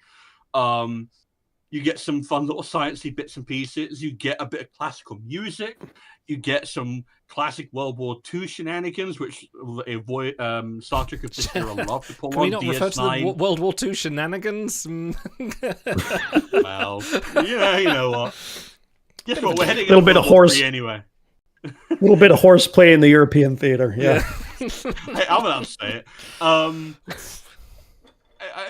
You get some fun little sciencey bits and pieces. You get a bit of classical music. You get some classic World War II shenanigans, which Star Trek in particular love to pull on. Can we not refer to the World War II shenanigans? Well, yeah, you know what? Guess what? We're heading a little bit of horse anyway. A little bit of horseplay in the European theater. Yeah. Hey, I'm allowed to say it.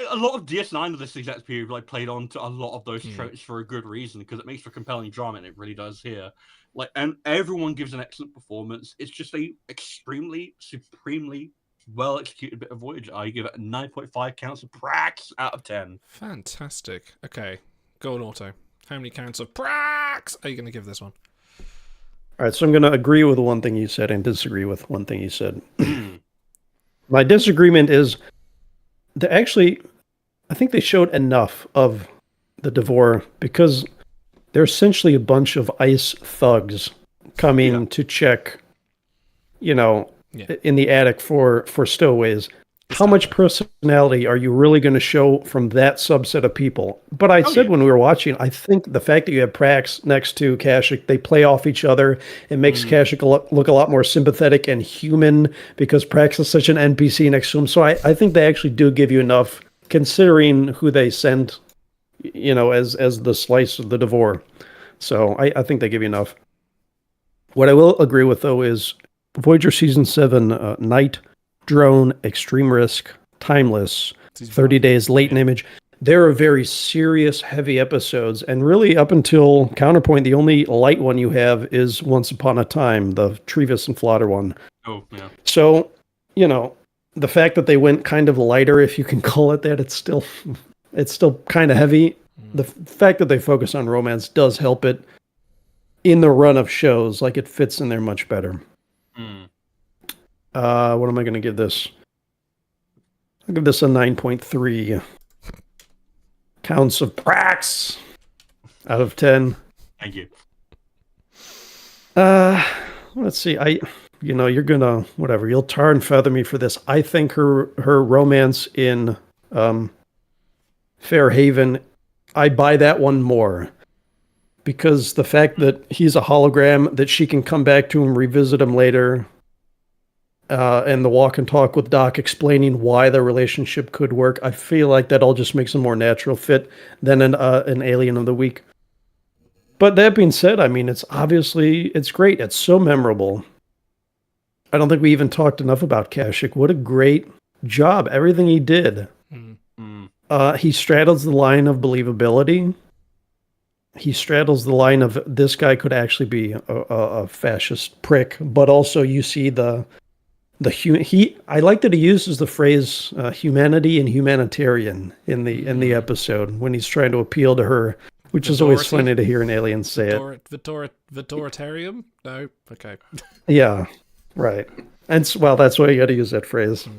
a lot of DS9 of this exact period like played on to a lot of those tropes for a good reason, because it makes for compelling drama, and it really does here. Like, and everyone gives an excellent performance. It's just a extremely, supremely well executed bit of Voyager. I give it a 9.5 counts of Prax out of 10. Fantastic. Okay, go on, Auto. How many counts of Prax are you going to give this one? All right, so I'm going to agree with one thing you said and disagree with one thing you said. My disagreement is that actually, I think they showed enough of the Devore, because they're essentially a bunch of ICE thugs coming to check, in the attic for stowaways. How much personality are you really going to show from that subset of people? But I said when we were watching, I think the fact that you have Prax next to Kashyyyk, they play off each other. It makes Kashyyyk look a lot more sympathetic and human, because Prax is such an NPC next to him. So I think they actually do give you enough, considering who they send, as the slice of the Devore. So I think they give you enough. What I will agree with, though, is Voyager Season 7, Night, Drone, Extreme Risk, Timeless, 30 Days, Late in Image. They're very serious, heavy episodes. And really, up until Counterpoint, the only light one you have is Once Upon a Time, the Trevis and Flotter one. Oh, yeah. So, the fact that they went kind of lighter, if you can call it that, it's still kind of heavy. The fact that they focus on romance does help it in the run of shows. Like, it fits in there much better. What am I going to give this? I'll give this a 9.3 counts of Prax out of 10. Thank you. Let's see. You're gonna whatever. You'll tar and feather me for this. I think her romance in Fairhaven, I buy that one more, because the fact that he's a hologram, that she can come back to him, revisit him later. And the walk and talk with Doc explaining why the relationship could work. I feel like that all just makes a more natural fit than an Alien of the Week. But that being said, I mean, it's great. It's so memorable. I don't think we even talked enough about Kashyyyk. What a great job. Everything he did. He straddles the line of believability. He straddles the line of this guy could actually be a fascist prick, but also you see I like that he uses the phrase humanity and humanitarian in the episode when he's trying to appeal to her, which is always funny to hear an alien say it. Vitoritarium? No? Okay. Yeah, right. And that's why you got to use that phrase.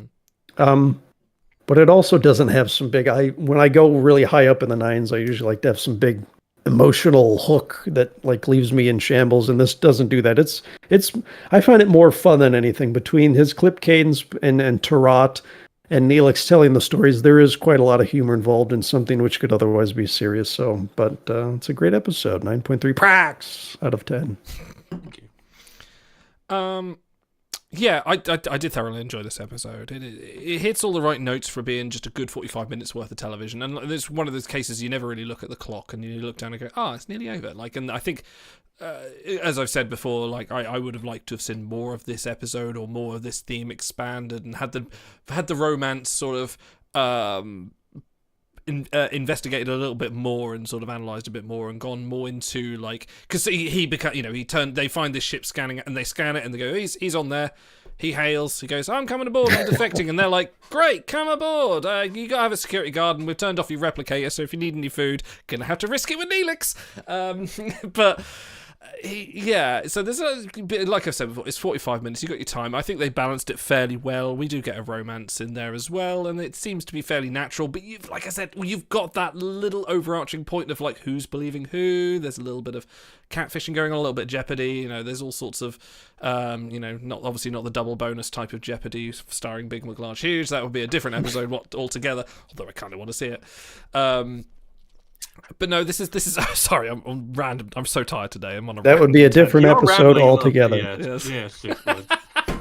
But it also doesn't have some big... when I go really high up in the nines, I usually like to have some big emotional hook that leaves me in shambles, and this doesn't do that. I find it more fun than anything. Between his clip cadence and Tarat and Neelix telling the stories, there is quite a lot of humor involved in something which could otherwise be serious. But it's a great episode. 9.3 Prax out of 10. Yeah, I did thoroughly enjoy this episode. It hits all the right notes for being just a good 45 minutes worth of television. And it's one of those cases you never really look at the clock and you look down and go, it's nearly over. And I think, as I've said before, I would have liked to have seen more of this episode or more of this theme expanded and had the romance sort of investigated a little bit more and sort of analysed a bit more and gone more into because they find this ship scanning it and they scan it and they go, he's on there, he hails, he goes, I'm coming aboard, I'm defecting, and they're like, great, come aboard, you gotta have a security guard and we've turned off your replicator, so if you need any food, gonna have to risk it with Neelix. But so there's a bit, like I said before, it's 45 minutes, you got your time. I think they balanced it fairly well. We do get a romance in there as well, and it seems to be fairly natural, but you've got that little overarching point of who's believing who. There's a little bit of catfishing going on, a little bit of Jeopardy, there's all sorts of not the double bonus type of Jeopardy starring Big McLarge Hughes. That would be a different episode altogether, although I kind of want to see it. But no, this is. Sorry, I'm random. I'm so tired today. I'm on a. That would be a different episode altogether. Yes, it would.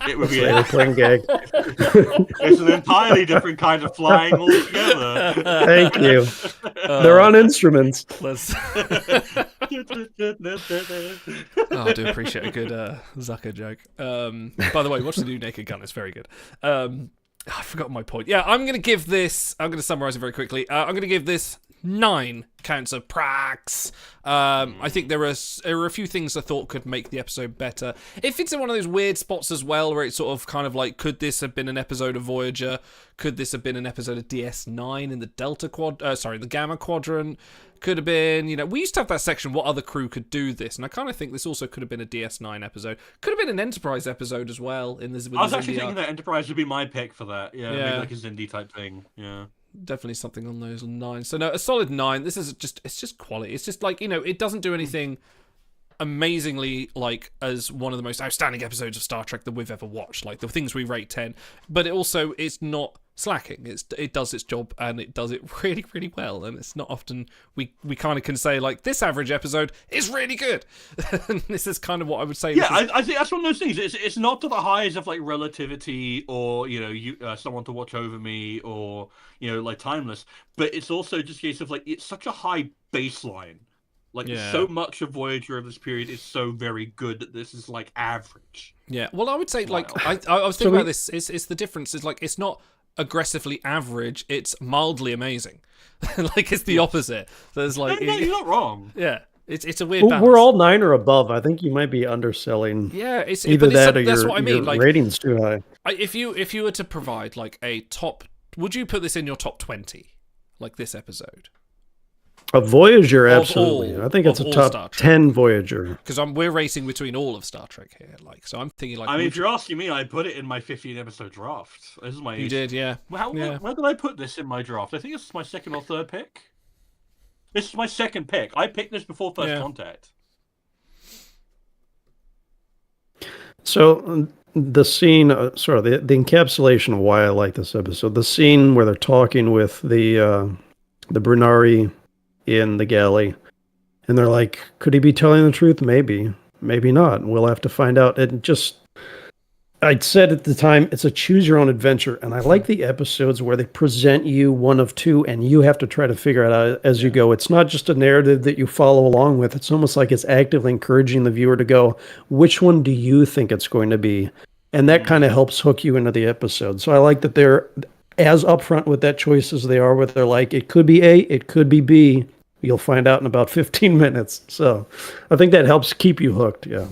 It would be a playing gag. It's an entirely different kind of flying altogether. Thank you. They're on instruments. I do appreciate a good Zucker joke. By the way, watch the new Naked Gun. It's very good. I forgot my point. Yeah, I'm going to give this... I'm going to summarize it very quickly. I'm going to give this 9 counts of prax. I think there are a few things I thought could make the episode better. It fits in one of those weird spots as well, where it's sort of kind of like, could this have been an episode of Voyager? Could this have been an episode of DS9 in the the Gamma Quadrant? Could have been, we used to have that section, what other crew could do this? And I kind of think this also could have been a DS9 episode. Could have been an Enterprise episode as well. I was actually thinking that Enterprise would be my pick for that. Yeah, maybe like a Xindi type thing. Yeah. Definitely something on those lines. So no, a solid 9. This is it's just quality. It's just like, it doesn't do anything amazingly like as one of the most outstanding episodes of Star Trek that we've ever watched. Like the things we rate 10. But it's not slacking. It does its job and it does it really, really well. And it's not often we kind of can say like this average episode is really good. This is kind of what I would say. Yeah, I think that's one of those things. It's not to the highs of like Relativity or Someone to Watch Over Me or like Timeless, but it's also just a case of like it's such a high baseline. Like so much of Voyager of this period is so very good that this is like average. Yeah, well, I would say like I was thinking about this. It's the difference. It's like it's not aggressively average, it's mildly amazing. Like it's the opposite. There's like no, you're not wrong. Yeah, it's a weird balance. We're all 9 or above. I think you might be underselling. Yeah, either that or that's what I mean. Like ratings too high. If you were to provide like a top, would you put this in your top 20? Like this episode? A Voyager, absolutely. I think it's a top 10 Voyager. Because we're racing between all of Star Trek here. Like, so I'm thinking like. I mean, if you're asking me, I put it in my 15 episode draft. This is my. You did, yeah. Where did I put this in my draft? I think this is my second or third pick. This is my second pick. I picked this before First Contact. So the scene, the encapsulation of why I like this episode. The scene where they're talking with the Brunari in the galley, and they're like, could he be telling the truth? Maybe not. We'll have to find out. I'd said at the time, it's a choose your own adventure, and I like the episodes where they present you one of two and you have to try to figure it out as you go. It's not just a narrative that you follow along with. It's almost like it's actively encouraging the viewer to go, which one do you think it's going to be? And that kind of helps hook you into the episode. So I like that they're as upfront with that choice as they are, where they're like, it could be A, it could be B. You'll find out in about 15 minutes. So I think that helps keep you hooked. Yeah.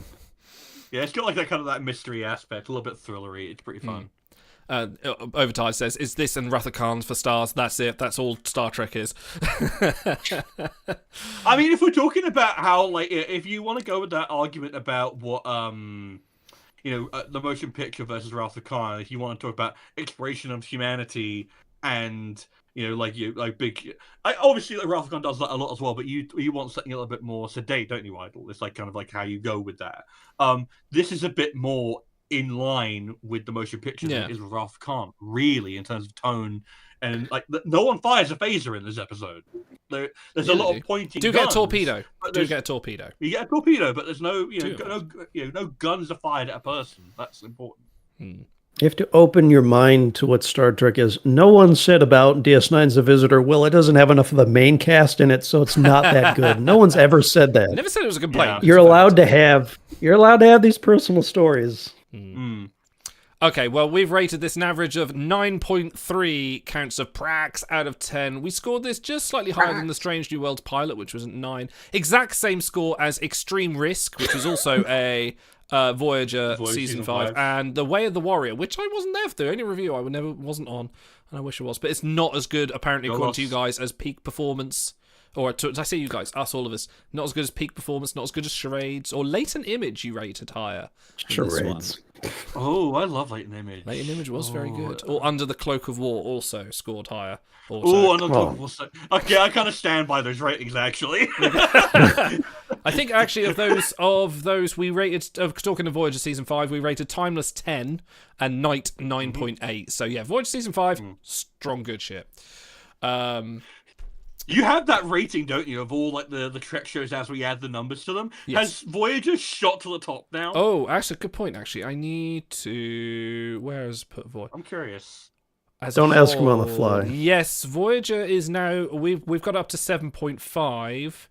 Yeah, it's got like that kind of that mystery aspect, a little bit thrillery. It's pretty fun. Overtide says, is this and Wrath of Khan for stars? That's it. That's all Star Trek is. I mean, if we're talking about how, like, if you want to go with that argument about what, the motion picture versus Wrath of Khan, if you want to talk about exploration of humanity and big. Obviously, like, Wrath of Khan does that a lot as well, but you want something a little bit more sedate, don't you, Idol? It's like kind of like how you go with that. This is a bit more in line with the motion picture than it is with Wrath of Khan, really, in terms of tone. And like, no one fires a phaser in this episode. There's a lot of pointing. Do get a torpedo. Do get a torpedo. You get a torpedo, but there's no guns are fired at a person. That's important. You have to open your mind to what Star Trek is. No one said about DS9's The Visitor, well, it doesn't have enough of the main cast in it, so it's not that good. No one's ever said that. Never said it was a complaint. You're allowed to have these personal stories. Okay, well, we've rated this an average of 9.3 counts of prax out of 10. We scored this just slightly higher than the Strange New Worlds pilot, which was at 9. Exact same score as Extreme Risk, which was also a Voyager season 5, and The Way of the Warrior, which I wasn't there for the only review I wasn't on, and I wish I was, but it's not as good, apparently, according to you guys, as Peak Performance. Or did I say you guys? Us, all of us. Not as good as Peak Performance, not as good as Charades, or Latent Image you rated higher. Charades. Oh, I love Latent Image. Latent Image was very good. Or Under the Cloak of War also scored higher. Oh, Under the Cloak of War. Okay, I kind of stand by those ratings, actually. I think, actually, of those we rated, talking to Voyager Season 5, we rated Timeless 10 and Night 9.8. So, yeah, Voyager Season 5, strong good shit. You have that rating, don't you, of all like the Trek shows as we add the numbers to them? Yes. Has Voyager shot to the top now? Oh, actually, good point, actually. I need to... Where is put Voyager? I'm curious. Don't ask him on the fly. Yes, Voyager is now... We've got up to 7.5.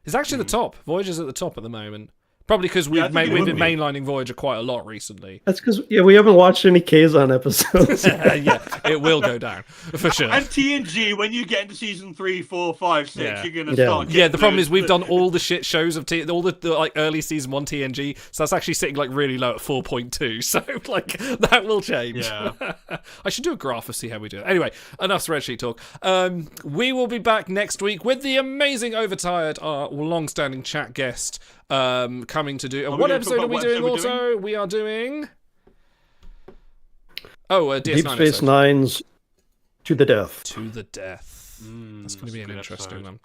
It's actually the top. Voyager's at the top at the moment. Probably because we've been would be. mainlining Voyager quite a lot recently. That's because we haven't watched any Kazon episodes. Yeah, it will go down for sure. And TNG, when you get into season 3, 4, 5, 6, you're gonna start. Yeah, the problem is we've done all the shit shows of all the like early season 1 TNG, so that's actually sitting like really low at 4.2. So like that will change. Yeah. I should do a graph to see how we do it. Anyway, enough spreadsheet talk. We will be back next week with the amazing Overtired, our long-standing chat guest. Coming to do. What episode are we doing also? We are doing. DS9 Deep Space Nine's To the Death. To the Death. That's going to be an interesting one.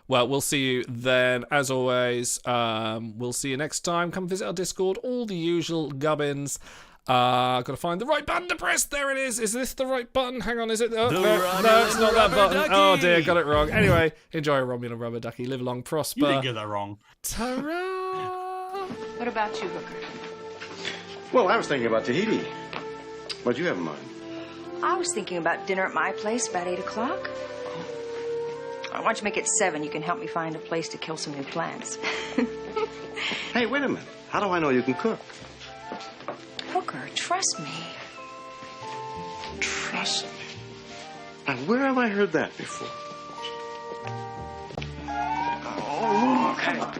Well, we'll see you then. As always, we'll see you next time. Come visit our Discord. All the usual gubbins. Got to find the right button to press. There it is. Is this the right button? Hang on. Is it? Oh, no, it's not that button. Ducky. Oh dear, got it wrong. Anyway, enjoy a Romulan rubber ducky. Live long, prosper. You didn't get that wrong. Ta-ra! What about you, Hooker? Well, I was thinking about Tahiti. What do you have in mind? I was thinking about dinner at my place about 8 o'clock. Why don't you make it 7? You can help me find a place to kill some new plants. Hey, wait a minute. How do I know you can cook? Hooker, trust me. Trust me. Now, where have I heard that before? Oh, come on.